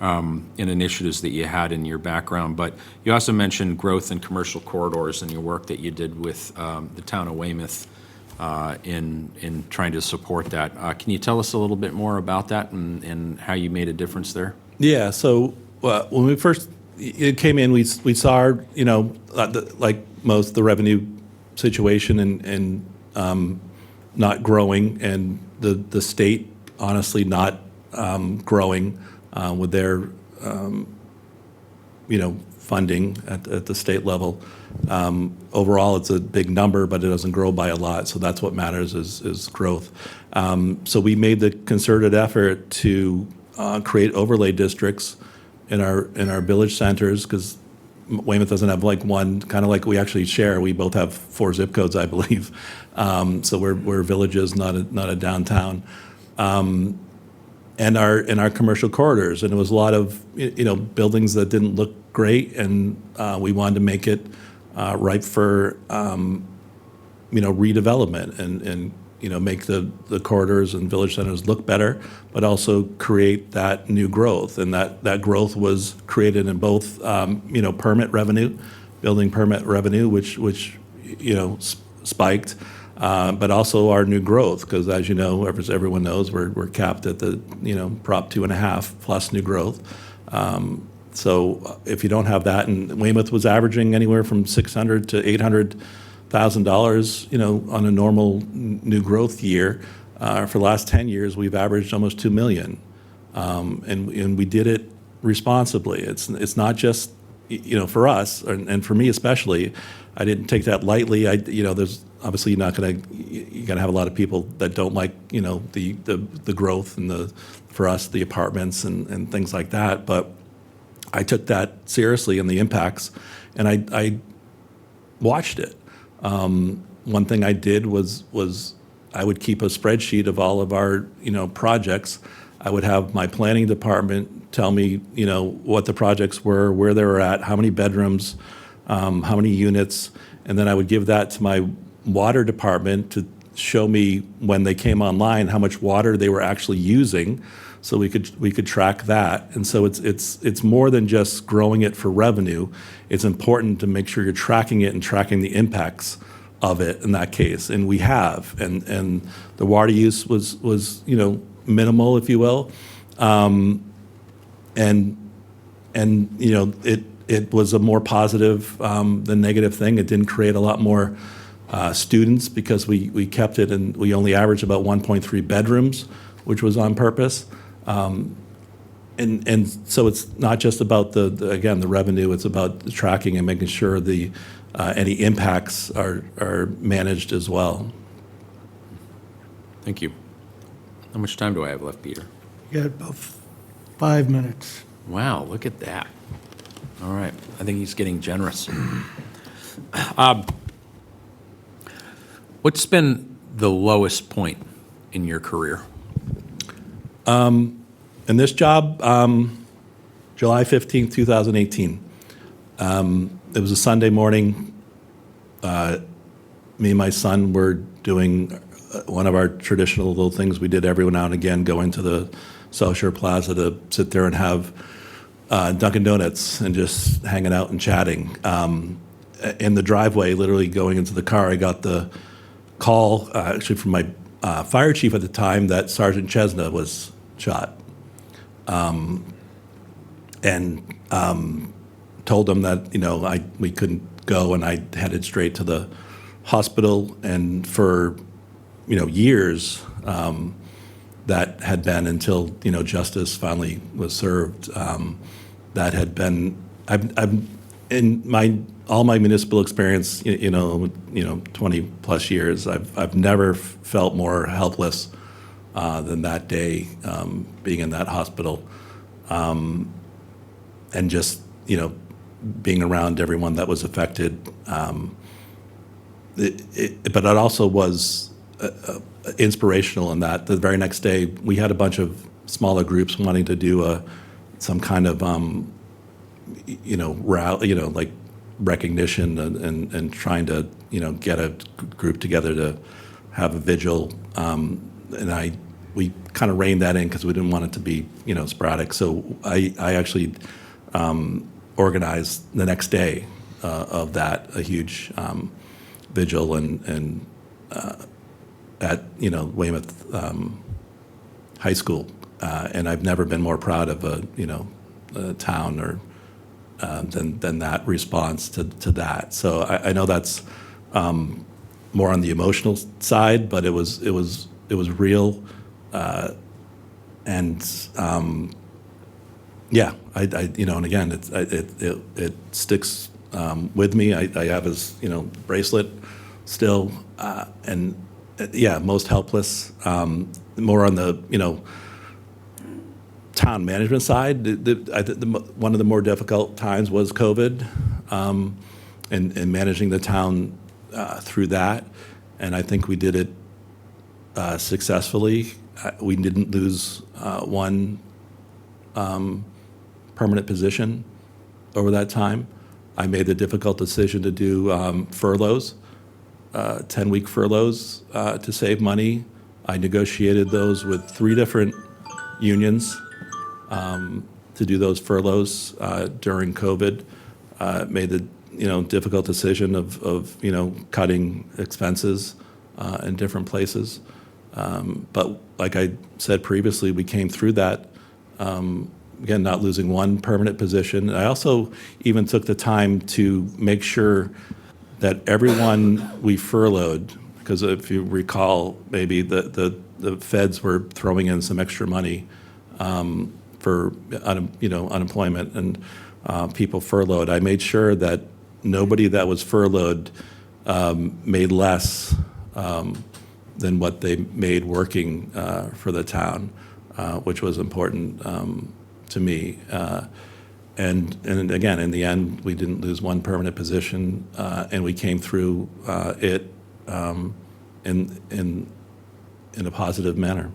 and initiatives that you had in your background. But you also mentioned growth in commercial corridors and your work that you did with the town of Weymouth in trying to support that. Can you tell us a little bit more about that and how you made a difference there? Yeah, so when we first it came in, we saw, like most, the revenue situation and not growing, and the state honestly not growing with their funding at the state level. Overall, it's a big number, but it doesn't grow by a lot. So that's what matters is growth. So we made the concerted effort to create overlay districts in our village centers, because Weymouth doesn't have like one, kind of like we actually share. We both have 4 zip codes, I believe. So we're villages, not a downtown. And our commercial corridors, and it was a lot of buildings that didn't look great, and we wanted to make it ripe for redevelopment and make the corridors and village centers look better, but also create that new growth. And that growth was created in both permit revenue, building permit revenue, which spiked. But also our new growth, because as you know, as everyone knows, we're capped at the Prop 2.5 plus new growth. So if you don't have that, and Weymouth was averaging anywhere from $600,000 to $800,000, on a normal new growth year. For the last 10 years, we've averaged almost $2 million, and we did it responsibly. It's not just for us, and for me especially, I didn't take that lightly. There's obviously you're going to have a lot of people that don't like, the growth and for us, the apartments and things like that. But I took that seriously and the impacts, and I watched it. One thing I did was I would keep a spreadsheet of all of our, projects. I would have my planning department tell me, what the projects were, where they were at, how many bedrooms, how many units, and then I would give that to my water department to show me when they came online how much water they were actually using, so we could track that. And so it's more than just growing it for revenue. It's important to make sure you're tracking it and tracking the impacts of it in that case, and we have. And the water use was minimal, if you will, and it was a more positive than negative thing. It didn't create a lot more students because we kept it, and we only averaged about 1.3 bedrooms, which was on purpose. And so it's not just about the revenue. It's about the tracking and making sure any impacts are managed as well. Thank you. How much time do I have left, Peter? You got about 5 minutes. Wow, look at that. All right, I think he's getting generous. What's been the lowest point in your career? In this job, July 15th, 2018. It was a Sunday morning. Me and my son were doing one of our traditional little things we did every now and again, go into the South Shore Plaza to sit there and have Dunkin' Donuts and just hanging out and chatting. In the driveway, literally going into the car, I got the call, actually from my fire chief at the time, that Sergeant Chesna was shot. And told them that, we couldn't go, and I headed straight to the hospital. And for, years, that had been until, justice finally was served. That had been, I've in all my municipal experience, 20 plus years, I've never felt more helpless than that day, being in that hospital, and just being around everyone that was affected. But it also was inspirational in that the very next day we had a bunch of smaller groups wanting to do some kind of rally, like recognition and trying to get a group together to have a vigil, and we kind of reined that in because we didn't want it to be sporadic. So I actually organized the next day of that a huge vigil and at Weymouth High School, and I've never been more proud of a town or than that response to that. So I know that's more on the emotional side, but it was real, and yeah, and again, it sticks with me. I have his bracelet still, and yeah, most helpless. More on the town management side. One of the more difficult times was COVID, and managing the town through that, and I think we did it successfully. We didn't lose one permanent position over that time. I made the difficult decision to do furloughs, 10-week furloughs to save money. I negotiated those with 3 different unions to do those furloughs during COVID. Made the difficult decision of cutting expenses in different places. But like I said previously, we came through that. Again, not losing one permanent position. I also even took the time to make sure that everyone we furloughed, because if you recall, maybe the feds were throwing in some extra money for unemployment, and people furloughed. I made sure that nobody that was furloughed made less than what they made working for the town, which was important to me. And again, in the end, we didn't lose one permanent position, and we came through it in a positive manner.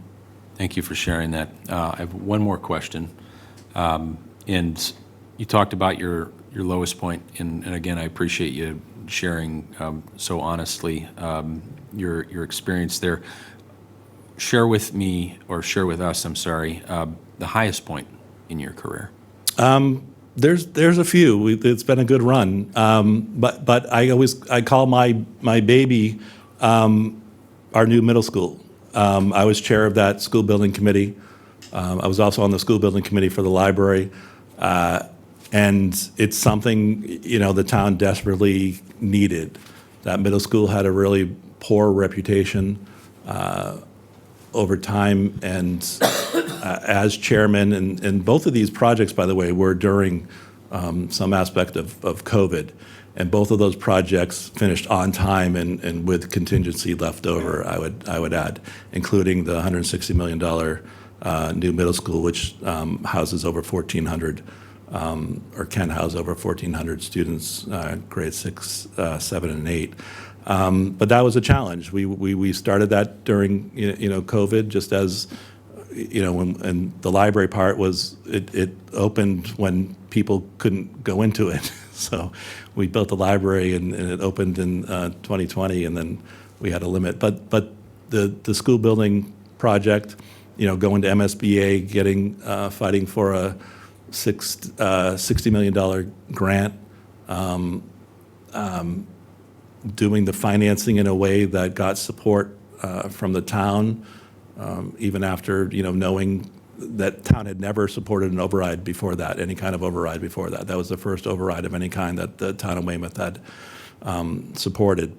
Thank you for sharing that. I have one more question. And you talked about your lowest point, and again, I appreciate you sharing so honestly your experience there. Share with me, or share with us, I'm sorry, the highest point in your career. There's a few. It's been a good run, but I call my baby our new middle school. I was chair of that school building committee. I was also on the school building committee for the library, and it's something the town desperately needed. That middle school had a really poor reputation over time, and as chairman, and both of these projects, by the way, were during some aspect of COVID, and both of those projects finished on time and with contingency left over, I would add, including the $160 million new middle school, which houses over 1,400, or can house over 1,400 students, grades 6, 7, and 8. But that was a challenge. We started that during COVID, just as and the library part was it opened when people couldn't go into it. So we built the library and it opened in 2020, and then we had a limit. But the school building project, going to MSBA, getting fighting for a $60 million grant, doing the financing in a way that got support from the town, even after knowing that town had never supported an override before that, any kind of override before that. That was the first override of any kind that the town of Weymouth had supported.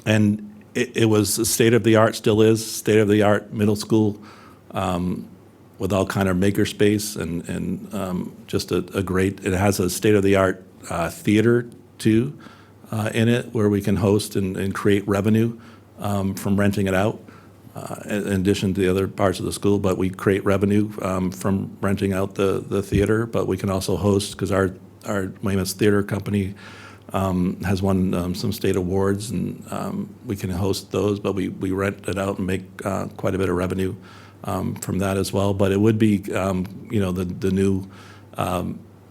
And it was state-of-the-art, still is, state-of-the-art middle school with all kind of makerspace and just a great, it has a state-of-the-art theater too in it, where we can host and create revenue from renting it out. In addition to the other parts of the school, but we create revenue from renting out the theater, but we can also host, because our Weymouth Theater Company has won some state awards, and we can host those, but we rent it out and make quite a bit of revenue from that as well. But it would be, the new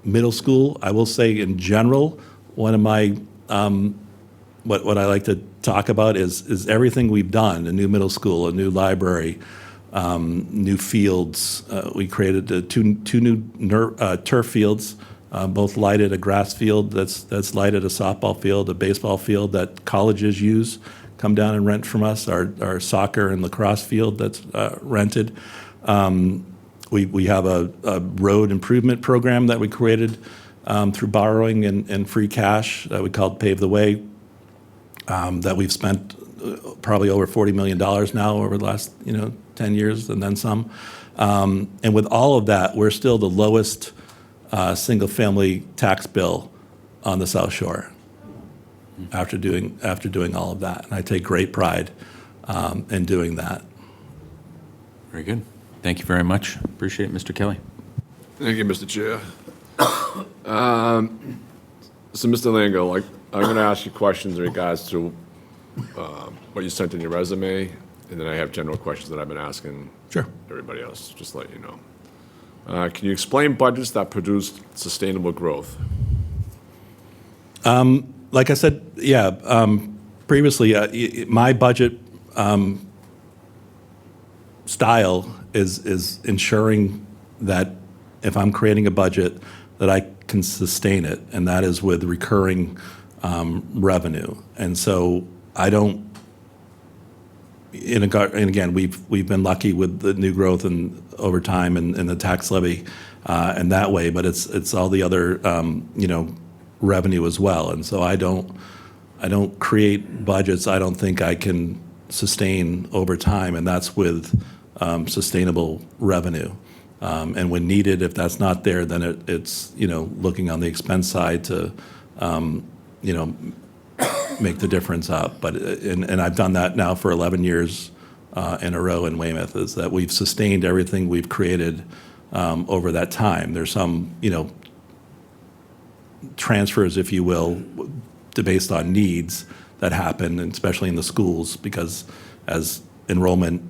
middle school. I will say in general, one of my, what I like to talk about is everything we've done: a new middle school, a new library, new fields. We created two new turf fields, both lighted, a grass field that's lighted, a softball field, a baseball field that colleges use, come down and rent from us, our soccer and lacrosse field that's rented. We have a road improvement program that we created through borrowing and free cash that we called Pave the Way, that we've spent probably over $40 million now over the last 10 years and then some. And with all of that, we're still the lowest single-family tax bill on the South Shore after doing all of that. And I take great pride in doing that. Very good. Thank you very much. Appreciate it, Mr. Kelly. Thank you, Mr. Chair. So, Mr. Lango, I'm going to ask you questions in regards to what you sent in your resume, and then I have general questions that I've been asking everybody else, just to let you know. Can you explain budgets that produced sustainable growth? Like I said, previously, my budget style is ensuring that if I'm creating a budget, that I can sustain it, and that is with recurring revenue. And so I don't, and again, we've been lucky with the new growth and over time and the tax levy and that way, but it's all the other revenue as well. And so I don't create budgets I don't think I can sustain over time, and that's with sustainable revenue. And when needed, if that's not there, then it's, looking on the expense side to, make the difference up. But, and I've done that now for 11 years in a row in Weymouth, is that we've sustained everything we've created over that time. There's some, transfers, if you will, based on needs that happen, and especially in the schools, because as enrollment,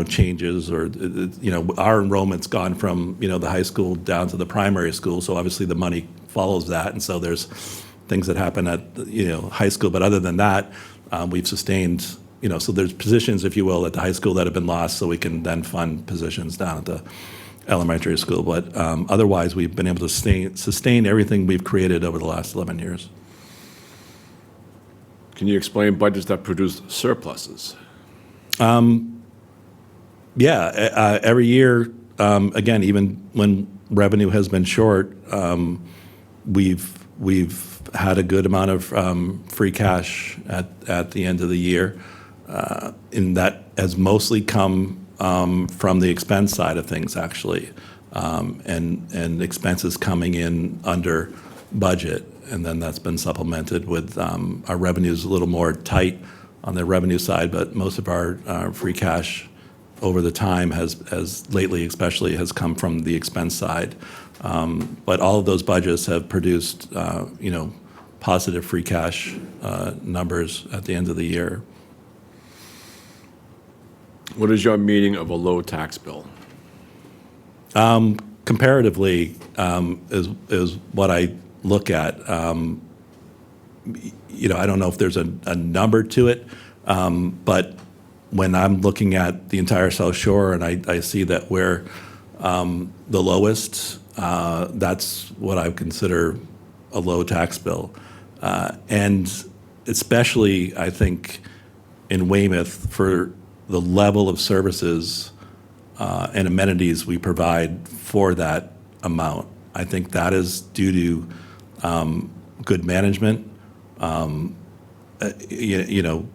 changes, or, our enrollment's gone from, the high school down to the primary school, so obviously the money follows that, and so there's things that happen at, high school, but other than that, we've sustained, so there's positions, if you will, at the high school that have been lost, so we can then fund positions down at the elementary school. But otherwise, we've been able to sustain everything we've created over the last 11 years. Can you explain budgets that produce surpluses? Yeah, every year, again, even when revenue has been short, we've had a good amount of free cash at the end of the year, and that has mostly come from the expense side of things, actually, and expenses coming in under budget, and then that's been supplemented with our revenues a little more tight on the revenue side, but most of our free cash over the time has lately especially has come from the expense side. But all of those budgets have produced, positive free cash numbers at the end of the year. What is your meaning of a low tax bill? Comparatively, is what I look at. I don't know if there's a number to it, but when I'm looking at the entire South Shore and I see that we're the lowest, that's what I would consider a low tax bill. And especially, I think, in Weymouth, for the level of services and amenities we provide for that amount. I think that is due to good management,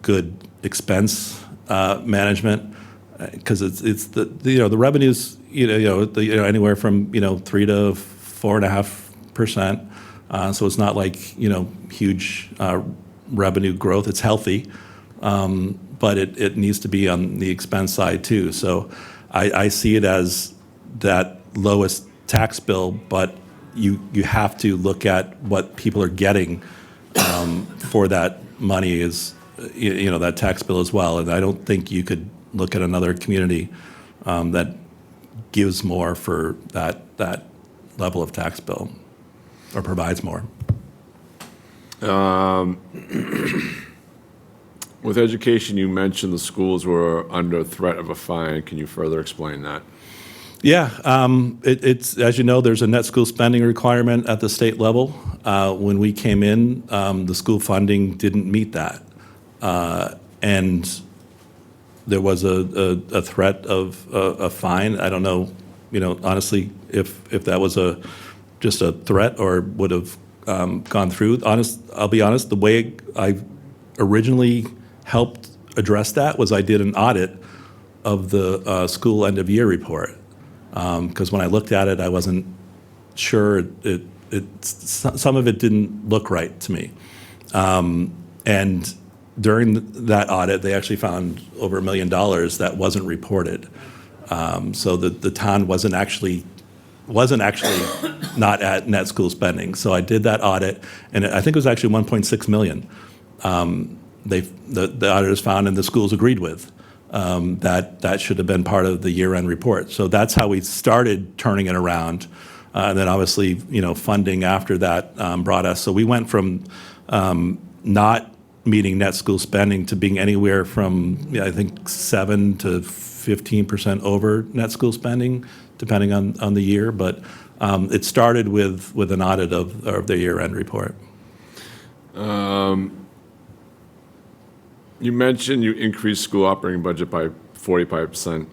good expense management, because it's the revenues anywhere from 3 to 4.5%. So it's not like huge revenue growth. It's healthy. But it needs to be on the expense side too. So I see it as that lowest tax bill, but you have to look at what people are getting for that money is, that tax bill as well. And I don't think you could look at another community that gives more for that level of tax bill or provides more. With education, you mentioned the schools were under threat of a fine. Can you further explain that? Yeah, it's as you know, there's a net school spending requirement at the state level. When we came in, the school funding didn't meet that, and there was a threat of a fine. I don't know, honestly, if that was just a threat or would have gone through. I'll be honest. The way I originally helped address that was I did an audit of the school end of year report, because when I looked at it, I wasn't sure. Some of it didn't look right to me, and during that audit, they actually found over $1 million that wasn't reported. So the town wasn't actually not at net school spending. So I did that audit, and I think it was actually 1.6 million. The auditors found, and the schools agreed with, that should have been part of the year-end report. So that's how we started turning it around. And then obviously, funding after that brought us. So we went from not meeting net school spending to being anywhere from, I think, 7 to 15% over net school spending, depending on the year. But it started with an audit of the year-end report. You mentioned you increased school operating budget by 45%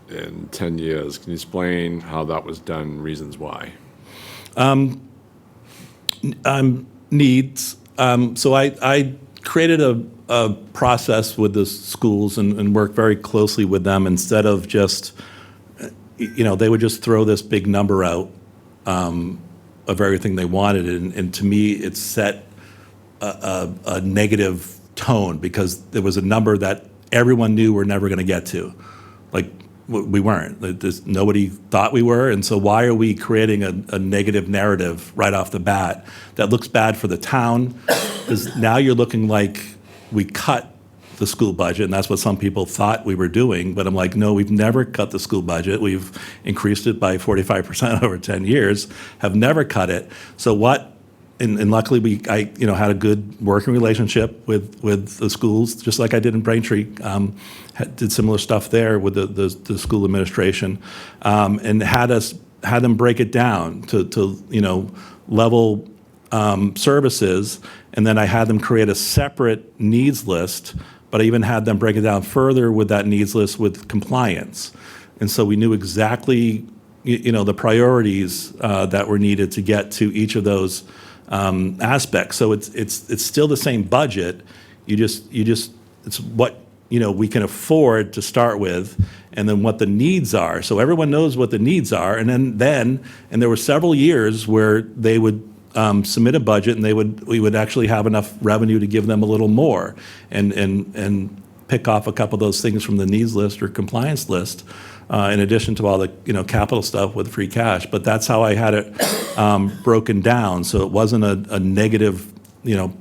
in 10 years. Can you explain how that was done, reasons why? Needs. So I created a process with the schools and worked very closely with them instead of just, they would just throw this big number out of everything they wanted. And to me, it set a negative tone because there was a number that everyone knew we're never going to get to. Like, we weren't. Nobody thought we were. And so why are we creating a negative narrative right off the bat that looks bad for the town? Because now you're looking like we cut the school budget, and that's what some people thought we were doing. But I'm like, no, we've never cut the school budget. We've increased it by 45% over 10 years, have never cut it. So what? And luckily, I had a good working relationship with the schools, just like I did in Braintree. Did similar stuff there with the school administration, and had them break it down to level services, and then I had them create a separate needs list. But I even had them break it down further with that needs list with compliance, and so we knew exactly the priorities that were needed to get to each of those aspects. So it's still the same budget. You just it's what we can afford to start with, and then what the needs are. So everyone knows what the needs are, and then there were several years where they would submit a budget, and we would actually have enough revenue to give them a little more, and pick off a couple of those things from the needs list or compliance list. In addition to all the capital stuff with free cash. But that's how I had it broken down. So it wasn't a negative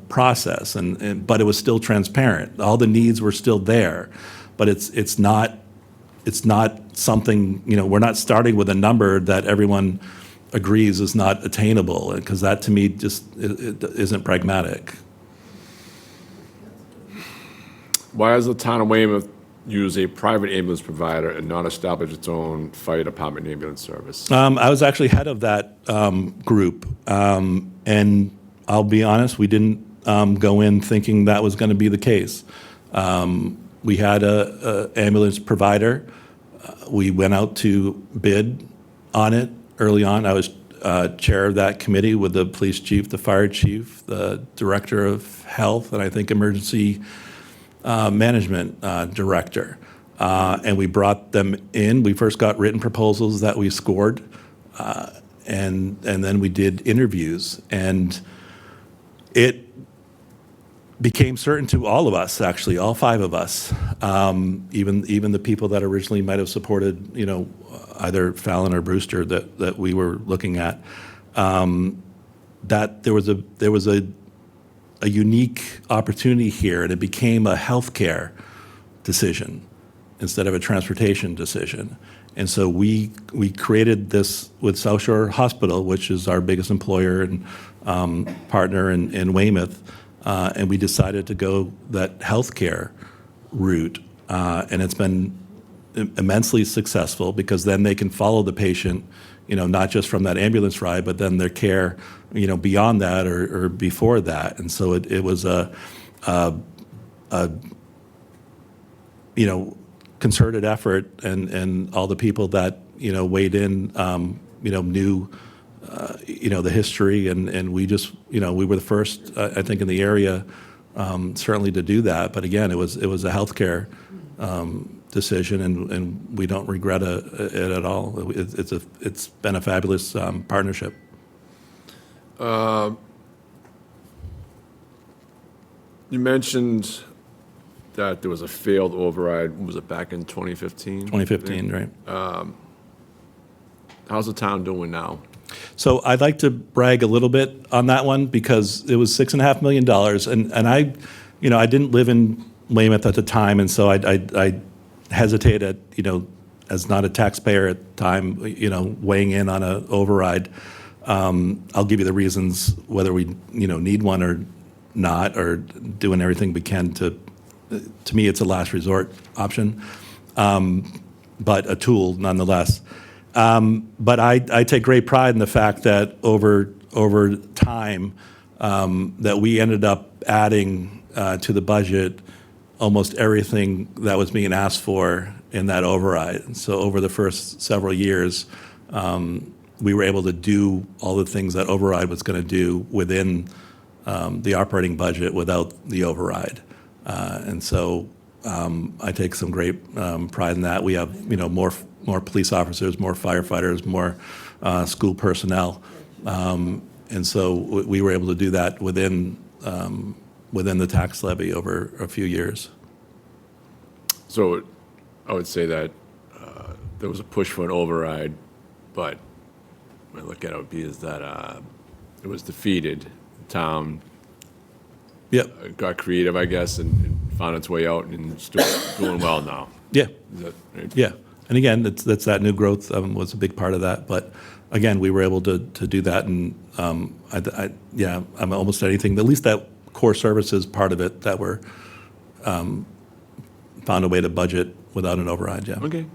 process, but it was still transparent. All the needs were still there, but it's not something we're not starting with a number that everyone agrees is not attainable, because that to me just it isn't pragmatic. Why does the town of Weymouth use a private ambulance provider and not establish its own fire department ambulance service? I was actually head of that group, and I'll be honest, we didn't go in thinking that was going to be the case. We had a ambulance provider. We went out to bid on it early on. I was chair of that committee with the police chief, the fire chief, the director of health, and I think emergency management director, and we brought them in. We first got written proposals that we scored, and then we did interviews, and it became certain to all of us, actually, all five of us, even the people that originally might have supported, either Fallon or Brewster that we were looking at, that there was a unique opportunity here, and it became a healthcare decision instead of a transportation decision. And so we created this with South Shore Hospital, which is our biggest employer and partner in Weymouth, and we decided to go that healthcare route, and it's been immensely successful because then they can follow the patient, not just from that ambulance ride, but then their care, beyond that or before that. And so it was a concerted effort, and all the people that, weighed in, knew, the history, and we just, we were the first, I think, in the area, certainly to do that. But again, it was a healthcare decision, and we don't regret it at all. It's been a fabulous partnership. You mentioned that there was a failed override. Was it back in 2015? 2015, right? How's the town doing now? So I'd like to brag a little bit on that one because it was $6.5 million, and I didn't live in Weymouth at the time, and so I hesitated, as not a taxpayer at the time, weighing in on an override. I'll give you the reasons whether we need one or not, or doing everything we can to me it's a last resort option, but a tool nonetheless. But I take great pride in the fact that over time that we ended up adding to the budget almost everything that was being asked for in that override. So over the first several years, we were able to do all the things that override was going to do within the operating budget without the override. And so I take some great pride in that. We have more more police officers, more firefighters, more school personnel. And so we were able to do that within the tax levy over a few years. So I would say that there was a push for an override, but when I look at it, would be is that it was defeated. The town Yep. got creative, I guess, and found its way out and it's doing well now. Yeah. Is that right? Yeah. And again, that's that new growth was a big part of that. But again, we were able to do that. And I'm almost anything, at least that core services part of it that were found a way to budget without an override. Yeah. Okay.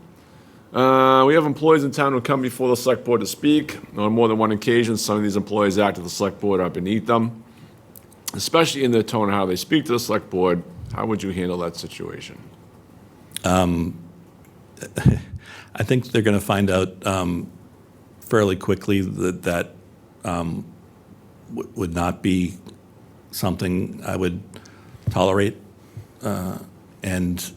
We have employees in town who come before the select board to speak. On more than one occasion, some of these employees act at the select board are beneath them, especially in their tone of how they speak to the select board. How would you handle that situation? I think they're going to find out fairly quickly that would not be something I would tolerate. And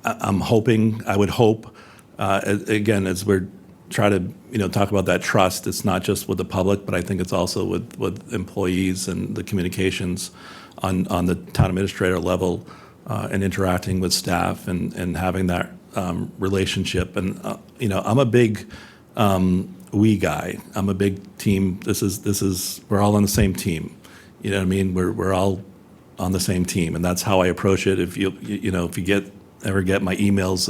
I'm hoping, I would hope, again, as we're trying to talk about that trust, it's not just with the public, but I think it's also with employees and the communications on the town administrator level and interacting with staff and having that relationship. And I'm a big we guy. I'm a big team. This is we're all on the same team. You know what I mean? We're all on the same team, and that's how I approach it. If you ever get my emails,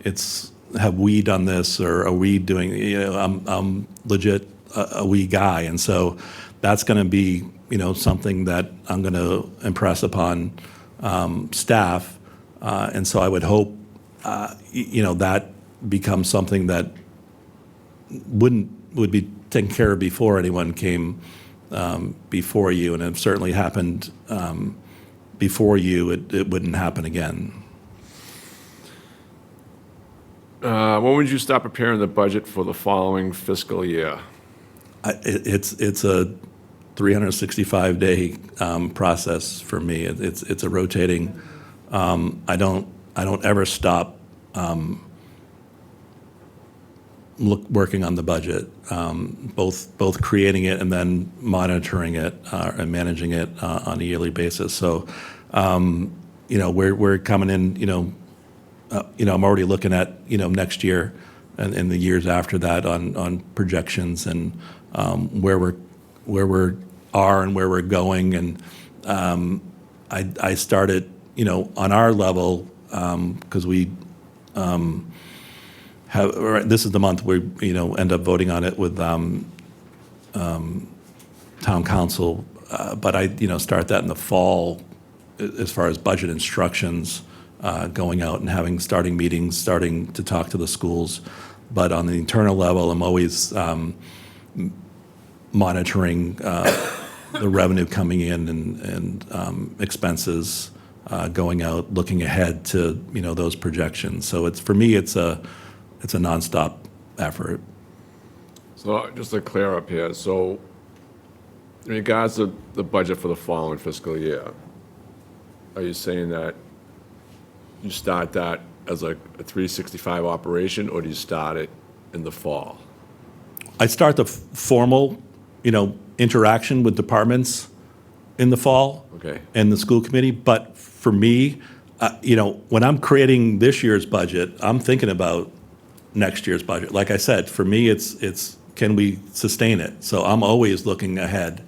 it's have we done this or are we doing? I'm legit a we guy, and so that's going to be something that I'm going to impress upon staff, and so I would hope that becomes something that would be taken care of before anyone came before you, and it certainly happened before you. It wouldn't happen again. When would you start preparing the budget for the following fiscal year? It's a 365-day process for me. It's a rotating. I don't ever stop working on the budget, both creating it and then monitoring it and managing it on a yearly basis. So, we're coming in. I'm already looking at next year and the years after that on projections and where we are and where we're going. And I started on our level because we this is the month we end up voting on it with town council, but I start that in the fall as far as budget instructions. Going out and starting meetings, starting to talk to the schools. But on the internal level, I'm always monitoring the revenue coming in and expenses going out, looking ahead to those projections. So for me, it's a nonstop effort. So just to clear up here, so in regards to the budget for the following fiscal year, are you saying that you start that as a 365 operation, or do you start it in the fall? I start the formal, interaction with departments in the fall. Okay. And the school committee. But for me, when I'm creating this year's budget, I'm thinking about next year's budget. Like I said, for me, it's can we sustain it? So I'm always looking ahead.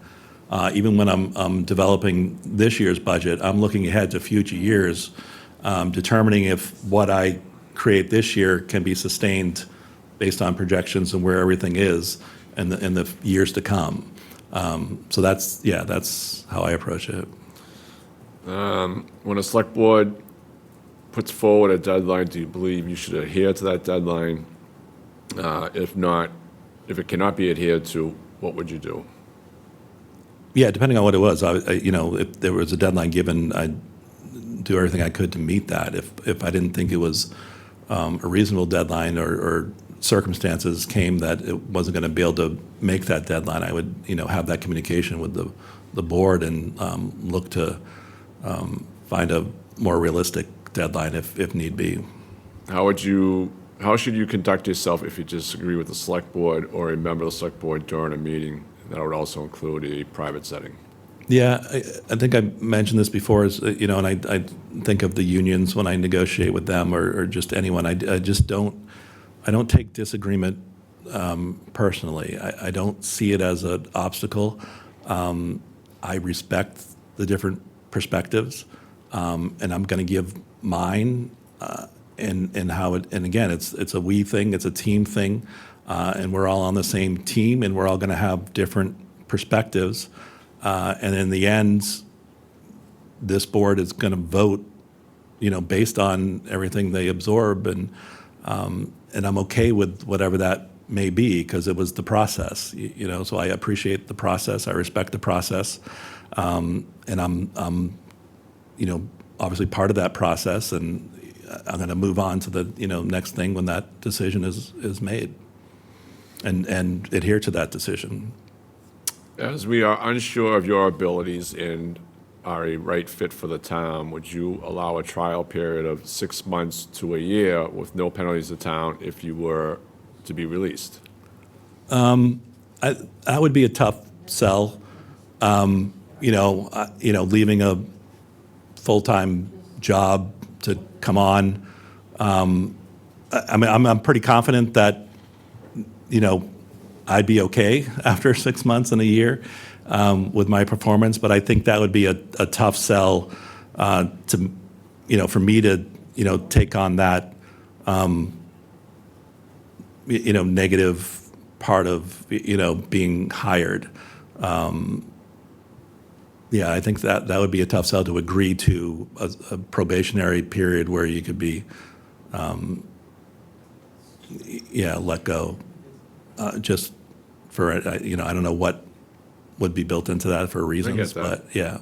Even when I'm developing this year's budget, I'm looking ahead to future years. Determining if what I create this year can be sustained based on projections and where everything is in the years to come. So that's how I approach it. When a select board puts forward a deadline, do you believe you should adhere to that deadline? If not, if it cannot be adhered to, what would you do? Yeah, depending on what it was. If there was a deadline given, I'd do everything I could to meet that. If I didn't think it was a reasonable deadline or circumstances came that it wasn't going to be able to make that deadline, I would have that communication with the board and look to find a more realistic deadline if need be. How would you how should you conduct yourself if you disagree with the select board or a member of the select board during a meeting? That would also include a private setting. Yeah, I think I mentioned this before, and I think of the unions when I negotiate with them or just anyone. I just don't take disagreement personally. I don't see it as an obstacle. I respect the different perspectives, and I'm going to give mine and how it. And again, it's a we thing, it's a team thing, and we're all on the same team, and we're all going to have different perspectives. And in the end, this board is going to vote, based on everything they absorb, and I'm okay with whatever that may be because it was the process, So I appreciate the process, I respect the process, and I'm obviously part of that process, and I'm going to move on to the next thing when that decision is made, and adhere to that decision. As we are unsure of your abilities and are a right fit for the town, would you allow a trial period of 6 months to a year with no penalties to town if you were to be released? That would be a tough sell. Leaving a full-time job to come on. I'm pretty confident that, I'd be okay after 6 months and a year with my performance, but I think that would be a tough sell to, for me to, take on that, negative part of, being hired. Yeah, I think that would be a tough sell to agree to a probationary period where you could be, let go. Just for, I don't know what would be built into that for reasons, that. but yeah.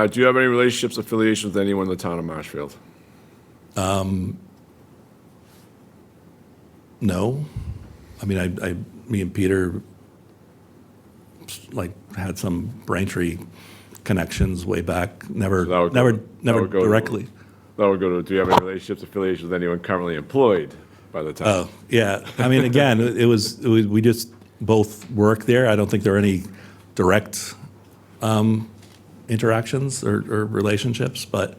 Do you have any relationships, affiliations with anyone in the town of Marshfield? No. I mean, me and Peter, had some Braintree connections way back, never So that would go to- directly. That would go to, do you have any relationships, affiliations with anyone currently employed by the town? Oh, yeah. I mean, again, we just both work there. I don't think there are any direct interactions or relationships, but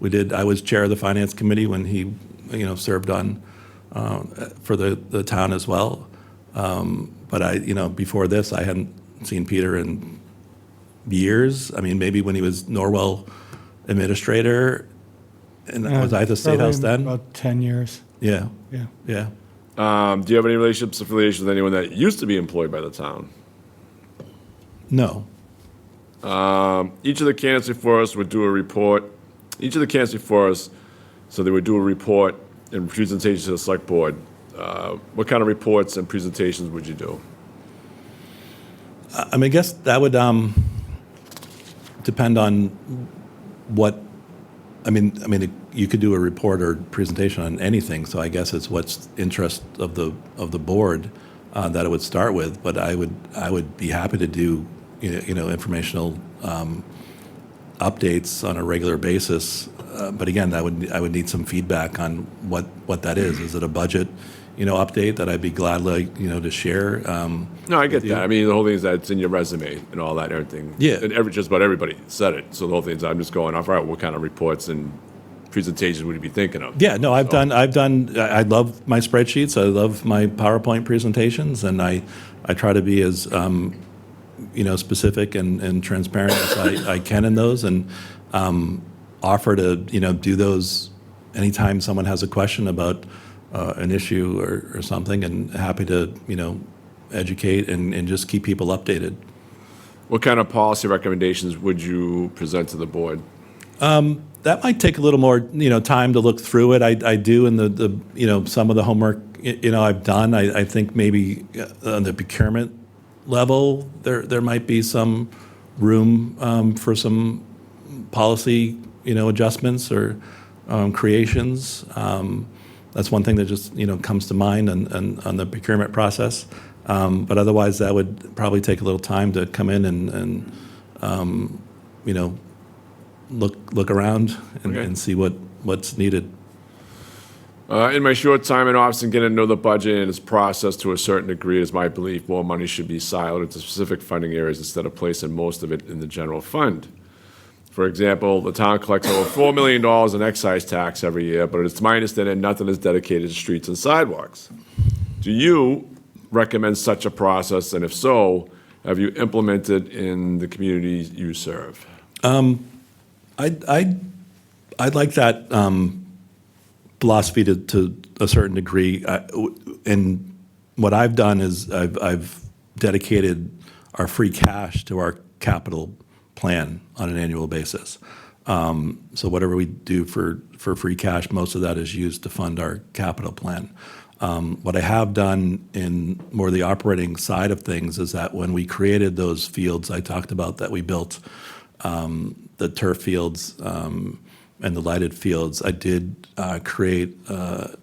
I was chair of the finance committee when he, served on, for the town as well. But before this, I hadn't seen Peter in years. I mean, maybe when he was Norwell administrator, and was I at the State Probably House then? About 10 years, Yeah, yeah. yeah. Do you have any relationships, affiliations with anyone that used to be employed by the town? No. Each of the candidates before us would do a report. Each of the candidates before us, so they would do a report and presentation to the select board. What kind of reports and presentations would you do? I guess that would depend on what. You could do a report or presentation on anything. So I guess it's what's interest of the board that it would start with. But I would be happy to do informational updates on a regular basis. But again, I would need some feedback on what that is. Is it a budget update that I'd be glad to share? No, I get with you? that. I mean, the whole thing is that it's in your resume and all that, everything. Yeah. And just about everybody said it. So the whole thing is, I'm just going off, all right, what kind of reports and presentations would you be thinking of? Yeah, no, I've done. I love my spreadsheets. I love my PowerPoint presentations, and I try to be as specific and transparent as I can in those, and offer to do those anytime someone has a question about an issue or something, and happy to educate and just keep people updated. What kind of policy recommendations would you present to the board? That might take a little more, time to look through it. I do in the some of the homework, I've done. I think maybe on the procurement level, there might be some room for some policy, adjustments or creations. That's one thing that just, comes to mind on the procurement process. But otherwise, that would probably take a little time to come in and look around and, Okay. and see what's needed. In my short time in office and getting to know the budget and its process to a certain degree, it is my belief more money should be siloed into specific funding areas instead of placing most of it in the general fund. For example, the town collects over $4 million in excise tax every year, but it's my understanding nothing is dedicated to streets and sidewalks. Do you recommend such a process, and if so, have you implemented in the communities you serve? I'd like that philosophy to a certain degree. And what I've done is I've dedicated our free cash to our capital plan on an annual basis. So whatever we do for free cash, most of that is used to fund our capital plan. What I have done in more the operating side of things is that when we created those fields I talked about that we built, the turf fields and the lighted fields, I did create a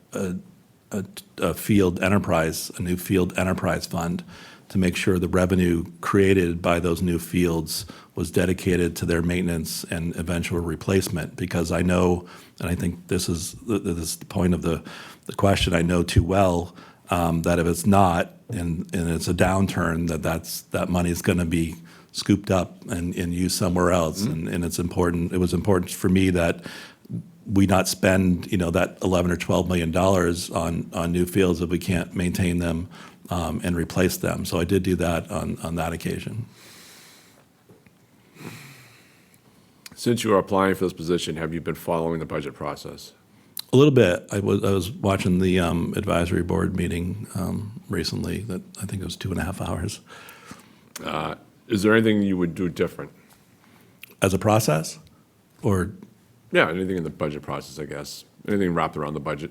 field enterprise, a new field enterprise fund to make sure the revenue created by those new fields was dedicated to their maintenance and eventual replacement. Because I know, and I think this is the point of the question, I know too well that if it's not, and it's a downturn, that money is going to be scooped up and used somewhere else. And it's important. It was important for me that we not spend that $11 or $12 million on new fields if we can't maintain them and replace them. So I did do that on that occasion. Since you are applying for this position, have you been following the budget process? A little bit. I was watching the advisory board meeting recently. That I think it was 2.5 hours. Is there anything you would do different? As a process, or Yeah, anything in the budget process, I guess. Anything wrapped around the budget?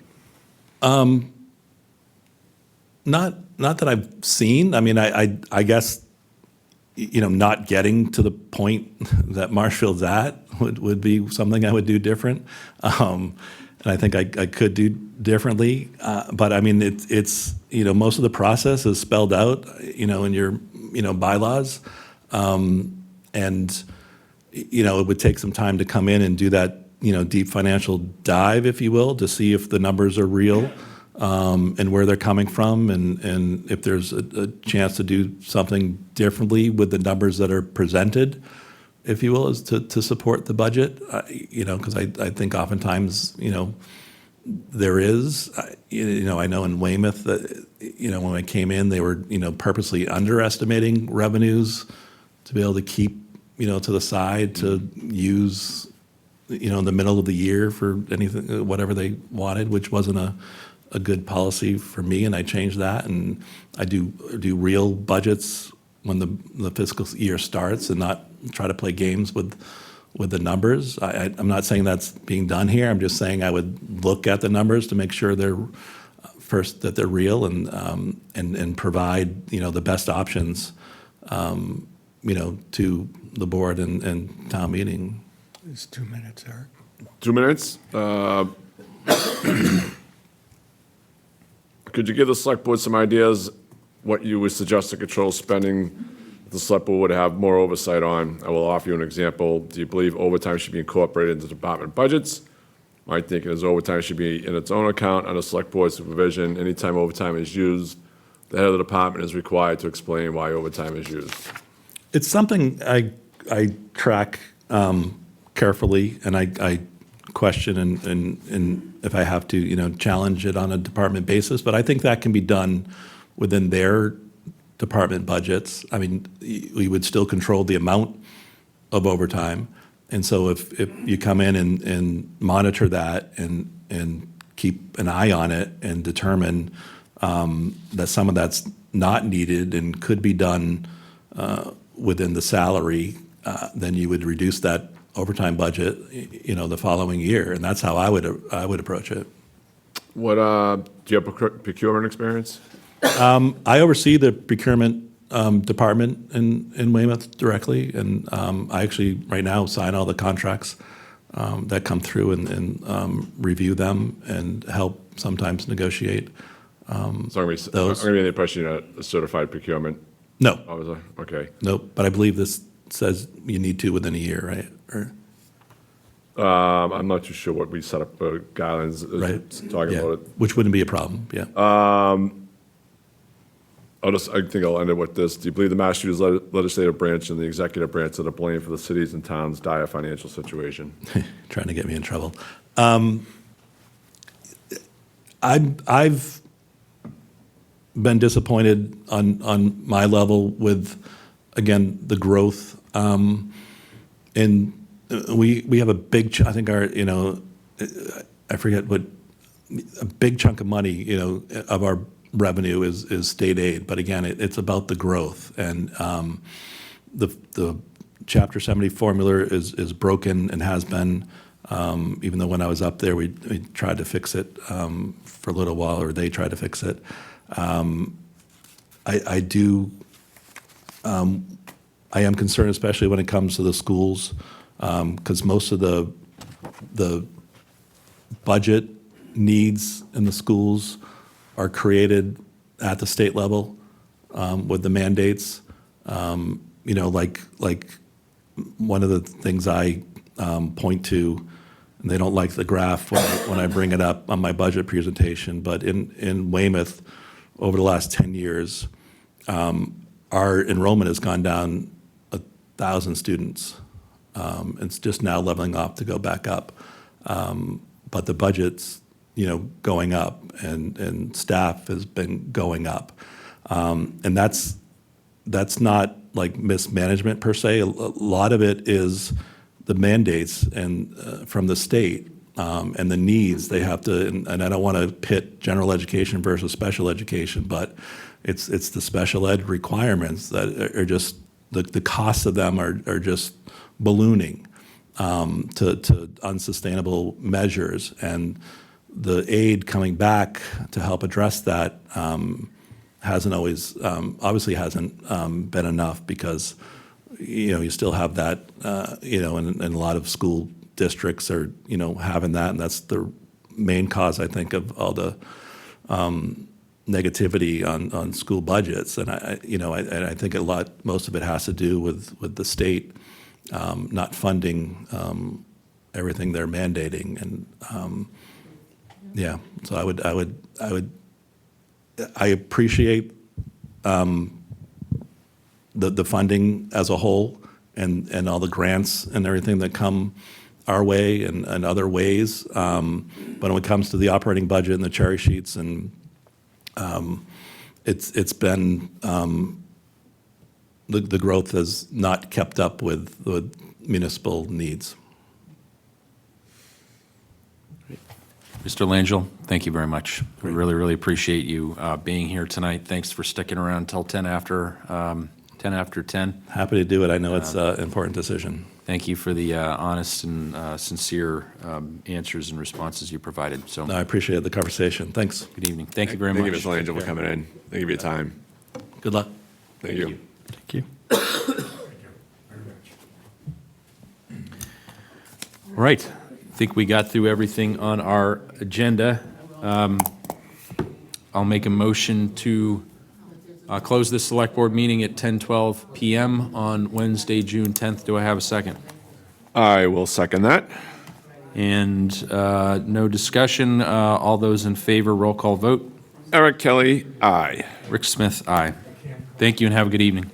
not that I've seen. I mean, I guess not getting to the point that Marshfield's at would be something I would do different. And I think I could do differently. But I mean, it's most of the process is spelled out, in your, bylaws. And, it would take some time to come in and do that, deep financial dive, if you will, to see if the numbers are real, and where they're coming from, and if there's a chance to do something differently with the numbers that are presented, if you will, is to support the budget, because I think oftentimes, there is, I know in Weymouth that, when I came in, they were, purposely underestimating revenues to be able to keep, to the side to use, in the middle of the year for anything, whatever they wanted, which wasn't a good policy for me, and I changed that. And I do real budgets when the fiscal year starts, and not try to play games with the numbers. I'm not saying that's being done here. I'm just saying I would look at the numbers to make sure they're real, and provide the best options to the board and town meeting. It's 2 minutes, Eric. 2 minutes. Could you give the select board some ideas what you would suggest to control spending the select board would have more oversight on? I will offer you an example. Do you believe overtime should be incorporated into department budgets? My thinking is overtime should be in its own account under select board supervision. Anytime overtime is used, the head of the department is required to explain why overtime is used. It's something I track carefully, and I question and if I have to, challenge it on a department basis. But I think that can be done within their department budgets. I mean, we would still control the amount of overtime. And so if you come in and monitor that and keep an eye on it and determine that some of that's not needed and could be done within the salary, then you would reduce that overtime budget, the following year. And that's how I would approach it. What, do you have procurement experience? I oversee the procurement department in Weymouth directly, and I actually right now sign all the contracts that come through and review them and help sometimes negotiate So I'm going to those. be the impression you're not a certified procurement No, officer? Okay. nope. But I believe this says you need to within a year, right? Or I'm not too sure what we set up guidelines, Right. talking Yeah, about it. which wouldn't be a problem, yeah. I think I'll end it with this. Do you believe the Massachusetts legislative branch and the executive branch are to blame for the cities and towns' dire financial situation? Trying to get me in trouble. I've been disappointed on my level with, again, the growth. And we have a big, I think I forget what, a big chunk of money, of our revenue is state aid. But again, it's about the growth. And the Chapter 70 formula is broken and has been, even though when I was up there, we tried to fix it for a little while, or they tried to fix it. I am concerned, especially when it comes to the schools, because most of the budget needs in the schools are created at the state level with the mandates. Like one of the things I point to, and they don't like the graph when I bring it up on my budget presentation, but in Weymouth, over the last 10 years, our enrollment has gone down 1,000 students. It's just now leveling off to go back up. But the budget's, going up, and staff has been going up. And that's not like mismanagement per se. A lot of it is the mandates and from the state and the needs they have to. And I don't want to pit general education versus special education, but it's the special ed requirements that are just the costs of them are just ballooning to unsustainable measures, and the aid coming back to help address that hasn't always obviously hasn't been enough, because you still have that and a lot of school districts are having that, and that's the main cause, I think, of all the negativity on school budgets. And I think most of it has to do with the state not funding everything they're mandating. And so I appreciate the funding as a whole, and all the grants and everything that come our way and other ways. But when it comes to the operating budget and the cherry sheets, and it's been the growth has not kept up with the municipal needs. Mr. Langell, thank you very much. We really, really appreciate you being here tonight. Thanks for sticking around until 10 after 10. Happy to do it. I know it's an important decision. Thank you for the honest and sincere answers and responses you provided. So, No, I appreciate the conversation. Thanks. good evening. Thank you very much. Thank you, Mr. Langell, for coming in. Thank you for your time. Good luck. Thank you. Thank you. Thank you very much. All right. I think we got through everything on our agenda. I'll make a motion to close this select board meeting at 10:12 PM on Wednesday, June 10th. Do I have a second? I will second that. And no discussion. All those in favor, roll call vote. Eric Kelly, aye. Rick Smith, aye. Thank you and have a good evening.